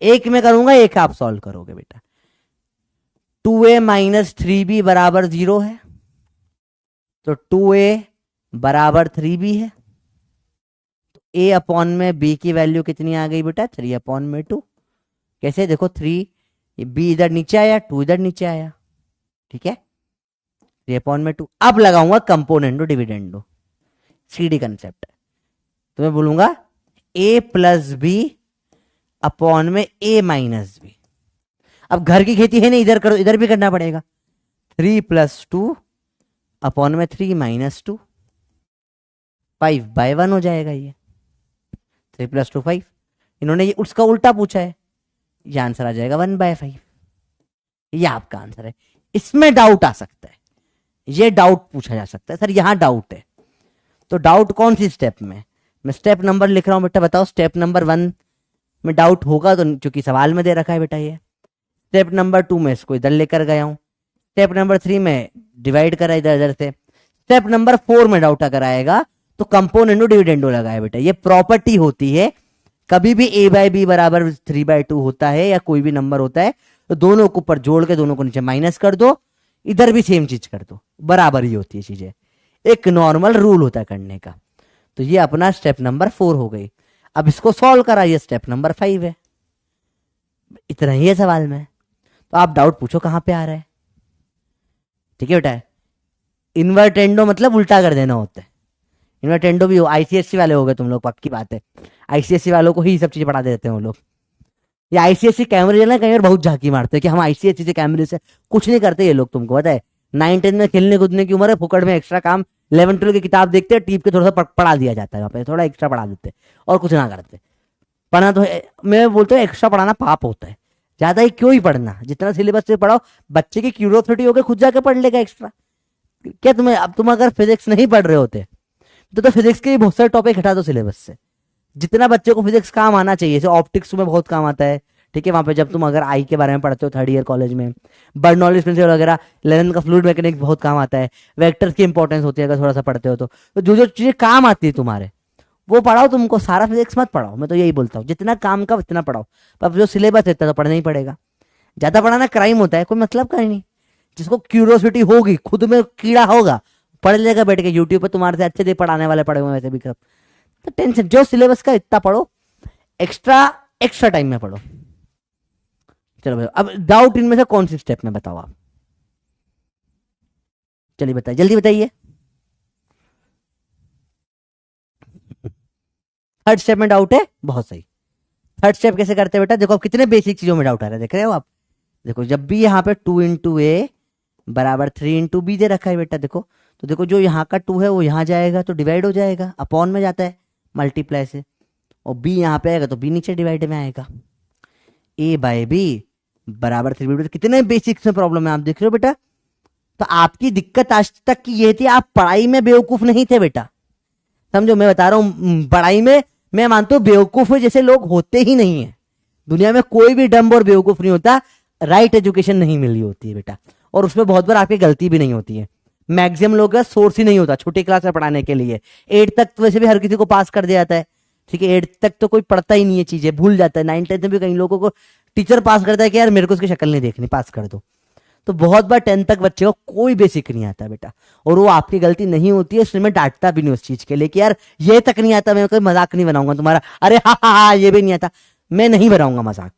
एक में करूंगा, एक आप सॉल्व करोगे बेटा। 2a माइनस 3b बराबर 0 है, तो 2a बराबर 3b है, तो a अपॉन में b की वैल्यू कितनी आ गई बेटा, 3 अपॉन में 2। कैसे देखो, 3 b इधर नीचे आया, 2 इधर नीचे आया, ठीक है, 3 अपॉन में 2। अब लगाऊंगा कंपोनेंडो डिविडेंडो, सीडी कंसेप्ट है, तो मैं बोलूंगा a प्लस बी अपॉन में a माइनस बी। अब घर की खेती है नहीं, इधर करो, इधर भी करना पड़ेगा। 3 प्लस 2 अपॉन में 3 माइनस 2, 5/1 हो जाएगा ये। 3 प्लस 2 5। इन्होंने ये उसका उल्टा पूछा है, ये आंसर आ जाएगा 1/5। ये आपका आंसर है। इसमें डाउट आ सकता है, ये डाउट पूछा जा सकता है, सर यहां डाउट है, तो डाउट कौन सी स्टेप में, मैं स्टेप नंबर लिख रहा हूं बेटा, बताओ स्टेप नंबर 1 में डाउट होगा, तो क्योंकि सवाल में दे रखा है बेटा ये। स्टेप नंबर 2 में इसको इधर लेकर गया हूं, स्टेप नंबर 3 में डिवाइड करा इधर इधर से, स्टेप नंबर 4 में डाउट अगर आएगा तो कंपोनेंडो डिविडेंडो लगाए बेटा। ये प्रॉपर्टी होती है, कभी भी a बाई बी बराबर 3/2 होता है या कोई भी नंबर होता है, तो दोनों को ऊपर जोड़ के दोनों को नीचे माइनस कर दो, इधर भी सेम चीज कर दो, बराबर ही होती है चीजें, एक नॉर्मल रूल होता है करने का। तो ये अपना स्टेप नंबर 4 हो गई। अब इसको सॉल्व करा, ये स्टेप नंबर 5 है। इतना ही है सवाल में, तो आप डाउट पूछो कहां पे आ रहा है, ठीक है बेटा। इन्वर्टेंडो मतलब उल्टा कर देना होता है, इन्वर्टेंडो भी हो, आईसीएससी वाले हो गए तुम लोग, पक्की बात है, आईसीएससी वालों को ही सब चीज पढ़ा देते हैं वो लोग। ये आईसीएससी कैमरे जो ना कहीं और बहुत झांकी मारते हैं कि हम आईसीएससी से कैमरे से, कुछ नहीं करते ये लोग, तुमको पता है। 9-10 में खेलने कूदने की उम्र है, फुकड़ में एक्स्ट्रा काम, 11-12 की किताब देखते हैं, टीप के थोड़ा सा पढ़ा दिया जाता है, वहाँ पे थोड़ा एक्स्ट्रा पढ़ा देते और कुछ ना करते। पढ़ना तो मैं बोलता हूँ एक्स्ट्रा पढ़ाना पाप होता है, ज्यादा ही क्यों ही पढ़ना, जितना सिलेबस से पढ़ाओ, बच्चे की क्यूरियोसिटी होकर खुद जाके पढ़ लेगा एक्स्ट्रा। क्या तुम्हें, अब तुम अगर फिजिक्स नहीं पढ़ रहे होते तो फिजिक्स के बहुत सारे टॉपिक हटा दो सिलेबस से, जितना बच्चे को फिजिक्स काम आना चाहिए। जैसे ऑप्टिक्स में बहुत काम आता है, ठीक है, वहां पे जब तुम अगर आई के बारे में पढ़ते हो 3rd ईयर कॉलेज में, बर्नौलीज प्रिंसिपल वगैरह, 11th का फ्लूइड मैकेनिक्स बहुत काम आता है, वेक्टर्स की इंपॉर्टेंस होती है अगर थोड़ा सा पढ़ते हो तो जो जो चीजें काम आती है तुम्हारे वो पढ़ाओ, तुमको सारा फिजिक्स मत पढ़ाओ, मैं तो यही बोलता हूँ, जितना काम का उतना पढ़ाओ, पर जो सिलेबस है तो पढ़ना ही पड़ेगा। ज्यादा पढ़ाना क्राइम होता है, कोई मतलब का ही नहीं। जिसको क्यूरियोसिटी होगी, खुद में कीड़ा होगा, पढ़ लेगा बैठ के यूट्यूब पे, तुम्हारे से अच्छे पढ़ाने वाले पढ़े हुए वैसे भी सब, तो टेंशन, जो सिलेबस का इतना पढ़ो, एक्स्ट्रा टाइम में पढ़ो। चलो भाई, अब डाउट इनमें से कौन सी स्टेप में बताओ आप, चलिए बताइए, जल्दी बताइए। 3rd स्टेप में डाउट है, बहुत सही। 3rd स्टेप कैसे करते हैं बेटा, देखो अब कितने बेसिक चीजों में डाउट आ रहा है, देख रहे हो आप। देखो जब भी यहाँ पे 2 इंटू ए बराबर 3 इंटू बी दे रखा है बेटा, देखो तो देखो जो यहाँ का 2 है वो यहाँ जाएगा तो डिवाइड हो जाएगा, अपॉन में जाता है मल्टीप्लाई से, और बी यहाँ पे आएगा तो बी नीचे डिवाइड में आएगा। ए बाय बी बराबर 3b, कितने बेसिक्स में प्रॉब्लम है आप देख रहे हो बेटा। तो आपकी दिक्कत आज तक की ये थी, आप पढ़ाई में बेवकूफ नहीं थे बेटा, समझो मैं बता रहा हूँ, पढ़ाई में मैं मानता हूँ बेवकूफ जैसे लोग होते ही नहीं है दुनिया में, कोई भी डम्ब और बेवकूफ नहीं होता, राइट एजुकेशन नहीं मिली होती है बेटा, और उसमें बहुत बार आपकी गलती भी नहीं होती है। मैक्सिमम लोगों का सोर्स ही नहीं होता छोटी क्लास में पढ़ाने के लिए। 8 तक तो वैसे भी हर किसी को पास कर दिया जाता है, ठीक है, 8 तक तो कोई पढ़ता ही नहीं है, चीजें भूल जाता है। 9-10 में भी कई लोगों को टीचर पास करता है कि यार मेरे को उसकी शक्ल नहीं देखनी, पास कर दो। तो बहुत बार 10 तक बच्चे को कोई बेसिक नहीं आता बेटा, और वो आपकी गलती नहीं होती है, इसलिए मैं डांटता भी नहीं उस चीज के लिए कि यार ये तक नहीं आता, मैं कोई मजाक नहीं बनाऊंगा तुम्हारा, अरे हाँ ये भी नहीं आता, मैं नहीं बनाऊंगा मजाक।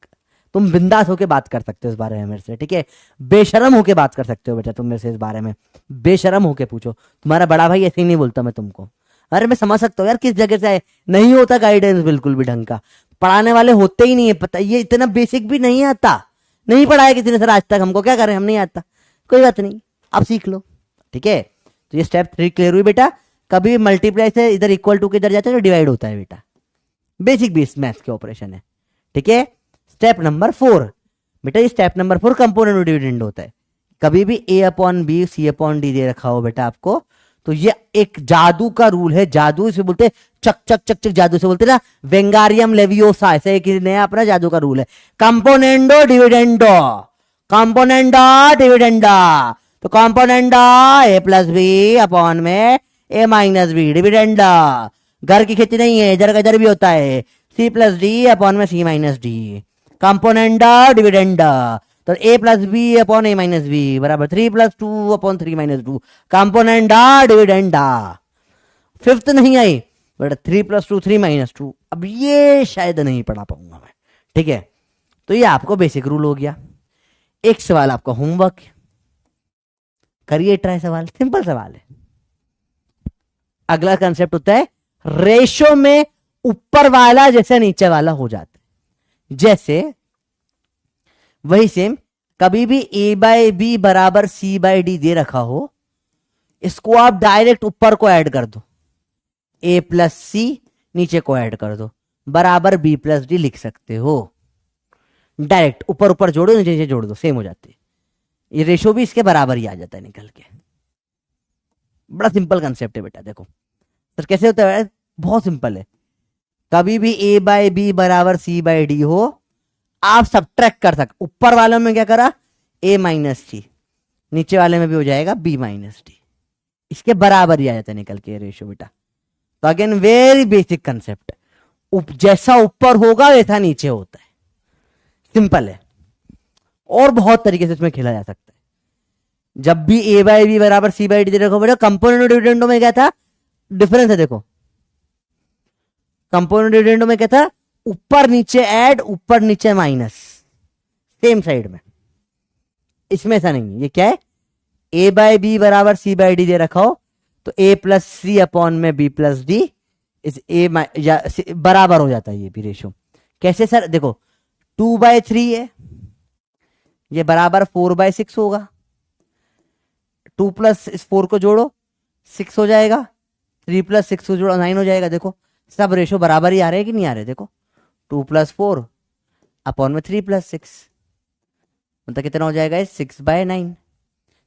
तुम बिंदास होके बात कर सकते हो इस बारे में मेरे से, ठीक है, बेशरम होके बात कर सकते हो बेटा तुम मेरे से इस बारे में, बेशरम होके पूछो। तुम्हारा बड़ा भाई ऐसे ही नहीं बोलता मैं तुमको, अरे मैं समझ सकता हूँ यार किस जगह से आए, नहीं होता गाइडेंस बिल्कुल भी ढंग का, पढ़ाने वाले होते ही नहीं है, पता ये इतना बेसिक भी नहीं आता, नहीं पढ़ाया किसी ने सर आज तक, हमको क्या करें, हम नहीं आता, कोई बात नहीं, आप सीख लो, ठीक है। तो ये स्टेप 3 क्लियर हुई बेटा। कभी मल्टीप्लाई से इधर इक्वल टू के इधर जाते हैं तो डिवाइड होता है बेटा, बेसिक बेस मैथ्स के ऑपरेशन है, ठीक है। स्टेप नंबर 4 बेटा, ये स्टेप नंबर 4 कंपोनेंट डिविडेंड होता है। कभी भी a upon B C upon D दे रखा हो बेटा आपको, तो ये एक जादू का रूल है, जादू इसे बोलते चक चक चक चक जादू से बोलते ना, वेंगारियम लेवियोसा, ऐसे एक नया अपना जादू का रूल है, कंपोनेंडो डिविडेंडो, कंपोनेंडा डिविडेंडा। तो कंपोनेंडा ए प्लस बी अपॉन में ए माइनस बी, डिविडेंडा घर की खेती नहीं है, इधर का इधर भी होता है, सी प्लस डी अपॉन में सी माइनस डी, कंपोनेंडा डिविडेंडा। तो ए प्लस बी अपॉन ए माइनस बी बराबर 3+2 अपॉन 3-2, कंपोनेंडा डिविडेंडा। फिफ्थ नहीं आई बेटा, 3+2 3-2। अब ये शायद नहीं पढ़ा पाऊंगा मैं, ठीक है। तो ये आपको बेसिक रूल हो गया। एक सवाल आपका होमवर्क, करिए ट्राई, सवाल सिंपल सवाल है। अगला कंसेप्ट होता है रेशो में ऊपर वाला जैसे नीचे वाला हो जाता है। जैसे वही सेम, कभी भी a बाय बी बराबर c बाय डी दे रखा हो, इसको आप डायरेक्ट ऊपर को ऐड कर दो, a प्लस सी नीचे को ऐड कर दो, बराबर b प्लस डी लिख सकते हो। डायरेक्ट ऊपर ऊपर जोड़ो, नीचे नीचे जोड़ दो, सेम हो जाती है। ये रेशो भी इसके बराबर ही आ जाता है निकल के। बड़ा सिंपल कंसेप्ट है बेटा। देखो सर कैसे होता है, बहुत सिंपल है। कभी भी a बाय बी बराबर c बाय डी हो, आप सब्ट्रैक्ट कर सकते। ऊपर वालों में क्या करा, a माइनस सी, नीचे वाले में भी हो जाएगा b माइनस डी, इसके बराबर ही आ जाता है निकल के रेशो बेटा। तो अगेन वेरी बेसिक कंसेप्ट, जैसा ऊपर होगा वैसा नीचे होता है, सिंपल है। और बहुत तरीके से इसमें खेला जा सकता है। जब भी a बाय बी बराबर c बाय डी दे रखो बेटा, कंपोनेंट डिविडेंडो में क्या था, डिफरेंस है। देखो कंपोनेंट डिविडेंडो में क्या था, ऊपर नीचे ऐड, ऊपर नीचे माइनस, सेम साइड में। इसमें ऐसा नहीं है। ये क्या है, a बाय बी बराबर c बाय डी दे रखा हो, तो a प्लस सी अपॉन में b प्लस डी इस a बराबर हो जाता है। ये भी रेशो कैसे सर, देखो 2/3 है, ये बराबर 4/6 होगा। 2 प्लस इस 4 को जोड़ो 6 हो जाएगा, 3 प्लस 6 को जोड़ो 9 हो जाएगा। देखो सब रेशो बराबर ही आ रहे हैं कि नहीं आ रहे। देखो 2 + 4 अपॉन में 3 + 6, मतलब कितना हो जाएगा, 6/9।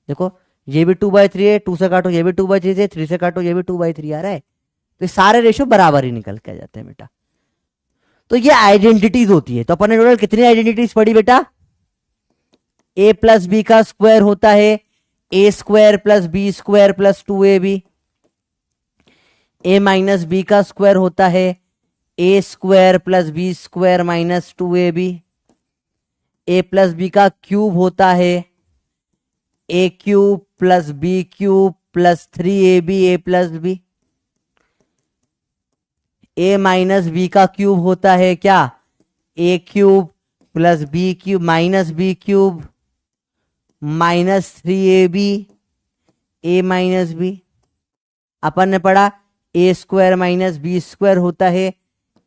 देखो ये भी 2/3 है, 2 से काटो ये भी 2/3 है, 3 से काटो ये भी 2/3 आ रहा है। तो ये सारे रेशो बराबर ही निकल के आ जाते हैं बेटा। तो ये आइडेंटिटीज होती है। तो अपन ने टोटल कितनी आइडेंटिटीज पढ़ी बेटा, a प्लस बी का स्क्वायर होता है a² + b² + 2ab, a minus B का स्क्वायर होता है a² + b² - 2ab, a plus B का क्यूब होता है a³ + b³ + 3ab a plus B, a minus B का क्यूब होता है क्या, a³ + b³ - b³ - 3ab a minus B. अपन ने पढ़ा a² - b² होता है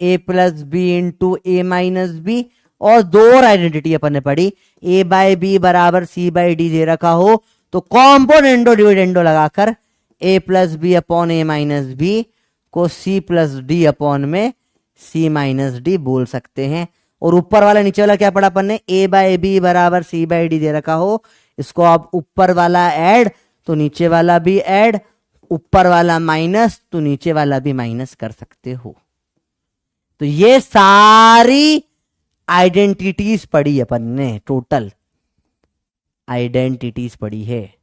a plus B into a minus B. और दो और आइडेंटिटी अपन ने पढ़ी, a बाय बी बराबर c बाय डी दे रखा हो तो कॉम्पोनेंडो डिविडेंडो लगाकर a plus B upon a minus B को c प्लस डी अपॉन में c माइनस डी बोल सकते हैं। और ऊपर वाला नीचे वाला क्या पढ़ा अपन ने, a बाय बी बराबर c बाय डी दे रखा हो, इसको आप ऊपर वाला ऐड तो नीचे वाला भी ऐड, ऊपर वाला माइनस तो नीचे वाला भी माइनस कर सकते हो। तो ये सारी आइडेंटिटीज पढ़ी अपन ने, टोटल आइडेंटिटीज पढ़ी है,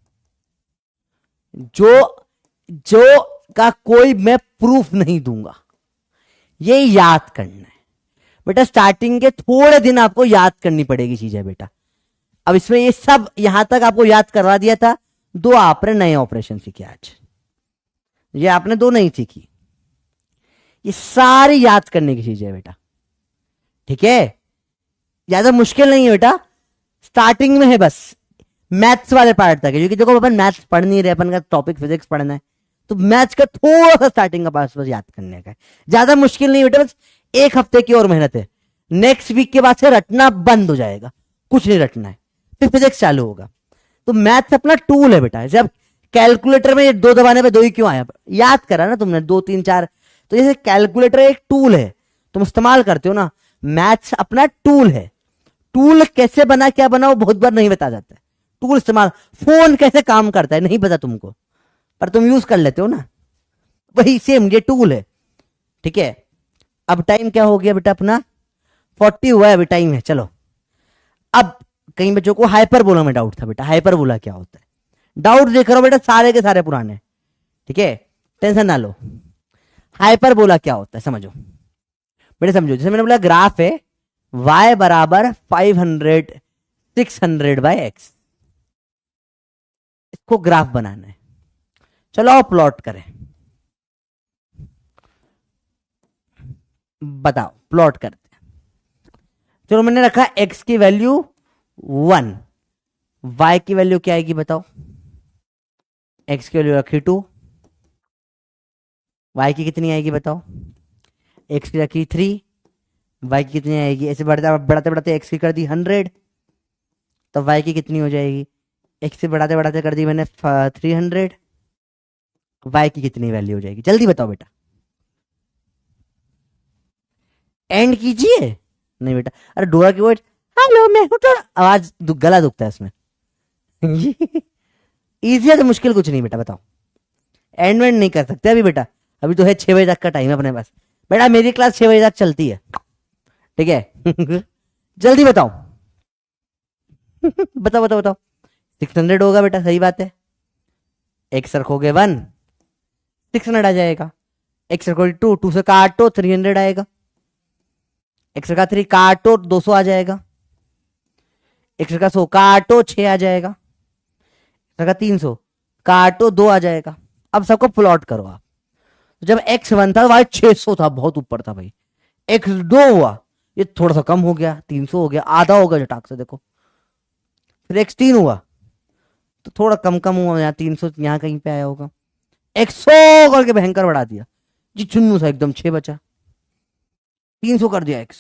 जो का कोई मैं प्रूफ नहीं दूंगा, ये याद करना है बेटा। स्टार्टिंग के थोड़े दिन आपको याद करनी पड़ेगी चीजें बेटा। अब इसमें ये सब यहां तक आपको याद करवा दिया था, दो आपने नए ऑपरेशन सीखे आज, ये आपने दो नहीं सीखी, ये सारी याद करने की चीजें है बेटा, ठीक है। ज्यादा मुश्किल नहीं है बेटा, स्टार्टिंग में है बस, मैथ्स वाले पार्ट तक है, क्योंकि देखो अपन मैथ्स पढ़ नहीं रहे, अपन का टॉपिक फिजिक्स पढ़ना है, तो मैथ्स का थोड़ा सा स्टार्टिंग का पार्ट बस याद करने का है। ज्यादा मुश्किल नहीं बेटा, बस एक हफ्ते की और मेहनत है। नेक्स्ट वीक के बाद से रटना बंद हो जाएगा, कुछ नहीं रटना है, फिर फिजिक्स चालू होगा। तो मैथ्स अपना टूल है बेटा। जब कैलकुलेटर में दो दबाने पे दो ही क्यों आया, याद करा ना तुमने, 2 3 4। तो जैसे कैलकुलेटर एक टूल है, तुम इस्तेमाल करते हो ना, मैथ्स अपना टूल है। टूल कैसे बना क्या बना वो बहुत बार नहीं बता जाता है। टूल इस्तेमाल, फोन कैसे काम करता है नहीं पता तुमको, पर तुम यूज कर लेते हो ना, वही सेम ये टूल है। ठीक है, अब टाइम क्या हो गया बेटा अपना 40 हुआ है अभी टाइम है। चलो अब कई बच्चों को हाइपरबोला में डाउट था बेटा, हाइपरबोला क्या होता है। डाउट देख रहा हूं बेटा सारे के सारे पुराने। ठीक है, टेंशन ना लो। हाइपरबोला क्या होता है समझो बेटा, समझो। जैसे मैंने बोला ग्राफ है y बराबर 500 600 बाय एक्स, इसको ग्राफ बनाना है। चलो आओ प्लॉट करें, बताओ प्लॉट करते हैं। चलो मैंने रखा x की वैल्यू 1, y की वैल्यू क्या आएगी बताओ। x की वैल्यू रखी 2, y की कितनी आएगी बताओ। x की रखी 3, y की कितनी आएगी। ऐसे बढ़ते बढ़ाते बढ़ाते x की कर दी 100, तो y की कितनी हो जाएगी। x से बढ़ाते बढ़ाते कर दी मैंने 300, y की कितनी वैल्यू हो जाएगी जल्दी बताओ बेटा। एंड कीजिए, नहीं बेटा। अरे डोरा की वर्ड हेलो मैं हूं तो आवाज गला दुखता है इसमें। इजी है तो मुश्किल कुछ नहीं बेटा, बताओ। एंड वेंड नहीं कर सकते अभी बेटा, अभी तो है 6 बजे तक का टाइम है अपने पास। बेटा मेरी क्लास 6 बजे तक चलती है, ठीक है। जल्दी बताओ। बताओ बताओ बताओ। 600 होगा बेटा, सही बात है। एक्स रखोगे 1, 600 आ जाएगा। एक्स रखोगे 2, 2 से काटो 300 आएगा। एक्स रखा 3 काटो 200 आ जाएगा। एक्स रखा 100 काटो 6 आ जाएगा। रखा 300 काटो 2 आ जाएगा। अब सबको प्लॉट करो आप। जब x1 था वाई 600 था, बहुत ऊपर था भाई। x2 हुआ, ये थोड़ा सा कम हो गया 300 हो गया, आधा होगा चटाक से देखो। फिर x3 हुआ तो थोड़ा कम कम हुआ, यहाँ 300 यहाँ कहीं पे आया होगा। 100 करके भयंकर बढ़ा दिया जी, चुन्नू सा एकदम 6 बचा। 300 कर दिया x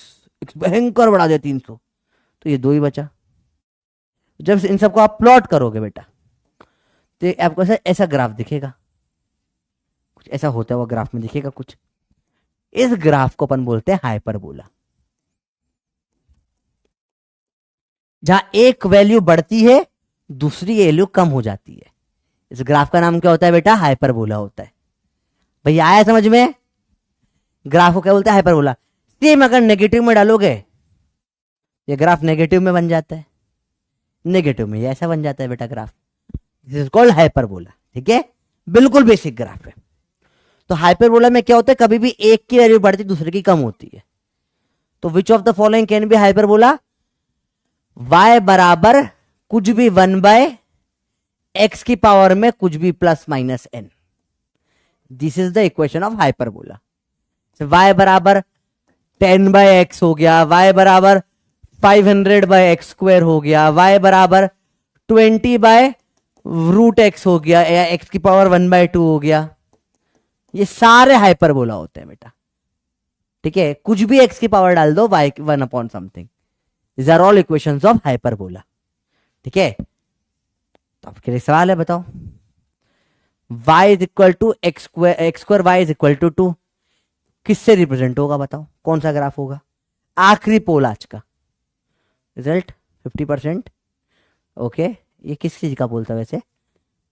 भयंकर बढ़ा दिया 300, तो ये 2 ही बचा। जब इन सबको आप प्लॉट करोगे बेटा तो आपको ऐसा ऐसा ग्राफ दिखेगा, कुछ ऐसा होता हुआ ग्राफ में दिखेगा कुछ। इस ग्राफ को अपन बोलते हैं हाइपरबोला, जहां एक वैल्यू बढ़ती है दूसरी वैल्यू कम हो जाती है। इस ग्राफ का नाम क्या होता है बेटा, हाइपरबोला होता है। भैया आया समझ में। ग्राफ को क्या बोलते हैं, हाइपरबोला। सेम अगर नेगेटिव में डालोगे ये ग्राफ नेगेटिव में बन जाता है, नेगेटिव में ये ऐसा बन जाता है बेटा graph. This is called hyperbola. ठीक है, बिल्कुल बेसिक ग्राफ है। तो हाइपरबोला में क्या होता है, कभी भी एक की वैल्यू बढ़ती दूसरे की कम होती है। तो which of the following can be hyperbola. y बराबर कुछ भी 1 बाय एक्स की पावर में कुछ भी plus minus N. This is the equation of hyperbola. y बराबर 10 बाय एक्स हो गया, y बराबर 500 बाय एक्स स्क्वायर हो गया, y बराबर 20 बाय रूट एक्स हो गया, या एक्स की पावर 1/2 हो गया। ये सारे हाइपरबोला होते हैं बेटा। ठीक है, कुछ भी एक्स की पावर डाल दो, y 1 upon something. These are all equations of hyperbola. ठीक है, तो आपके लिए सवाल है, बताओ। y is equal to X square y is equal to 2 किससे रिप्रेजेंट होगा बताओ, कौन सा ग्राफ होगा। आखिरी पोल आज का रिजल्ट 50%। ओके, ये किस चीज का पोल था वैसे,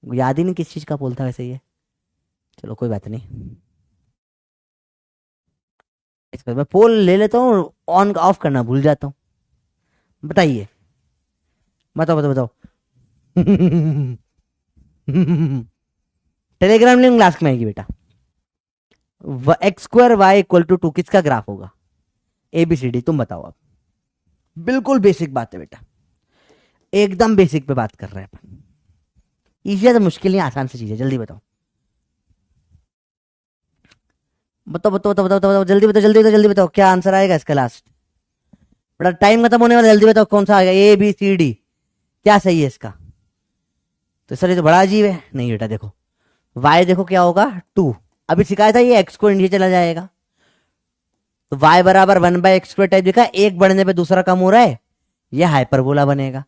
याद ही नहीं किस चीज का पोल था वैसे ये। चलो कोई बात नहीं, इसका मैं पोल ले लेता हूँ, ऑन ऑफ करना भूल जाता हूँ। बताइए, बताओ बताओ बताओ। टेलीग्राम लिंक लास्ट में आएगी बेटा। X square Y equal to 2 किसका ग्राफ होगा, एबीसीडी तुम बताओ। अब बिल्कुल बेसिक बात है बेटा, एकदम बेसिक पे बात कर रहे हैं अपन। इजी है तो मुश्किल नहीं, आसान सी चीज है, जल्दी बताओ। बताओ बताओ बताओ बताओ बताओ जल्दी बताओ जल्दी बताओ जल्दी बताओ, क्या आंसर आएगा इसका लास्ट। बड़ा टाइम खत्म होने वाला, जल्दी बताओ कौन सा आएगा, ए बी सी डी क्या सही है इसका। तो सर ये तो बड़ा अजीब है। नहीं बेटा देखो, y देखो क्या होगा 2, अभी सिखाया था ये x को नीचे चला जाएगा, तो y बराबर 1 बाय एक्स स्क्वायर टाइप देखा, एक बढ़ने पे दूसरा कम हो रहा है, ये हाइपरबोला बनेगा।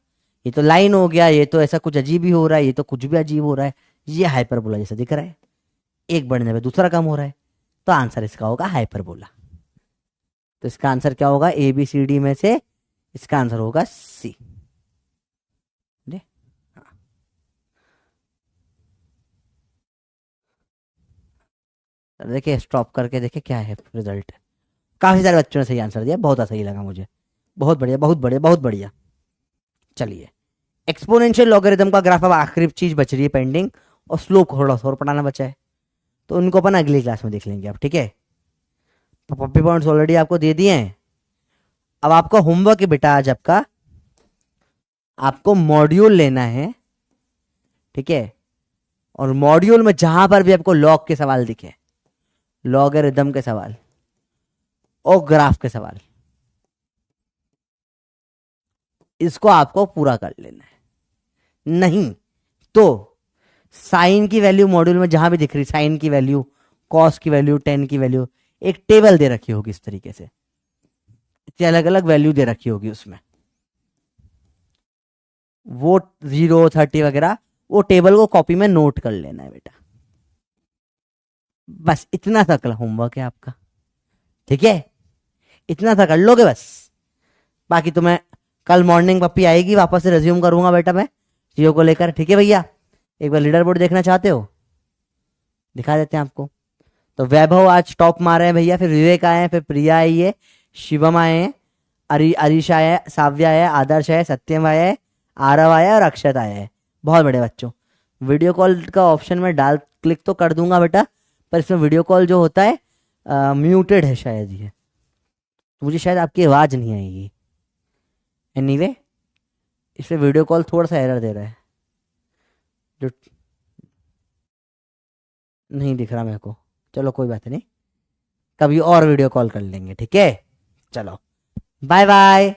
ये तो लाइन हो गया, ये तो ऐसा कुछ अजीब ही हो रहा है, ये तो कुछ भी अजीब हो रहा है, ये हाइपरबोला जैसा दिख रहा है, एक बढ़ने पे दूसरा कम हो रहा है, तो आंसर इसका होगा हाइपरबोला। तो इसका आंसर क्या होगा, ए बी सी डी में से इसका आंसर होगा सी। देखिए स्टॉप करके देखे क्या है रिजल्ट। काफी सारे बच्चों ने सही आंसर दिया, बहुत सही लगा मुझे। बहुत बढ़िया बहुत बढ़िया बहुत बढ़िया। चलिए, एक्सपोनेंशियल लॉगरिथम का ग्राफ, अब आखिरी चीज बच रही है पेंडिंग, और स्लोप थोड़ा सा और पढ़ाना बचा है, तो उनको अपन अगली क्लास में देख लेंगे अब, ठीक है। तो पप्पी पॉइंट्स ऑलरेडी आपको दे दिए हैं। अब आपका होमवर्क है बेटा आज आपका, आपको मॉड्यूल लेना है, ठीक है। और मॉड्यूल में जहां पर भी आपको लॉग के सवाल दिखे, लॉगरिथम के सवाल और ग्राफ के सवाल, इसको आपको पूरा कर लेना है। नहीं तो साइन की वैल्यू मॉड्यूल में जहां भी दिख रही, साइन की वैल्यू, कॉस की वैल्यू, टेन की वैल्यू, एक टेबल दे रखी होगी इस तरीके से, अलग अलग वैल्यू दे रखी होगी उसमें, वो 0, 30 वगैरह, वो टेबल को कॉपी में नोट कर लेना है बेटा। बस इतना सा कल होमवर्क है आपका, ठीक है। इतना सा कर लोगे बस। बाकी तो मैं कल मॉर्निंग पप्पी आएगी वापस से रिज्यूम करूंगा बेटा मैं चीजों को लेकर, ठीक है भैया। एक बार लीडर बोर्ड देखना चाहते हो, दिखा देते हैं आपको। तो वैभव आज टॉप मारे हैं भैया, फिर विवेक आए हैं, फिर प्रिया आई है, शिवम आए हैं, अरीशा आया है, साव्या आया है, आदर्श है, सत्यम आया है, आरव आया है और अक्षत आया है। बहुत बड़े बच्चों। वीडियो कॉल का ऑप्शन में डाल क्लिक तो कर दूंगा बेटा, पर इसमें वीडियो कॉल जो होता है म्यूटेड है शायद ये, तो मुझे शायद आपकी आवाज़ नहीं आएगी। एनीवे इसमें वीडियो कॉल थोड़ा सा एरर दे रहा है, जो नहीं दिख रहा मेरे को। चलो कोई बात नहीं, कभी और वीडियो कॉल कर लेंगे, ठीक है। चलो बाय बाय।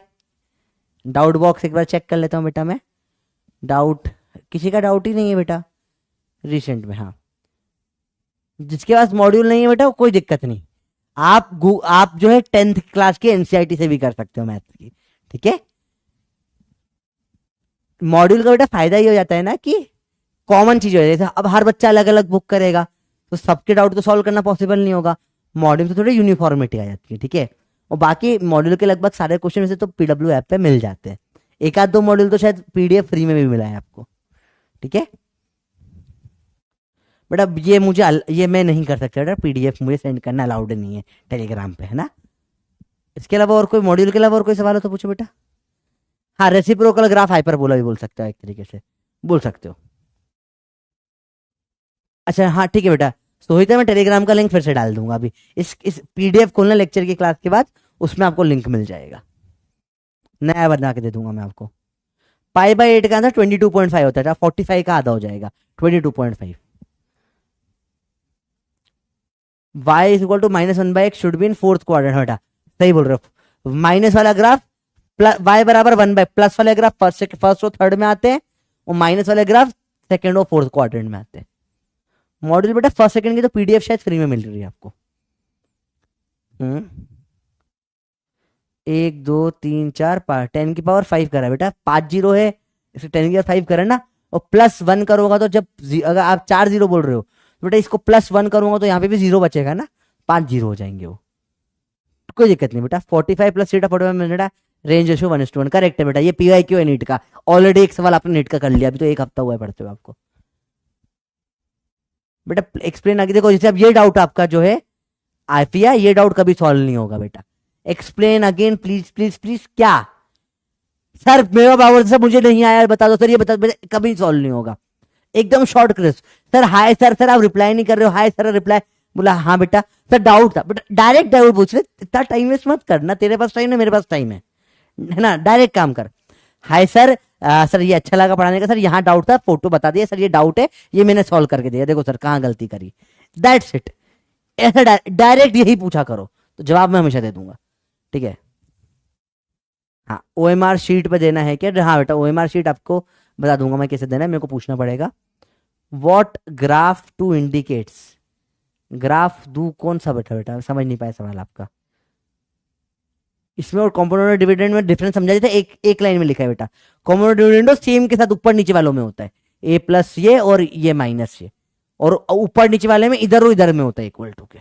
डाउट बॉक्स एक बार चेक कर लेता हूँ बेटा मैं। डाउट, किसी का डाउट ही नहीं है बेटा रिसेंट में? हाँ, जिसके पास मॉड्यूल नहीं है बेटा वो कोई दिक्कत नहीं, आप जो है 10th क्लास की एनसीईआरटी से भी कर सकते हो मैथ की, ठीक है। मॉड्यूल का बेटा फायदा ये हो जाता है ना कि कॉमन चीज हो जाती है। अब हर बच्चा अलग अलग बुक करेगा तो सबके डाउट तो सॉल्व करना पॉसिबल नहीं होगा। मॉड्यूल से थोड़ी यूनिफॉर्मिटी आ जाती है, ठीक है। और बाकी मॉड्यूल के लगभग सारे क्वेश्चन वैसे तो पीडब्ल्यू ऐप पे मिल जाते हैं, एक आध दो मॉड्यूल तो शायद पीडीएफ फ्री में भी मिला है आपको, ठीक है बेटा। ये मैं नहीं कर सकता बेटा, पीडीएफ मुझे सेंड करना अलाउड नहीं है टेलीग्राम पे, है ना। इसके अलावा और कोई मॉड्यूल के अलावा और कोई सवाल हो तो पूछो बेटा। हाँ, रेसिप्रोकल ग्राफ हाइपरबोला भी बोल सकते हो, एक तरीके से बोल सकते हो। अच्छा हाँ ठीक है बेटा, सोहिता मैं टेलीग्राम का लिंक फिर से डाल दूंगा अभी। इस पीडीएफ खोलना लेक्चर की क्लास के बाद, उसमें आपको लिंक मिल जाएगा, नया बना के दे दूंगा मैं आपको। पाई/8 का आंसर 22.5 होता है, 45 का आधा हो जाएगा 22.5। y is equal to -1/x should be in fourth quadrant, बेटा सही बोल रहे हो। माइनस वाला ग्राफ y बराबर 1/, प्लस वाले ग्राफ फर्स्ट और थर्ड में आते हैं, और माइनस वाले ग्राफ सेकंड और फोर्थ क्वाड्रेंट में आते हैं। मॉड्यूल बेटा फर्स्ट सेकंड की तो पीडीएफ शायद फ्री में मिल रही है आपको। 1 2 3 4 10 की पावर 5 करा बेटा, 5 जीरो है, इसे 10 की पावर 5 करा ना, और +1 करोगा तो जब अगर आप 4 जीरो बोल रहे हो तो बेटा इसको +1 करूंगा तो यहाँ पे भी 0 बचेगा ना, 5 जीरो हो जाएंगे वो, कोई दिक्कत नहीं बेटा। 45 + theta 45 minute, range ratio 1:1 correct है बेटा। ये पीवाईक्यू है नीट का, ऑलरेडी एक सवाल आपने नीट का कर लिया, अभी तो एक हफ्ता हुआ है पढ़ते हुए आपको बेटा। एक्सप्लेन आगे देखो, जैसे अब ये डाउट आपका जो है आईपीआई, ये डाउट कभी सॉल्व नहीं होगा बेटा। Explain again please please please. क्या सर मेरा पावर से मुझे नहीं आया, बता दो सर, ये बता, कभी सॉल्व नहीं होगा। एकदम short crisp, sir hi sir, sir आप रिप्लाई नहीं कर रहे हो, हाय सर रिप्लाई, बोला हाँ बेटा सर डाउट था बेटा, डायरेक्ट डाउट पूछ रहे, इतना टाइम वेस्ट मत करना, तेरे पास टाइम है मेरे पास टाइम है ना, डायरेक्ट काम कर। हाय सर, सर ये अच्छा लगा पढ़ाने का, सर यहाँ डाउट था, फोटो बता दिया, सर ये डाउट है, ये मैंने सॉल्व करके दिया, देखो सर कहाँ गलती करी, दैट्स इट। ऐसा डायरेक्ट यही पूछा करो, तो जवाब मैं हमेशा दे दूंगा, ठीक है। हाँ, ओएमआर शीट पे देना है क्या? हाँ बेटा, ओएमआर शीट आपको बता दूंगा मैं कैसे देना है, मेरे को पूछना पड़ेगा। What graph to indicates, graph दू कौन सा बेटा, बेटा समझ नहीं पाया सवाल आपका। इसमें और कंपोनेंट डिविडेंड में डिफरेंस समझा जाता है, एक लाइन में लिखा है बेटा। कंपोनेंट डिविडेंड सेम के साथ ऊपर नीचे वालों में होता है, A+ ये और ये माइनस ये, और ऊपर नीचे वाले में इधर और इधर में होता है इक्वल टू के।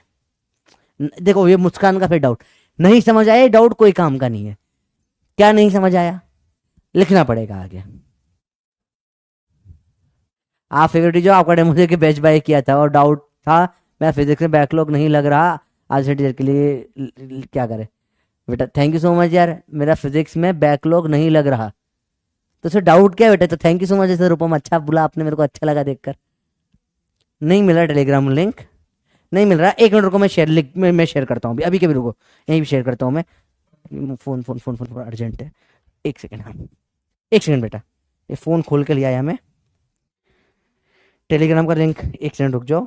देखो ये मुस्कान का फिर डाउट नहीं समझ आया, डाउट कोई काम का नहीं है। क्या नहीं समझ आया, लिखना पड़ेगा आगे। आप फेवरेट जो आपका डेमो के बैच बाय किया था और डाउट था मेरा फिजिक्स में बैकलॉग नहीं लग रहा, आज से टीचर के लिए क्या करे बेटा। थैंक यू सो मच यार, मेरा फिजिक्स में बैकलॉग नहीं लग रहा। तो सर डाउट क्या है बेटा? तो thank you so much sir Rupam, अच्छा बोला आपने, मेरे को अच्छा लगा देखकर। नहीं मिल रहा टेलीग्राम लिंक, नहीं मिल रहा। एक मिनट रुको, मैं शेयर लिंक में मैं शेयर करता हूँ अभी के भी, रुको यहीं भी शेयर करता हूँ मैं। Phone phone phone phone urgent है, एक सेकेंड। हाँ एक सेकेंड बेटा, ये फोन खोल के लिया आया मैं, टेलीग्राम का लिंक। एक सेकंड रुक जाओ,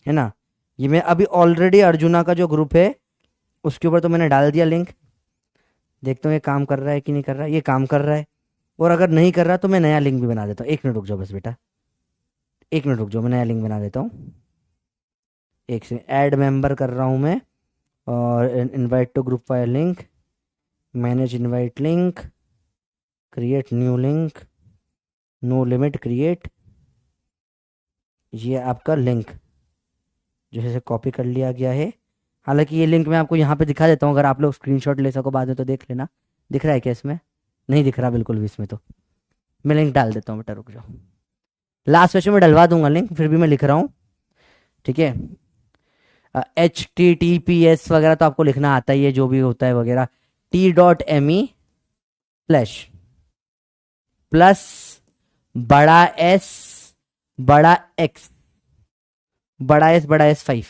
है ना। ये मैं अभी ऑलरेडी अर्जुना का जो ग्रुप है उसके ऊपर तो मैंने डाल दिया लिंक। देखता हूँ ये काम कर रहा है कि नहीं कर रहा है। ये काम कर रहा है, और अगर नहीं कर रहा तो मैं नया लिंक भी बना देता हूँ। एक मिनट रुक जाओ बस बेटा, एक मिनट रुक जाओ, मैं नया लिंक बना देता हूँ। एक से ऐड मेंबर कर रहा हूँ मैं, और इनवाइट टू ग्रुप फायर link, manage invite link, create new link, no limit create. ये आपका लिंक जो है कॉपी कर लिया गया है। हालांकि ये लिंक मैं आपको यहाँ पे दिखा देता हूँ, अगर आप लोग स्क्रीनशॉट ले सको बाद में तो देख लेना। दिख रहा है क्या इसमें? नहीं दिख रहा बिल्कुल भी इसमें। तो मैं लिंक डाल देता हूँ बेटा, रुक जाओ, लास्ट सेशन में डलवा दूंगा लिंक, फिर भी मैं लिख रहा हूँ, ठीक है। HTTPS वगैरह तो आपको लिखना आता ही है, जो भी होता है वगैरह। t.me प्लस बड़ा S बड़ा X बड़ा S 5,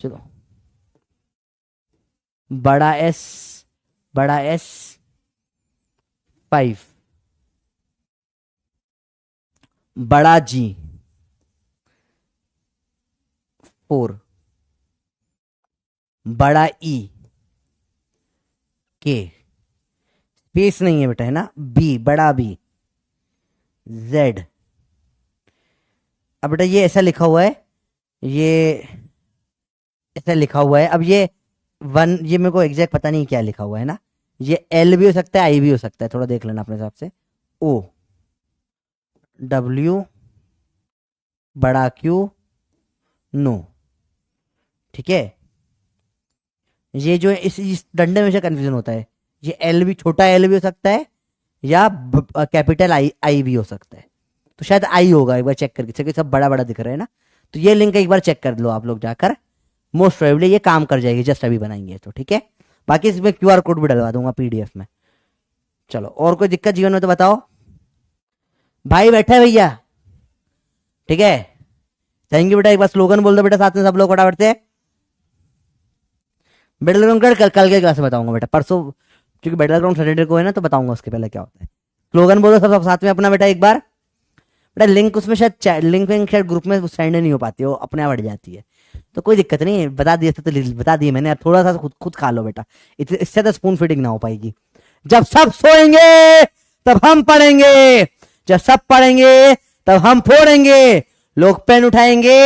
चलो बड़ा S 5, बड़ा G 4, बड़ा E K, स्पेस नहीं है बेटा, है ना। B बड़ा B Z। अब बेटा ये ऐसा लिखा हुआ है, ये ऐसा लिखा हुआ है। अब ये वन, ये मेरे को एग्जैक्ट पता नहीं क्या लिखा हुआ है ना। ये L भी हो सकता है, I भी हो सकता है, थोड़ा देख लेना अपने हिसाब से। O W बड़ा Q नो, ठीक है। ये जो है इस डंडे में से कंफ्यूजन होता है। ये L भी, छोटा L भी हो सकता है, या कैपिटल I भी हो सकता है। तो शायद I होगा, एक बार चेक करके, क्योंकि सब बड़ा बड़ा दिख रहा है ना। तो ये लिंक एक बार चेक कर लो आप लोग जाकर, मोस्ट प्रोबेबली ये काम कर जाएगी, जस्ट अभी बनाएंगे तो, ठीक है। बाकी इसमें QR कोड भी डलवा दूंगा PDF में। चलो, और कोई दिक्कत जीवन में तो बताओ। भाई बैठा है भैया, ठीक है। थैंक यू बेटा, एक बार स्लोगन बोल दो बेटा साथ में सब लोग फटाफट से। बैटल ग्राउंड कल के क्लास में बताऊंगा बेटा, परसों, क्योंकि बैटल ग्राउंड सैटरडे को है ना, तो बताऊंगा उसके पहले क्या होता है। स्लोगन बोलो सब साथ में अपना बेटा एक बार। बेटा लिंक उसमें शायद लिंक शायद ग्रुप में सेंड नहीं हो पाती, वो अपने आप हट जाती है। तो कोई दिक्कत नहीं, बता दिया तो बता दिए मैंने, थोड़ा सा खुद खा लो बेटा, इससे तो स्पून फीडिंग ना हो पाएगी। जब सब सोएंगे तब हम पढ़ेंगे, जब सब पढ़ेंगे तब हम फोड़ेंगे। लोग पेन उठाएंगे,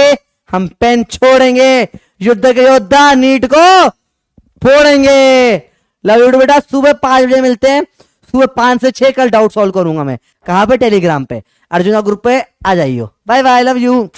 हम पेन छोड़ेंगे। युद्ध के योद्धा नीट को फोड़ेंगे। लव यू बेटा, सुबह 5 बजे मिलते हैं, सुबह 5 से 6 कल डाउट सॉल्व करूंगा मैं। कहां पे? टेलीग्राम पे, अर्जुना ग्रुप पे आ जाइयो। Bye bye, love you.